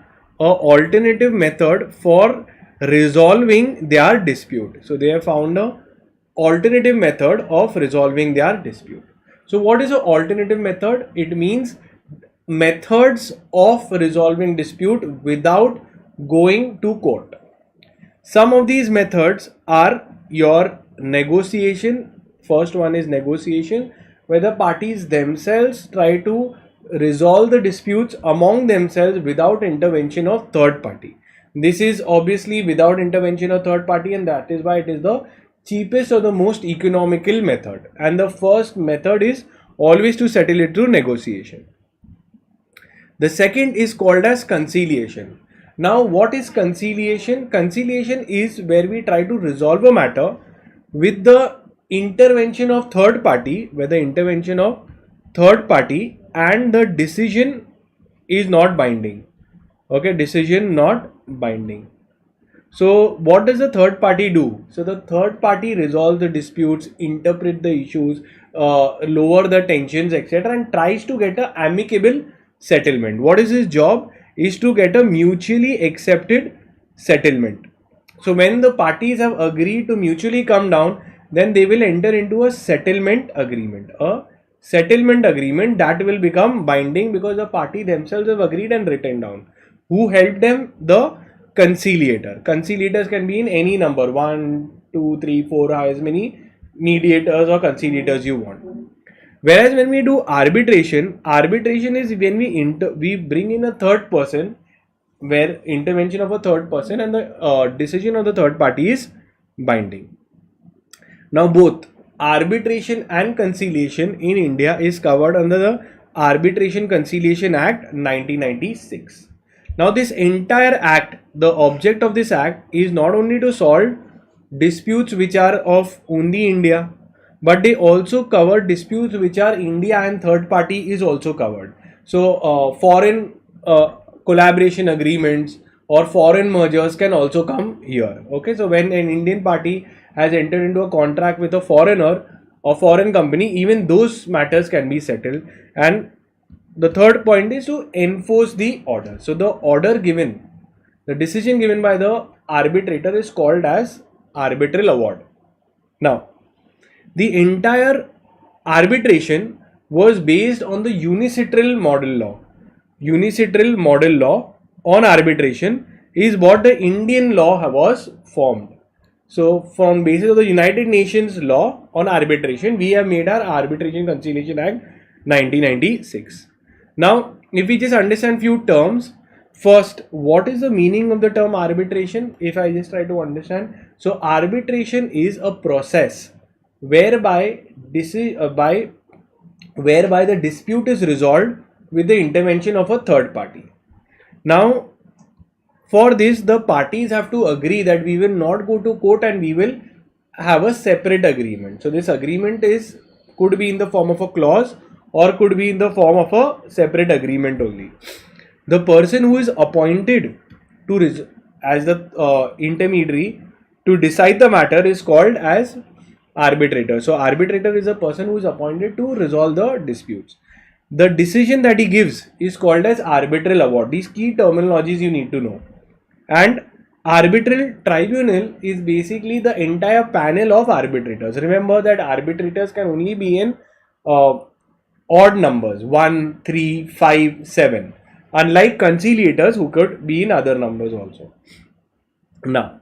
for resolving their dispute. So they have found a alternative method of resolving their dispute. So what is an alternative method? It means methods of resolving dispute without going to court. Some of these methods are your negotiation. First one is negotiation, where the parties themselves try to resolve the disputes among themselves without intervention of third party. This is obviously without intervention of third party, and that is why it is the cheapest or the most economical method. And the first method is always to settle it through negotiation. The second is called as conciliation. Now, what is conciliation? Conciliation is where we try to resolve a matter with the intervention of third party, and the decision is not binding. Okay, decision not binding. So what does the third party do? So the third party resolves the disputes, interpret the issues, lower the tensions, etc., and tries to get an amicable settlement. What is his job? Is to get a mutually accepted settlement. So when the parties have agreed to mutually come down, then they will enter into a settlement agreement. A settlement agreement that will become binding because the party themselves have agreed and written down. Who helped them? The conciliator. Conciliators can be in any number, 1, 2, 3, 4, as many mediators or conciliators you want. Whereas when we do arbitration is when we bring in a third person, where intervention of a third person and the decision of the third party is binding. Now both arbitration and conciliation in India is covered under the Arbitration Conciliation Act 1996. Now this entire act, the object of this act is not only to solve disputes which are of only India, but they also cover disputes which are India and third party is also covered. So foreign collaboration agreements or foreign mergers can also come here. Okay, so when an Indian party has entered into a contract with a foreigner or foreign company, even those matters can be settled. And the third point is to enforce the order. So the order given, the decision given by the arbitrator is called as arbitral award. Now, the entire arbitration was based on the unilateral model law. Unilateral model law on arbitration is what the Indian law was formed. So from basis of the United Nations law on arbitration, we have made our Arbitration Conciliation Act 1996. Now, if we just understand few terms, First, what is the meaning of the term arbitration? If I just try to understand, so arbitration is a process whereby whereby the dispute is resolved with the intervention of a third party. Now, for this, the parties have to agree that we will not go to court and we will have a separate agreement. So this agreement could be in the form of a clause or could be in the form of a separate agreement only. The person who is appointed to as the intermediary to decide the matter is called as arbitrator. So arbitrator is a person who is appointed to resolve the disputes. The decision that he gives is called as arbitral award. These key terminologies you need to know. And arbitral tribunal is basically the entire panel of arbitrators. Remember that arbitrators can only be in odd numbers, 1, 3, 5, 7. Unlike conciliators who could be in other numbers also. Now,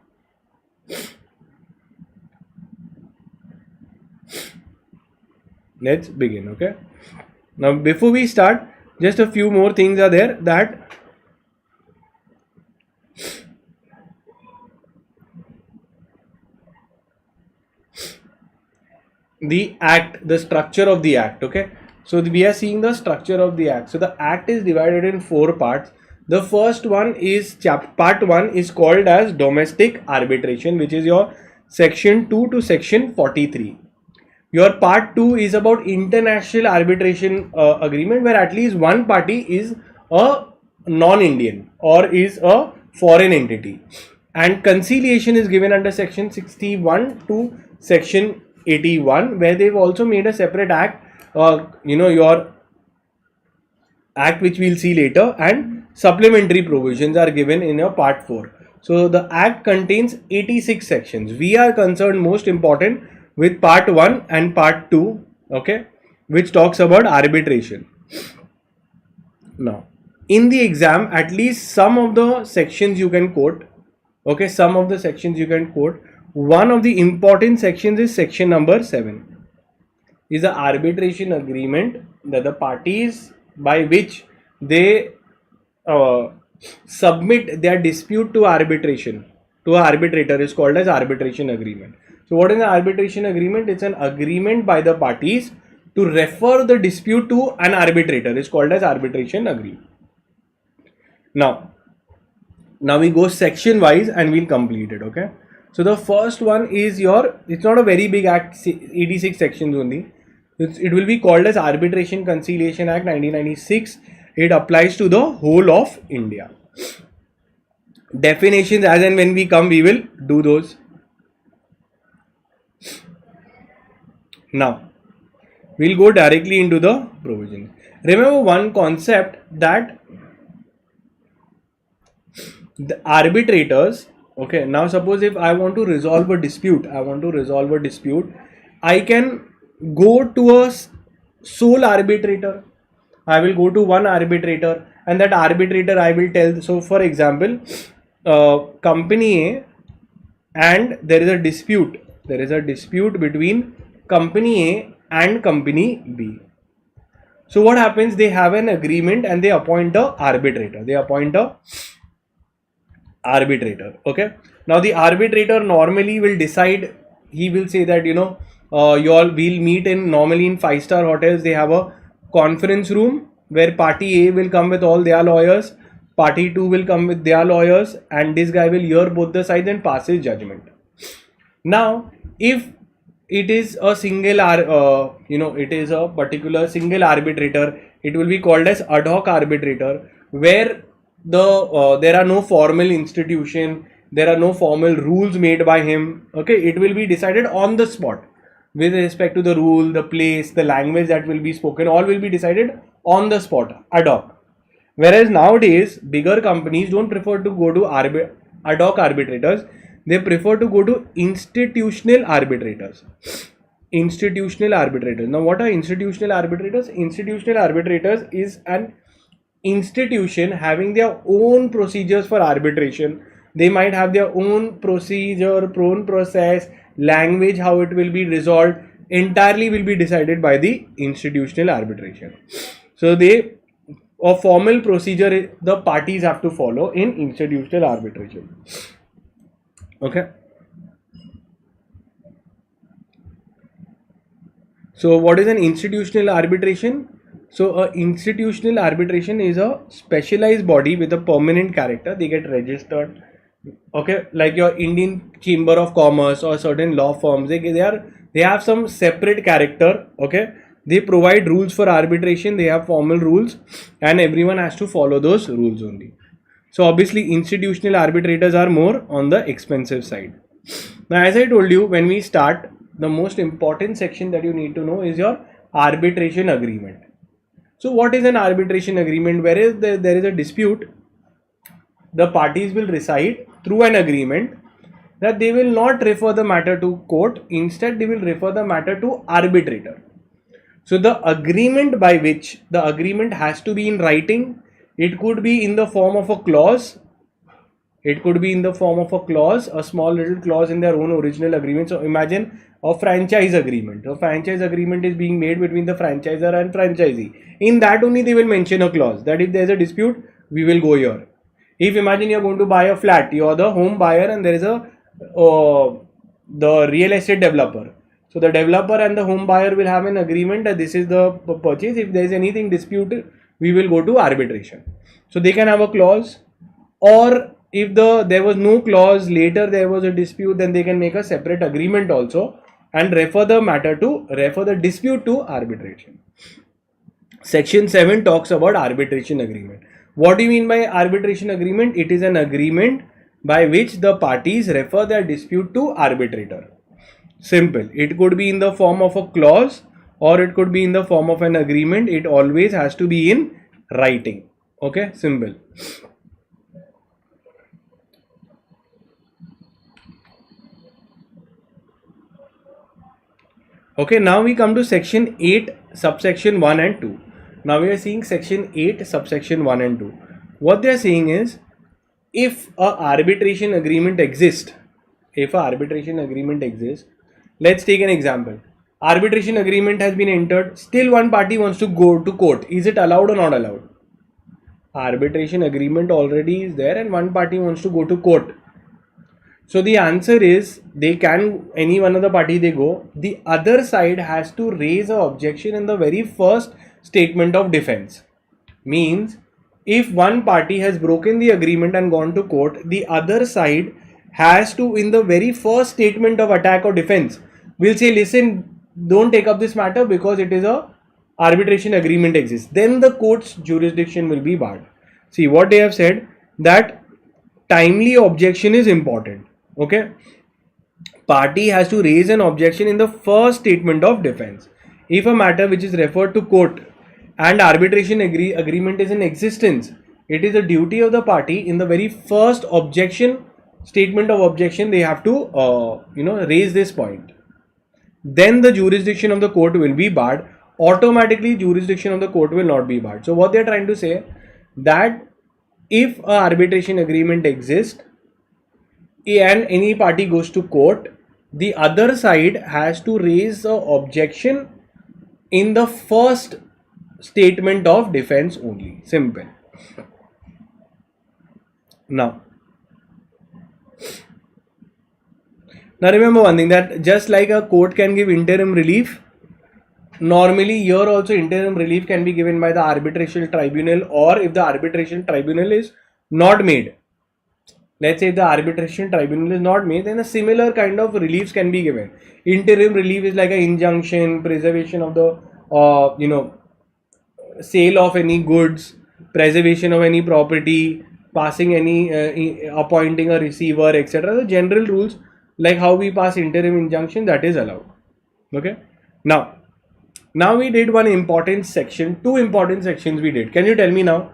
let's begin, okay? Now, before we start, just a few more things are there that the act, the structure of the act, okay? So we are seeing the structure of the act. So the act is divided in 4 parts. The first one is part 1 is called as domestic arbitration, which is your section 2 to section 43. Your part 2 is about international arbitration agreement, where at least one party is a non-Indian or is a foreign entity. And conciliation is given under section 61 to section 81, where they've also made a separate act, your act which we'll see later, and supplementary provisions are given in your part 4. So the act contains 86 sections. We are concerned most important with part 1 and part 2, okay, which talks about arbitration. Now, in the exam, at least some of the sections you can quote, okay, some of the sections you can quote. One of the important sections is section number 7. Is the arbitration agreement that the parties by which they submit their dispute to arbitration to an arbitrator is called as arbitration agreement. So what is an arbitration agreement? It's an agreement by the parties to refer the dispute to an arbitrator. It's called as arbitration agreement. Now we go section wise and we'll complete it, okay? So the first one is it's not a very big act, 86 sections only. It will be called as Arbitration Conciliation Act 1996. It applies to the whole of India. Definitions, as and when we come, we will do those. Now, we'll go directly into the provisions. Remember one concept, that the arbitrators, okay, now suppose if I want to resolve a dispute, I can go to a sole arbitrator. I will go to one arbitrator, and that arbitrator I will tell. So for example, company A, and there is a dispute between company A and company B. So what happens? They have an agreement and they appoint a arbitrator. Okay. Now the arbitrator normally will decide. He will say that you all will meet normally in 5-star hotels. They have a conference room where party A will come with all their lawyers, party 2 will come with their lawyers, and this guy will hear both the sides and pass his judgment. Now, if it is a single, it is a particular single arbitrator, it will be called as ad hoc arbitrator, where there are no formal institution, there are no formal rules made by him. Okay, it will be decided on the spot with respect to the rule, the place, the language that will be spoken. All will be decided on the spot, ad hoc. Whereas nowadays, bigger companies don't prefer to go to ad hoc arbitrators. They prefer to go to institutional arbitrators. Now, what are institutional arbitrators? Institutional arbitrators is an institution having their own procedures for arbitration. They might have their own procedure, own process, language, how it will be resolved, entirely will be decided by the institutional arbitration. So they or formal procedure the parties have to follow in institutional arbitration. Okay. So what is an institutional arbitration? So a institutional arbitration is a specialized body with a permanent character. They get registered. Okay, like your Indian Chamber of Commerce or certain law firms, they have some separate character. Okay, they provide rules for arbitration. They have formal rules, and everyone has to follow those rules only. So obviously, institutional arbitrators are more on the expensive side. Now, as I told you, when we start, the most important section that you need to know is your arbitration agreement. So what is an arbitration agreement? Whereas there is a dispute, the parties will decide through an agreement that they will not refer the matter to court. Instead, they will refer the matter to arbitrator. So the agreement by which the agreement has to be in writing, it could be in the form of a clause. It could be in the form of a clause, a small little clause in their own original agreement. So imagine a franchise agreement. A franchise agreement is being made between the franchisor and franchisee. In that only they will mention a clause that if there is a dispute, we will go here. If imagine you are going to buy a flat, you are the home buyer and there is a the real estate developer. So the developer and the home buyer will have an agreement that this is the purchase. If there is anything disputed, we will go to arbitration. So they can have a clause, or if there was no clause, later there was a dispute, then they can make a separate agreement also and refer the dispute to arbitration. Section 7 talks about arbitration agreement. What do you mean by arbitration agreement? It is an agreement by which the parties refer their dispute to arbitrator. Simple. It could be in the form of a clause or it could be in the form of an agreement. It always has to be in writing. Okay, simple. Okay, now we come to section 8 subsection 1 and 2. Now we are seeing section 8 subsection 1 and 2. What they are saying is, if a arbitration agreement exists, let's take an example. Arbitration agreement has been entered, still one party wants to go to court. Is it allowed or not allowed? Arbitration agreement already is there and one party wants to go to court. So the answer is, any one of the party they go, the other side has to raise an objection in the very first statement of defense. Means, if one party has broken the agreement and gone to court, the other side has to, in the very first statement of attack or defense, will say, listen, don't take up this matter because it is a arbitration agreement exists. Then the court's jurisdiction will be barred. See what they have said, that timely objection is important. Okay, party has to raise an objection in the first statement of defense. If a matter which is referred to court and arbitration agreement is in existence, it is a duty of the party in the very first statement of objection, they have to raise this point. Then the jurisdiction of the court will be barred. Automatically jurisdiction of the court will not be barred. So what they are trying to say, that if a arbitration agreement exists and any party goes to court, the other side has to raise an objection in the first statement of defense only. Simple. Now remember one thing, that just like a court can give interim relief, normally here also interim relief can be given by the arbitration tribunal, or if the arbitration tribunal is not made. Let's say the arbitration tribunal is not made, then a similar kind of reliefs can be given. Interim relief is like an injunction, preservation of the sale of any goods, preservation of any property, passing any appointing a receiver, etc. The general rules, like how we pass interim injunction, that is allowed. Okay. Now we did one important section, two important sections we did. Can you tell me now,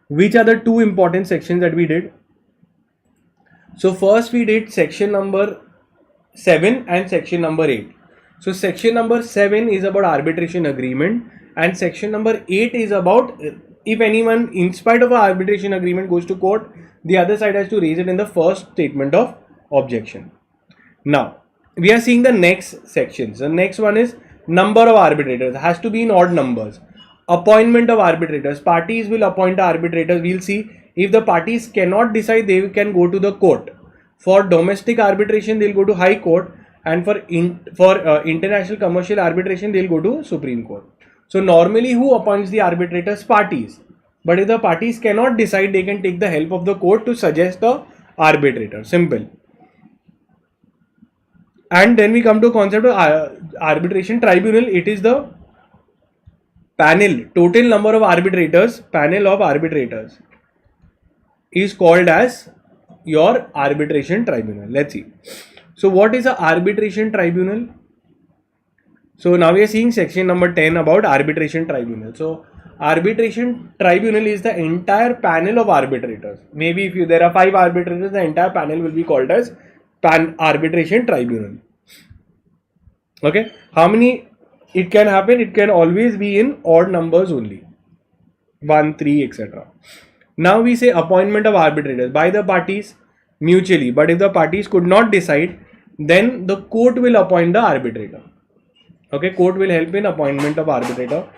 which are the two important sections that we did? So first we did section number 7 and section number 8. So section number 7 is about arbitration agreement and section number 8 is about, if anyone in spite of an arbitration agreement goes to court, the other side has to raise it in the first statement of objection. Now we are seeing the next sections. The next one is number of arbitrators, has to be in odd numbers. Appointment of arbitrators. Parties will appoint arbitrators. We'll see if the parties cannot decide, they can go to the court. For domestic arbitration, they'll go to High Court, and for international commercial arbitration, they'll go to Supreme Court. So normally, who appoints the arbitrators? Parties. But if the parties cannot decide, they can take the help of the court to suggest the arbitrator. Simple. And then we come to concept of arbitration tribunal. It is the panel, total number of arbitrators, panel of arbitrators is called as your arbitration tribunal. Let's see. So what is an arbitration tribunal? So now we are seeing section number 10 about arbitration tribunal. So arbitration tribunal is the entire panel of arbitrators. Maybe if there are 5 arbitrators, the entire panel will be called as arbitration tribunal. Okay. How many it can happen? It can always be in odd numbers only. 1, 3, etc. Now we say appointment of arbitrators by the parties mutually. But if the parties could not decide, then the court will appoint the arbitrator. Okay, court will help in appointment of arbitrator.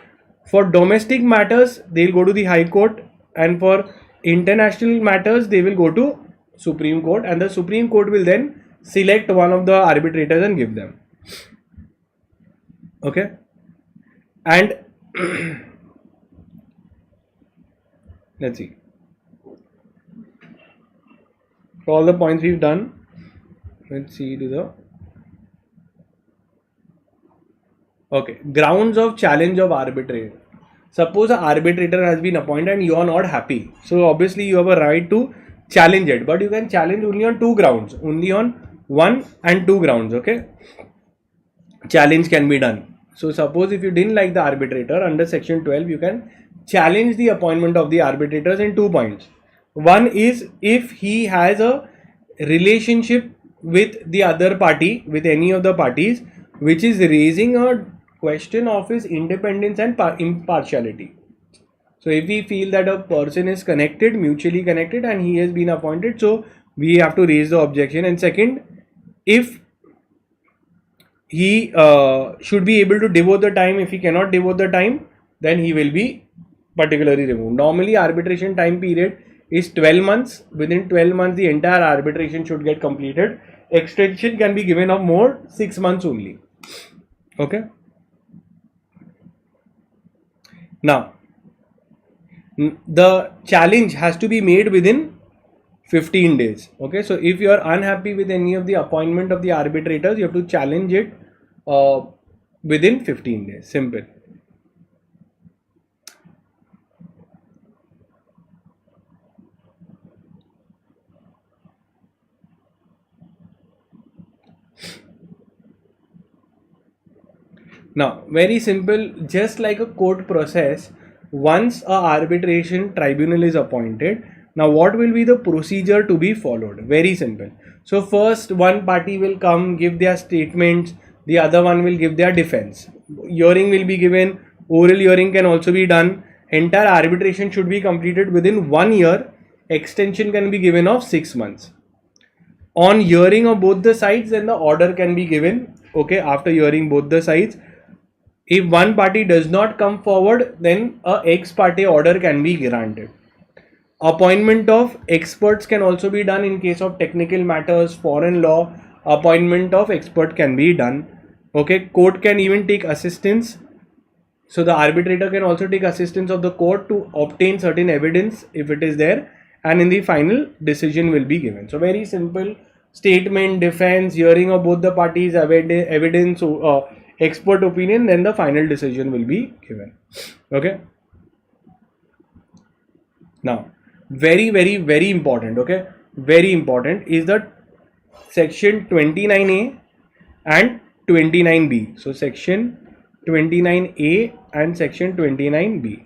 For domestic matters, they will go to the High Court, and for international matters, they will go to Supreme Court, and the Supreme Court will then select one of the arbitrators and give them. Okay, and let's see. For all the points we've done, let's see to the okay, grounds of challenge of arbitrator. Suppose an arbitrator has been appointed and you are not happy. So obviously you have a right to challenge it, but you can challenge only on 2 grounds, only on 1 and 2 grounds. Okay, challenge can be done. So suppose if you didn't like the arbitrator, under section 12 you can challenge the appointment of the arbitrators in 2 points. One is if he has a relationship with the other party, with any of the parties, which is raising a question of his independence and impartiality. So if we feel that a person is connected, mutually connected, and he has been appointed, so we have to raise the objection. And second, if he should be able to devote the time, if he cannot devote the time, then he will be particularly removed. Normally arbitration time period is 12 months. Within 12 months the entire arbitration should get completed. Extension can be given of more, 6 months only. Okay. Now the challenge has to be made within 15 days. Okay, so if you are unhappy with any of the appointment of the arbitrators, you have to challenge it within 15 days. Simple. Now, very simple, just like a court process, once a arbitration tribunal is appointed, now what will be the procedure to be followed? Very simple. So first one party will come, give their statements, the other one will give their defense. Hearing will be given, oral hearing can also be done. Entire arbitration should be completed within 1 year. Extension can be given of 6 months. On hearing of both the sides, then the order can be given. Okay, after hearing both the sides. If one party does not come forward, then a ex parte order can be granted. Appointment of experts can also be done in case of technical matters, foreign law. Appointment of expert can be done. Okay, court can even take assistance. So the arbitrator can also take assistance of the court to obtain certain evidence if it is there, and in the final decision will be given. So very simple: statement, defense, hearing of both the parties, evidence, expert opinion, then the final decision will be given. Okay. Now, very important. Okay, very important is that section 29A and 29B. So section 29A and section 29B.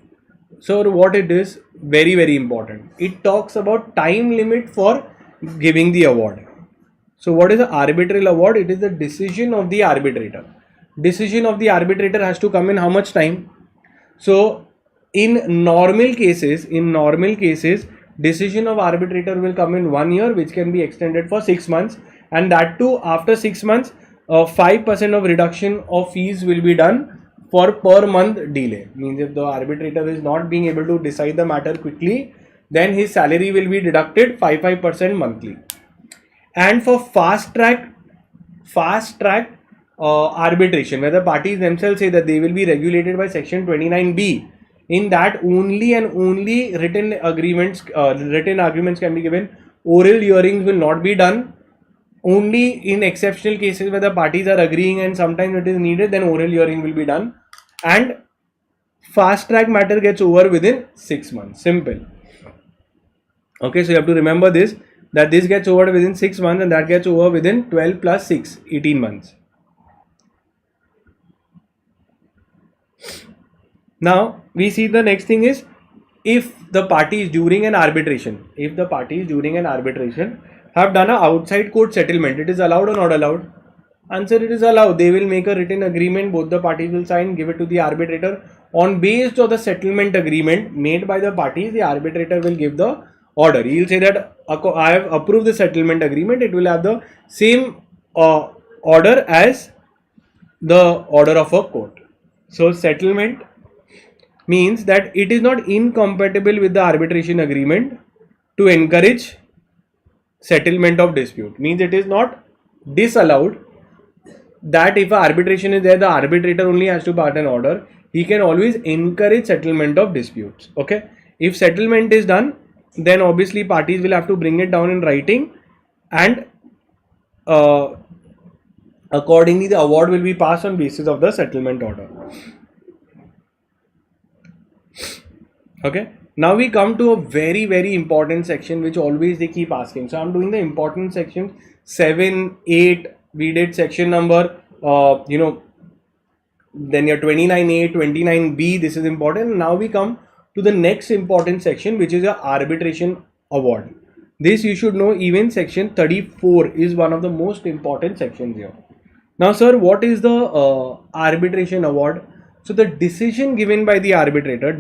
So what it is, very important. It talks about time limit for giving the award. So what is the arbitral award? It is the decision of the arbitrator. Decision of the arbitrator has to come in how much time? So in normal cases, decision of arbitrator will come in 1 year, which can be extended for 6 months, and that too after 6 months 5% of reduction of fees will be done for per month delay. Means if the arbitrator is not being able to decide the matter quickly, then his salary will be deducted 5% monthly. And for fast track arbitration, where the parties themselves say that they will be regulated by section 29B, in that only and only written arguments can be given. Oral hearings will not be done. Only in exceptional cases where the parties are agreeing and sometimes it is needed, then oral hearing will be done. And fast track matter gets over within 6 months. Simple. Okay, so you have to remember this, that this gets over within 6 months and that gets over within 12 plus 6, 18 months. Now we see the next thing is, if the parties during an arbitration have done an outside court settlement, it is allowed or not allowed? Answer: it is allowed. They will make a written agreement, both the parties will sign, give it to the arbitrator. On based of the settlement agreement made by the parties, the arbitrator will give the order. He will say that I have approved the settlement agreement. It will have the same order as the order of a court. So settlement means that it is not incompatible with the arbitration agreement to encourage settlement of dispute. Means it is not disallowed that if arbitration is there, the arbitrator only has to pass an order. He can always encourage settlement of disputes. Okay, if settlement is done, then obviously parties will have to bring it down in writing, and accordingly the award will be passed on basis of the settlement order. Okay, now we come to a very, very important section which always they keep asking. So I'm doing the important sections 7, 8. We did section number then your 29A, 29B. This is important. Now we come to the next important section, which is your arbitration award. This you should know. Even section 34 is one of the most important sections here. Now sir, what is the arbitration award? So the decision given by the arbitrator,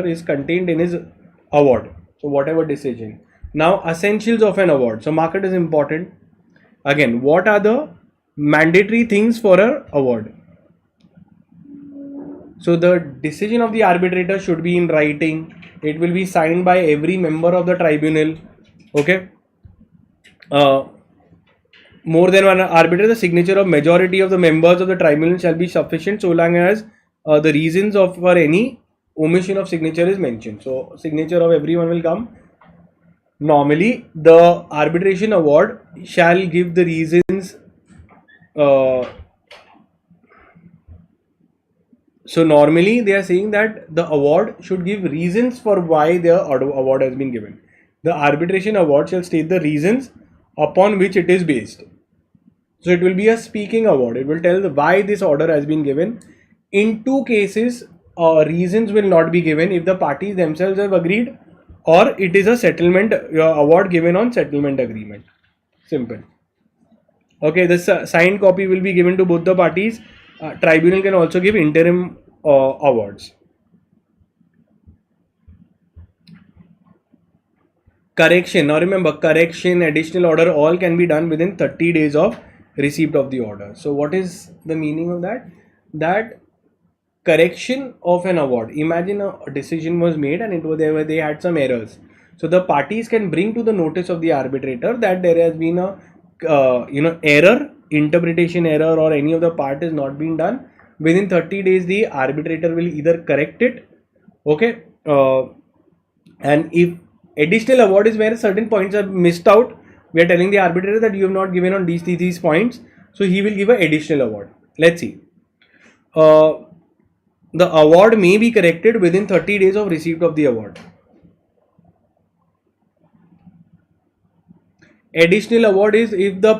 is contained in his award. So whatever decision. Now essentials of an award. So market is important. Again, what are the mandatory things for an award? So the decision of the arbitrator should be in writing. It will be signed by every member of the tribunal. Okay. More than one arbitrator, the signature of majority of the members of the tribunal shall be sufficient, so long as the reasons for any omission of signature is mentioned. So signature of everyone will come. Normally the arbitration award shall give the reasons. So normally they are saying that the award should give reasons for why the award has been given. The arbitration award shall state the reasons upon which it is based. So it will be a speaking award. It will tell why this order has been given. In 2 cases, reasons will not be given if the parties themselves have agreed, or it is a settlement award given on settlement agreement. Simple. Okay, the signed copy will be given to both the parties. Tribunal can also give interim awards. Correction. Now remember, correction, additional order, all can be done within 30 days of receipt of the order. So what is the meaning of that? That correction of an award. Imagine a decision was made and they had some errors. So the parties can bring to the notice of the arbitrator that there has been a error, interpretation error, or any of the part is not being done. Within 30 days, the arbitrator will either correct it. Okay, and if additional award is where certain points are missed out, we are telling the arbitrator that you have not given on these points, so he will give an additional award. Let's see. The award may be corrected within 30 days of receipt of the award. Additional award is if the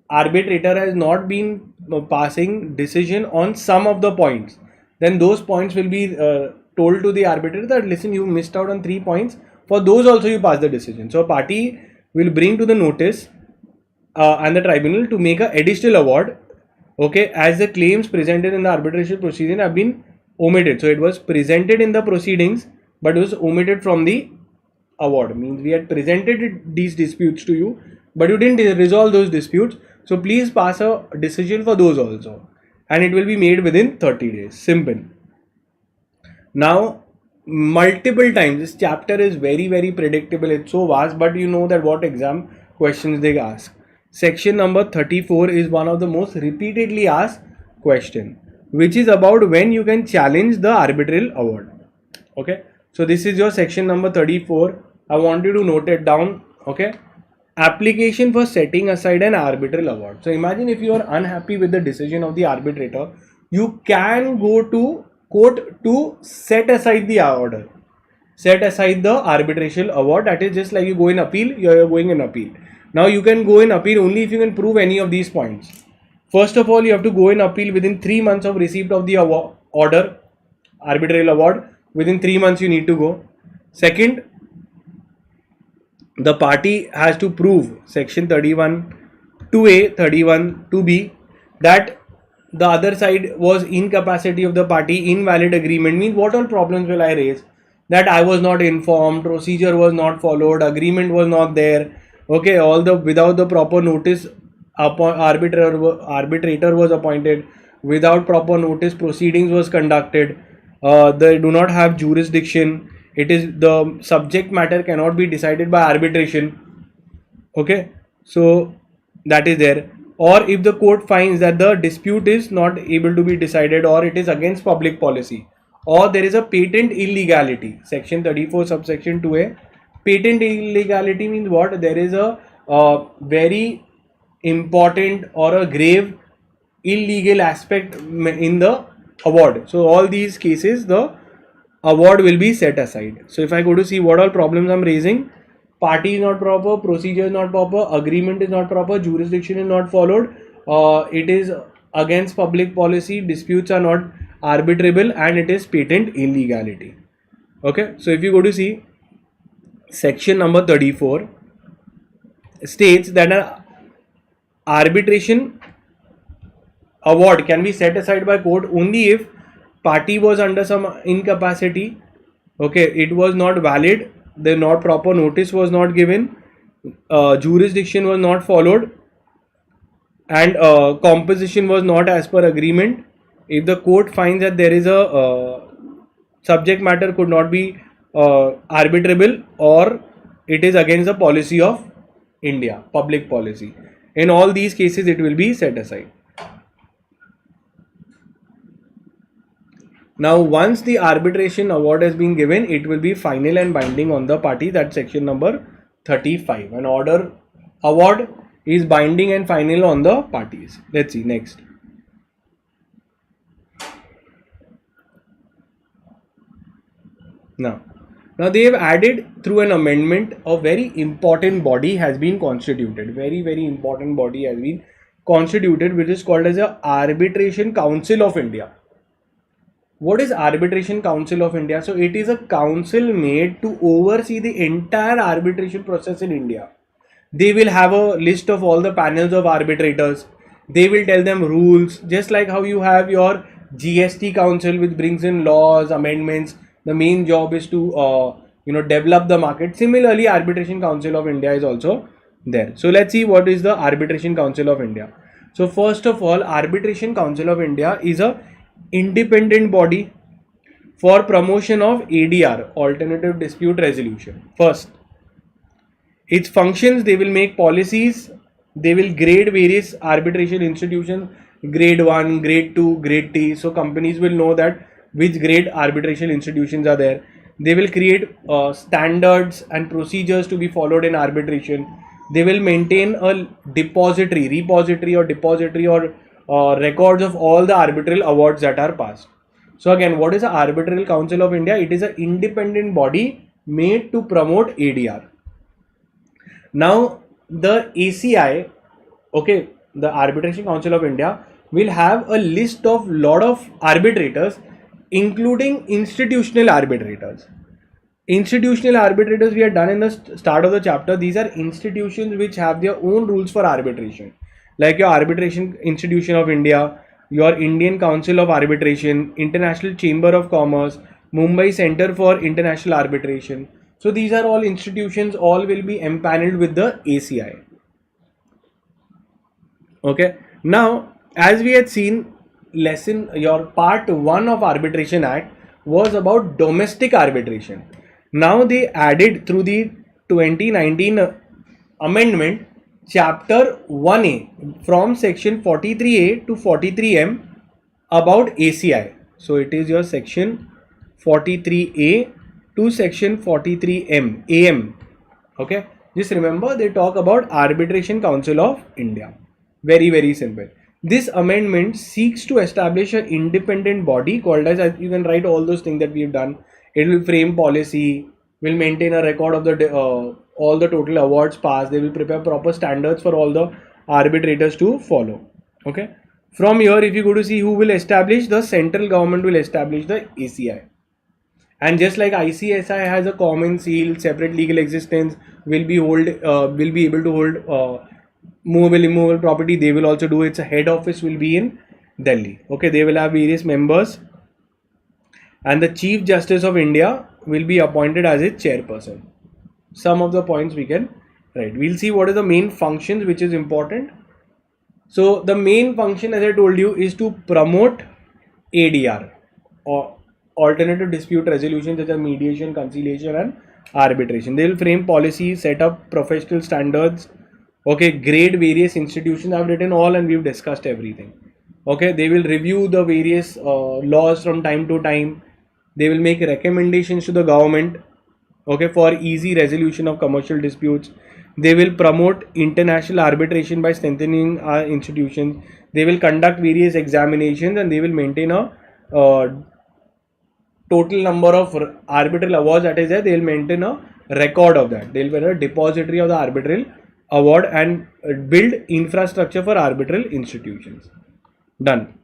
arbitrator has not been passing decision on some of the points, then those points will be told to the arbitrator that listen, you missed out on 3 points. For those also you pass the decision. So a party will bring to the notice and the tribunal to make an additional award. Okay, as the claims presented in the arbitration proceeding have been omitted. So it was presented in the proceedings, but it was omitted from the award. Means we had presented these disputes to you, but you didn't resolve those disputes. So please pass a decision for those also, and it will be made within 30 days. Simple. Now, multiple times, this chapter is very predictable. It's so vast, but you know that what exam questions they ask. Section number 34 is one of the most repeatedly asked question, which is about when you can challenge the arbitral award. Okay, so this is your section number 34. I want you to note it down. Okay, application for setting aside an arbitral award. So imagine if you are unhappy with the decision of the arbitrator, you can go to court to set aside the order, set aside the arbitration award. That is just like you go in appeal, you are going in appeal. Now you can go in appeal only if you can prove any of these points. First of all, you have to go in appeal within 3 months of receipt of the order, arbitral award. Within 3 months you need to go. Second, the party has to prove section 31 2A, 31 2B that the other side was incapacity of the party, invalid agreement. Means what all problems will I raise? That I was not informed, procedure was not followed, agreement was not there. Okay, all the without the proper notice, arbitrator was appointed. Without proper notice, proceedings was conducted. They do not have jurisdiction. It is the subject matter cannot be decided by arbitration. Okay, so that is there. Or if the court finds that the dispute is not able to be decided, or it is against public policy, or there is a patent illegality, section 34 subsection 2A. Patent illegality means what? There is a very important or a grave illegal aspect in the award. So all these cases the award will be set aside. So if I go to see what all problems I'm raising, party is not proper, procedure is not proper, agreement is not proper, jurisdiction is not followed, it is against public policy, disputes are not arbitrable, and it is patent illegality. Okay, so if you go to see section number 34 states that an arbitration award can be set aside by court only if party was under some incapacity. Okay, it was not valid, the not proper notice was not given, jurisdiction was not followed, and composition was not as per agreement. If the court finds that there is a subject matter could not be arbitrable, or it is against the policy of India, public policy, in all these cases it will be set aside. Now once the arbitration award has been given, it will be final and binding on the party. That's section number 35. An order award is binding and final on the parties. Let's see next. Now they have added through an amendment a very important body has been constituted. Very important body has been constituted, which is called as a Arbitration Council of India. What is Arbitration Council of India? So it is a council made to oversee the entire arbitration process in India. They will have a list of all the panels of arbitrators. They will tell them rules, just like how you have your GST council which brings in laws, amendments. The main job is to develop the market. Similarly, Arbitration Council of India is also there. So let's see what is the Arbitration Council of India. So first of all, Arbitration Council of India is a independent body for promotion of ADR, alternative dispute resolution. First, its functions, they will make policies, they will grade various arbitration institutions, grade 1, grade 2, grade T. So companies will know that which grade arbitration institutions are there. They will create standards and procedures to be followed in arbitration. They will maintain a repository or records of all the arbitral awards that are passed. So again, what is the Arbitral Council of India? It is an independent body made to promote ADR. Now the ACI, okay, the Arbitration Council of India will have a list of lot of arbitrators, including institutional arbitrators. Institutional arbitrators we are done in the start of the chapter. These are institutions which have their own rules for arbitration, like your Arbitration Institution of India, your Indian Council of Arbitration, International Chamber of Commerce, Mumbai Center for International Arbitration. So these are all institutions, all will be empaneled with the ACI. Okay. Now, as we had seen, your part 1 of Arbitration Act was about domestic arbitration. Now they added through the 2019 amendment chapter 1A from section 43A to 43M about ACI. So it is your section 43A to section 43M AM. Okay, just remember they talk about Arbitration Council of India. Very simple. This amendment seeks to establish an independent body called as you can write all those things that we have done. It will frame policy, will maintain a record of the all the total awards passed. They will prepare proper standards for all the arbitrators to follow. Okay. From here, if you go to see who will establish, the central government will establish the ACI. And just like ICSI has a common seal, separate legal existence, will be able to hold movable, immovable property. They will also do its head office will be in Delhi. Okay, they will have various members, and the Chief Justice of India will be appointed as its chairperson. Some of the points we can write. We'll see what are the main functions which is important. So the main function, as I told you, is to promote ADR or alternative dispute resolution, such as mediation, conciliation and arbitration. They will frame policies, set up professional standards, okay, grade various institutions. I've written all and we've discussed everything. Okay, they will review the various laws from time to time. They will make recommendations to the government, okay, for easy resolution of commercial disputes. They will promote international arbitration by strengthening our institutions. They will conduct various examinations and they will maintain a total number of arbitral awards that is there. They will maintain a record of that. They will be a depository of the arbitral award and build infrastructure for arbitral institutions. Done.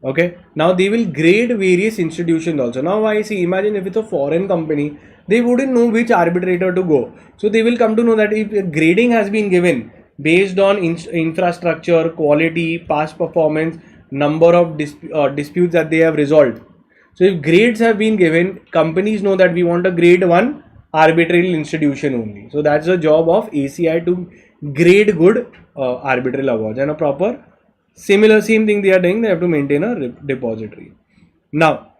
Okay, now they will grade various institutions also. Now I see, imagine if it's a foreign company, they wouldn't know which arbitrator to go. So they will come to know that if grading has been given based on infrastructure, quality, past performance, number of disputes that they have resolved. So if grades have been given, companies know that we want a grade 1 arbitral institution only. So that's the job of ACI, to grade good arbitral awards, and a proper same thing they are doing. They have to maintain a depository. Now,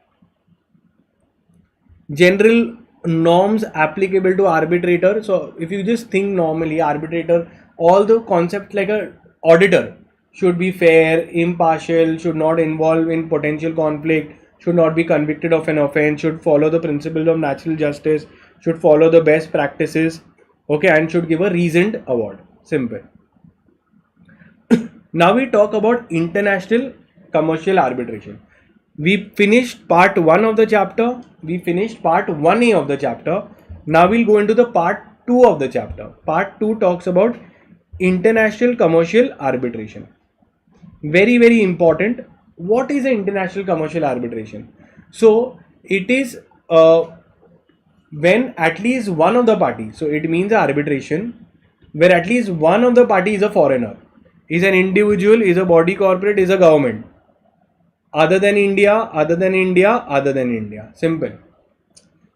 general norms applicable to arbitrator. So if you just think normally, arbitrator, all the concepts like a auditor should be fair, impartial, should not involve in potential conflict, should not be convicted of an offense, should follow the principles of natural justice, should follow the best practices, okay, and should give a reasoned award. Simple. Now we talk about international commercial arbitration. We finished part 1 of the chapter. We finished part 1A of the chapter. Now we'll go into the part 2 of the chapter. Part 2 talks about international commercial arbitration. Very important. What is an international commercial arbitration? So it is when at least one of the parties, so it means arbitration where at least one of the party is a foreigner, is an individual, is a body corporate, is a government, other than India. Simple.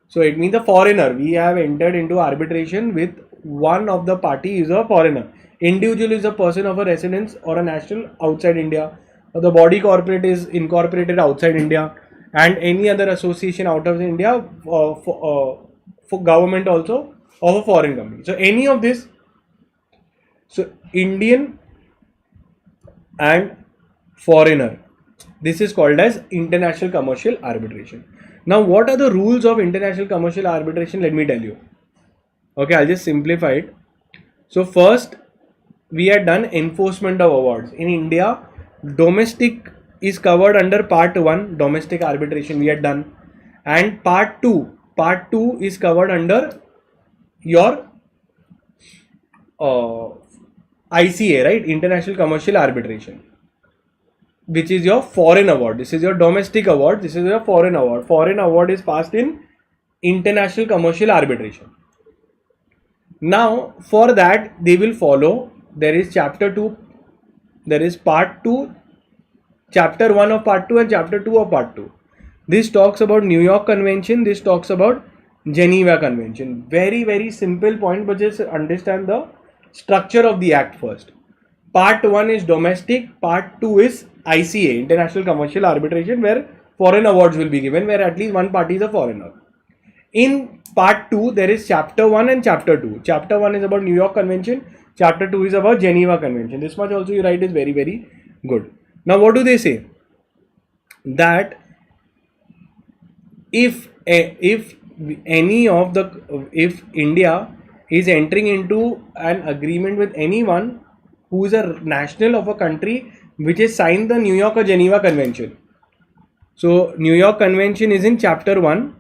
So it means a foreigner. We have entered into arbitration with one of the party is a foreigner. Individual is a person of a residence or a national outside India. The body corporate is incorporated outside India, and any other association out of India for government also of a foreign company. So any of this, so Indian and foreigner, this is called as international commercial arbitration. Now what are the rules of international commercial arbitration? Let me tell you. Okay, I'll just simplify it. So first, we had done enforcement of awards. In India, domestic is covered under part 1, domestic arbitration we had done, and part 2 is covered under your ICA, right, international commercial arbitration, which is your foreign award. This is your domestic award, this is your foreign award. Foreign award is passed in international commercial arbitration. Now for that they will follow, there is chapter 2, there is part 2, chapter 1 of part 2 and chapter 2 of part 2. This talks about New York Convention, this talks about Geneva Convention. Very, very simple point, but just understand the structure of the act first. Part 1 is domestic, part 2 is ICA, International Commercial Arbitration, where foreign awards will be given, where at least one party is a foreigner. In part 2, there is chapter 1 and chapter 2. Chapter 1 is about New York Convention, chapter 2 is about Geneva Convention. This much also you write is very, very good. Now, what do they say? That if India is entering into an agreement with anyone who is a national of a country which has signed the New York or Geneva Convention. So New York Convention is in chapter 1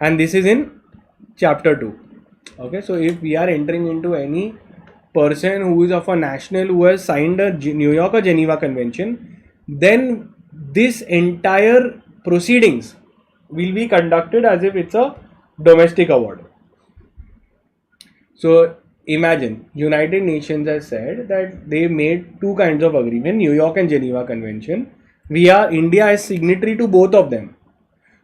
and this is in chapter 2. Okay, so if we are entering into any person who is of a national who has signed a New York or Geneva Convention, then this entire proceedings will be conducted as if it's a domestic award. So imagine United Nations has said that they made two kinds of agreement, New York and Geneva Convention. India is signatory to both of them.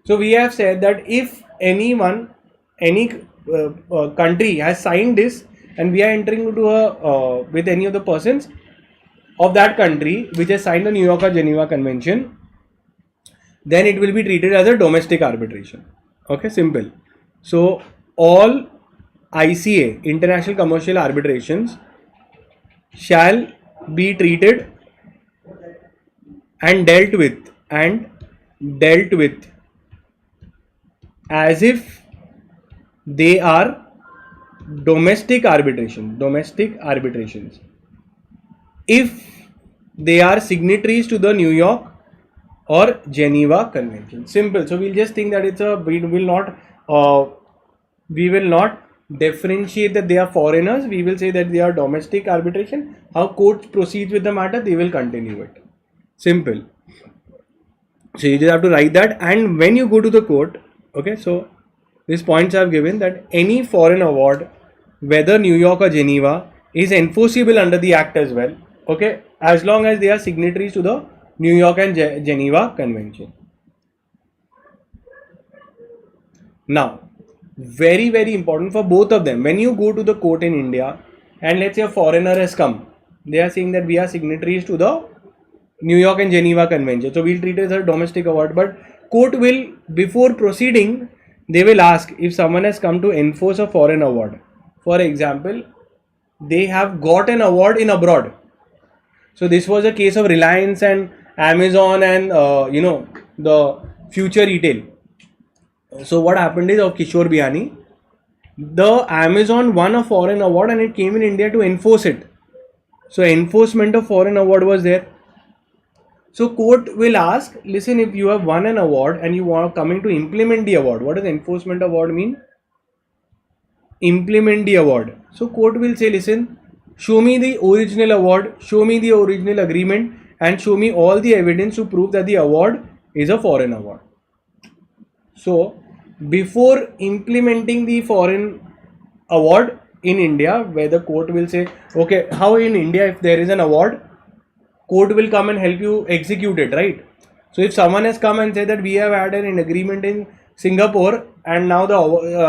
So we have said that if any country has signed this and we are entering into with any of the persons of that country which has signed the New York or Geneva Convention, then it will be treated as a domestic arbitration. Okay, simple. So all ICA, International Commercial Arbitrations, shall be treated and dealt with as if they are domestic arbitrations. If they are signatories to the New York or Geneva Convention. Simple. So we'll just think that we will not differentiate that they are foreigners. We will say that they are domestic arbitration. How court proceeds with the matter, they will continue it. Simple. So you just have to write that, and when you go to the court, okay, so these points I have given that any foreign award, whether New York or Geneva, is enforceable under the act as well. Okay, as long as they are signatories to the New York and Geneva Convention. Now, very, very important for both of them. When you go to the court in India and let's say a foreigner has come, they are saying that we are signatories to the New York and Geneva Convention. So we'll treat it as a domestic award. But court will, before proceeding, they will ask if someone has come to enforce a foreign award. For example, they have got an award in abroad. So this was a case of Reliance and Amazon and the future retail. So what happened is of Kishore Biyani, the Amazon won a foreign award and it came in India to enforce it. So enforcement of foreign award was there. So court will ask, listen, if you have won an award and you are coming to implement the award, what does enforcement award mean? Implement the award. So court will say, listen, show me the original award, show me the original agreement, and show me all the evidence to prove that the award is a foreign award. So before implementing the foreign award in India, where the court will say, okay, how in India if there is an award, court will come and help you execute it, right? So if someone has come and said that we have had an agreement in Singapore and now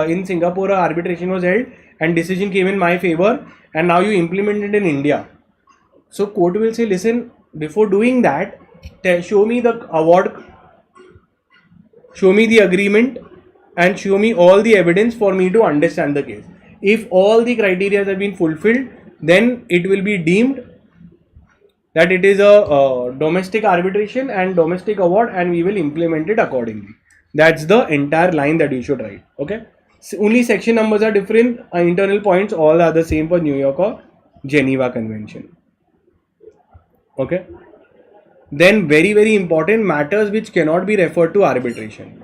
in Singapore arbitration was held and decision came in my favor and now you implement it in India. So court will say, listen, before doing that, show me the award, show me the agreement and show me all the evidence for me to understand the case. If all the criteria have been fulfilled, then it will be deemed that it is a domestic arbitration and domestic award and we will implement it accordingly. That's the entire line that you should write. Okay. So only section numbers are different. Internal points all are the same for New York or Geneva Convention. Okay. Then very, very important, matters which cannot be referred to arbitration.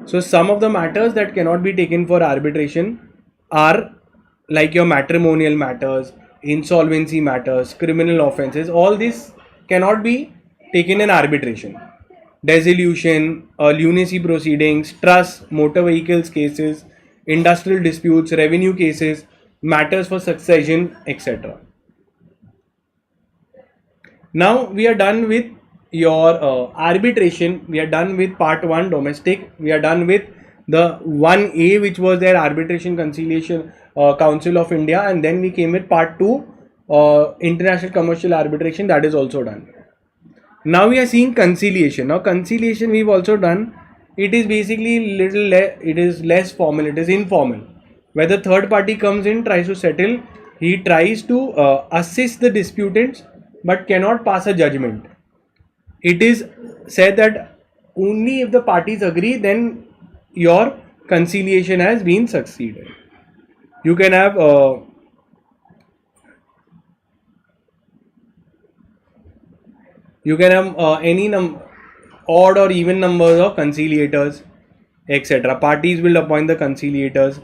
So some of the matters that cannot be taken for arbitration are like your matrimonial matters, insolvency matters, criminal offences. All this cannot be taken in arbitration. Dissolution, lunacy proceedings, trust, motor vehicles cases, industrial disputes, revenue cases, matters for succession, etc. Now we are done with your arbitration. We are done with part 1 domestic. We are done with the 1A, which was their Arbitration Conciliation Council of India, and then we came with part 2, International Commercial Arbitration, that is also done. Now we are seeing conciliation. Now conciliation we've also done. It is basically it is less formal, it is informal. Where the third party comes in, tries to settle, he tries to assist the disputants but cannot pass a judgment. It is said that only if the parties agree, then your conciliation has been succeeded. You can have any odd or even numbers of conciliators, etc. Parties will appoint the conciliators.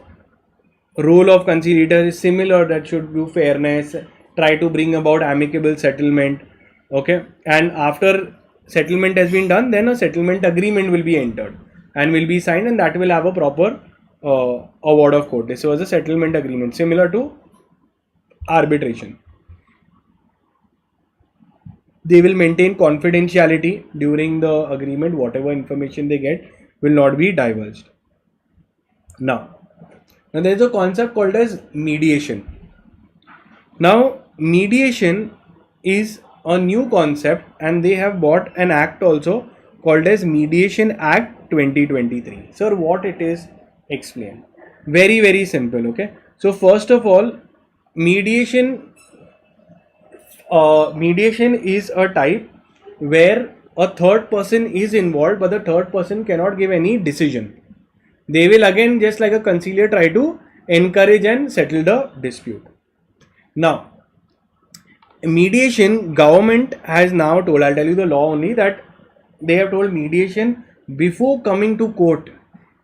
Role of conciliator is similar, that should do fairness, try to bring about amicable settlement. Okay, and after settlement has been done, then a settlement agreement will be entered and will be signed, and that will have a proper award of court. This was a settlement agreement similar to arbitration. They will maintain confidentiality during the agreement. Whatever information they get will not be divulged. Now there is a concept called as mediation. Now mediation is a new concept, and they have brought an act also called as Mediation Act 2023. Sir, what it is? Explain. Very simple. Okay. So first of all, mediation is a type where a third person is involved, but the third person cannot give any decision. They will again, just like a conciliator, try to encourage and settle the dispute. Now mediation, government has now told, I'll tell you the law only, that they have told mediation before coming to court,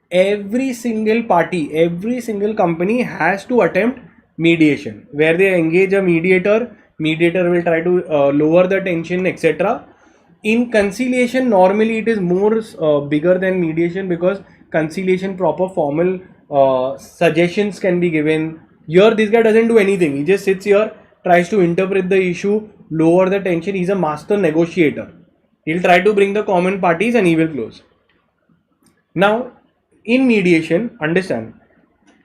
every single party, every single company has to attempt mediation, where they engage a mediator will try to lower the tension, etc. In conciliation, normally it is more bigger than mediation, because conciliation proper formal suggestions can be given. Here this guy doesn't do anything, he just sits here, tries to interpret the issue, lower the tension. He's a master negotiator. He'll try to bring the common parties and he will close. Now in mediation, understand,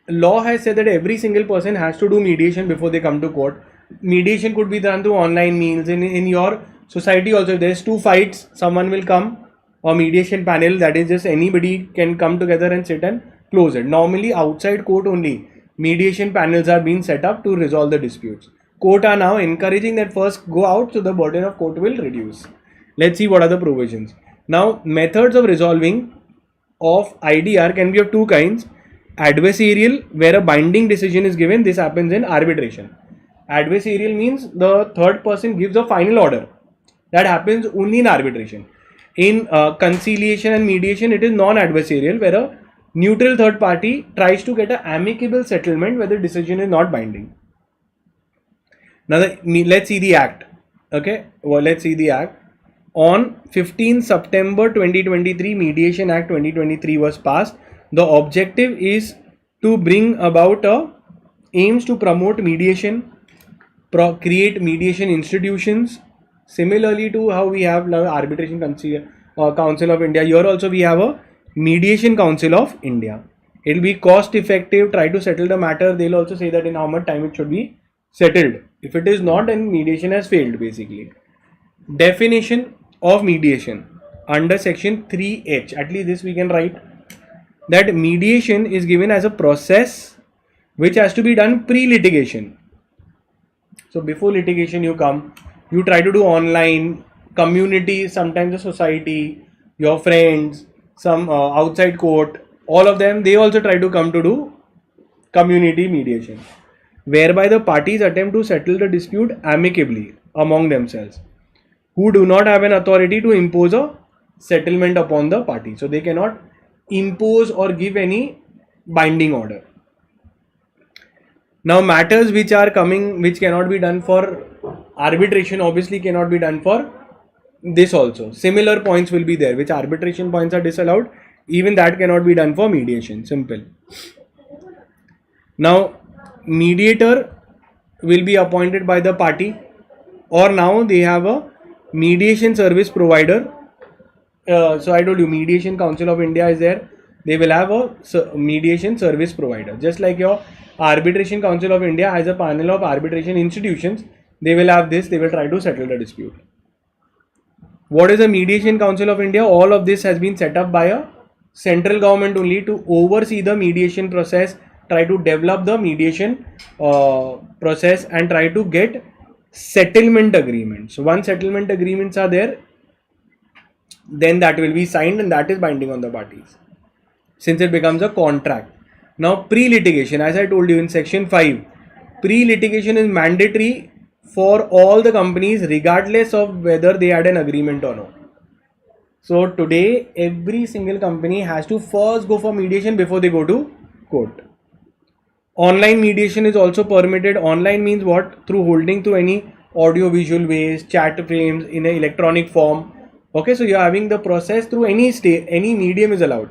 law has said that every single person has to do mediation before they come to court. Mediation could be done through online means. In your society also, if there's two fights, someone will come, or mediation panel, that is just anybody can come together and sit and close it. Normally outside court only mediation panels are being set up to resolve the disputes. Court are now encouraging that first go out, so the burden of court will reduce. Let's see what are the provisions. Now methods of resolving of IDR can be of two kinds. Adversarial, where a binding decision is given. This happens in arbitration. Adversarial means the third person gives a final order. That happens only in arbitration. In conciliation and mediation, it is non-adversarial, where a neutral third party tries to get an amicable settlement where the decision is not binding. Now let's see the act. Okay, well, let's see the act. On 15 September 2023, Mediation Act 2023 was passed. The objective is to bring about aims to promote mediation, create mediation institutions, similarly to how we have Arbitration Council of India. Here also we have a Mediation Council of India. It will be cost effective, try to settle the matter. They will also say that in how much time it should be settled. If it is not, then mediation has failed basically. Definition of mediation under section 3H, at least this we can write, that mediation is given as a process which has to be done pre-litigation. So before litigation you come, you try to do online, community, sometimes the society, your friends, some outside court, all of them, they also try to come to do community mediation, whereby the parties attempt to settle the dispute amicably among themselves, who do not have an authority to impose a settlement upon the party. So they cannot impose or give any binding order. Now matters which are coming, which cannot be done for arbitration, obviously cannot be done for this also. Similar points will be there, which arbitration points are disallowed, even that cannot be done for mediation. Simple. Now mediator will be appointed by the party, or now they have a mediation service provider. So I told you Mediation Council of India is there. they will have a mediation service provider. Just like your Arbitration Council of India has a panel of arbitration institutions, they will have this, they will try to settle the dispute. What is the Mediation Council of India? All of this has been set up by a central government only to oversee the mediation process, try to develop the mediation process and try to get settlement agreements. Once settlement agreements are there, then that will be signed and that is binding on the parties, since it becomes a contract. Now pre-litigation, as I told you in section 5, pre-litigation is mandatory for all the companies regardless of whether they had an agreement or not. So today every single company has to first go for mediation before they go to court. Online mediation is also permitted. Online means what? Through holding through any audio visual ways, chat frames in an electronic form. Okay, so you're having the process through any any medium is allowed.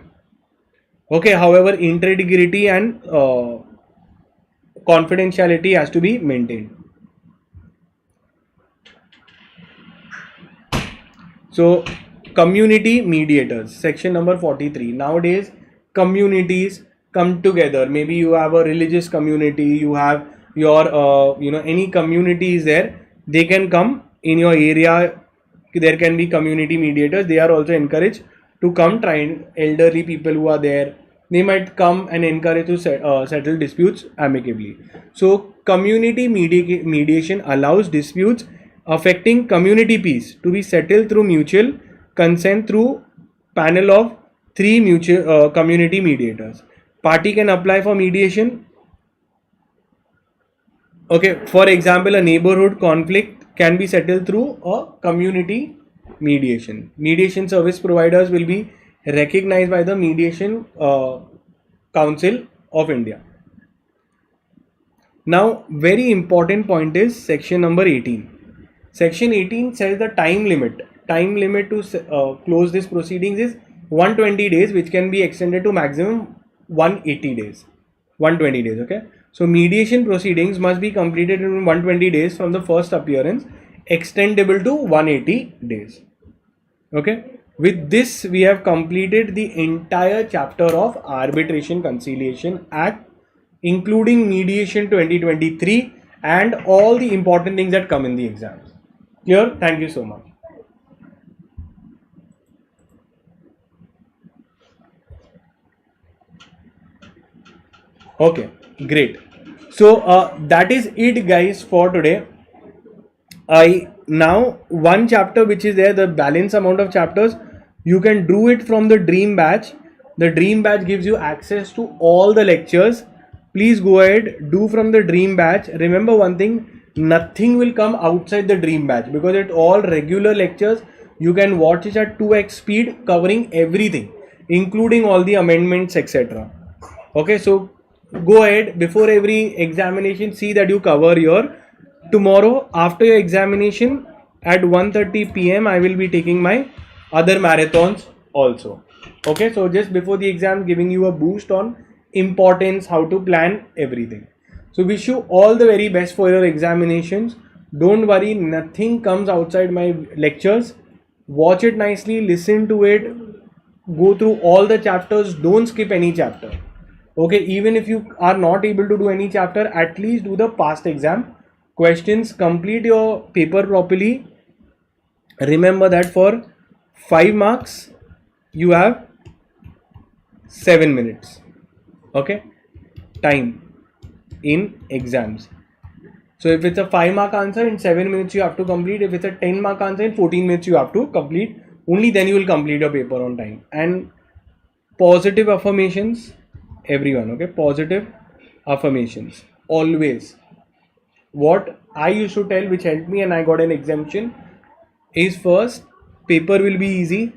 Okay, however, integrity and confidentiality has to be maintained. So community mediators, section number 43. Nowadays communities come together. Maybe you have a religious community, you have your any community is there, they can come in your area. There can be community mediators. They are also encouraged to come. Try elderly people who are there, they might come and encourage to settle disputes amicably. So community mediation allows disputes affecting community peace to be settled through mutual consent through panel of 3 mutual community mediators. Party can apply for mediation. Okay, for example, a neighborhood conflict can be settled through a community mediation. Mediation service providers will be recognized by the Mediation Council of India. Now, very important point is section number 18. Section 18 says the time limit. Time limit to close this proceedings is 120 days, which can be extended to maximum 180 days. 120 days, okay. So mediation proceedings must be completed in 120 days from the first appearance, extendable to 180 days. Okay. With this, we have completed the entire chapter of Arbitration Conciliation Act, including Mediation 2023 and all the important things that come in the exams. Clear? Thank you so much. Okay, great. So that is it, guys, for today. Now one chapter which is there, the balance amount of chapters, you can do it from the Dream Batch. The Dream Batch gives you access to all the lectures. Please go ahead, do from the Dream Batch. Remember one thing, nothing will come outside the Dream Batch because it's all regular lectures. You can watch it at 2x speed, covering everything, including all the amendments, etc. Okay, so go ahead before every examination, see that you cover your. Tomorrow after your examination at 1:30 p.m. I will be taking my other marathons also. Okay, so just before the exam, giving you a boost on importance, how to plan everything. So wish you all the very best for your examinations. Don't worry, nothing comes outside my lectures. Watch it nicely, listen to it, go through all the chapters, don't skip any chapter. Okay, even if you are not able to do any chapter, at least do the past exam questions, complete your paper properly. Remember that for 5 marks you have 7 minutes. Okay, time in exams. So if it's a 5-mark answer, in 7 minutes you have to complete. If it's a 10-mark answer, in 14 minutes you have to complete. Only then you will complete your paper on time. And positive affirmations, everyone. Okay, positive affirmations always. What I used to tell, which helped me and I got an exemption, is first, paper will be easy,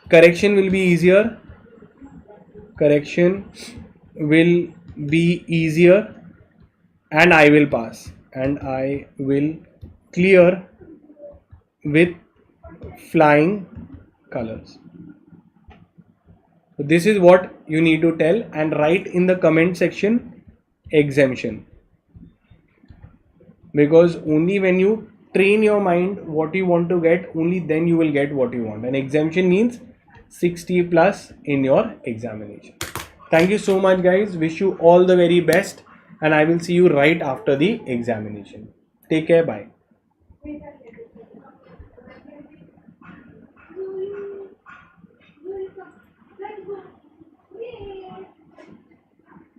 correction will be easier, and I will pass and I will clear with flying colors. So this is what you need to tell and write in the comment section exemption, because only when you train your mind what you want to get, only then you will get what you want. And exemption means 60 plus in your examination. Thank you so much, guys. Wish you all the very best, and I will see you right after the examination. Take care. Bye.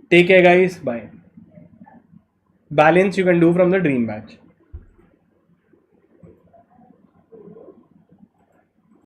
Take care, guys. Bye. Balance you can do from the dream batch.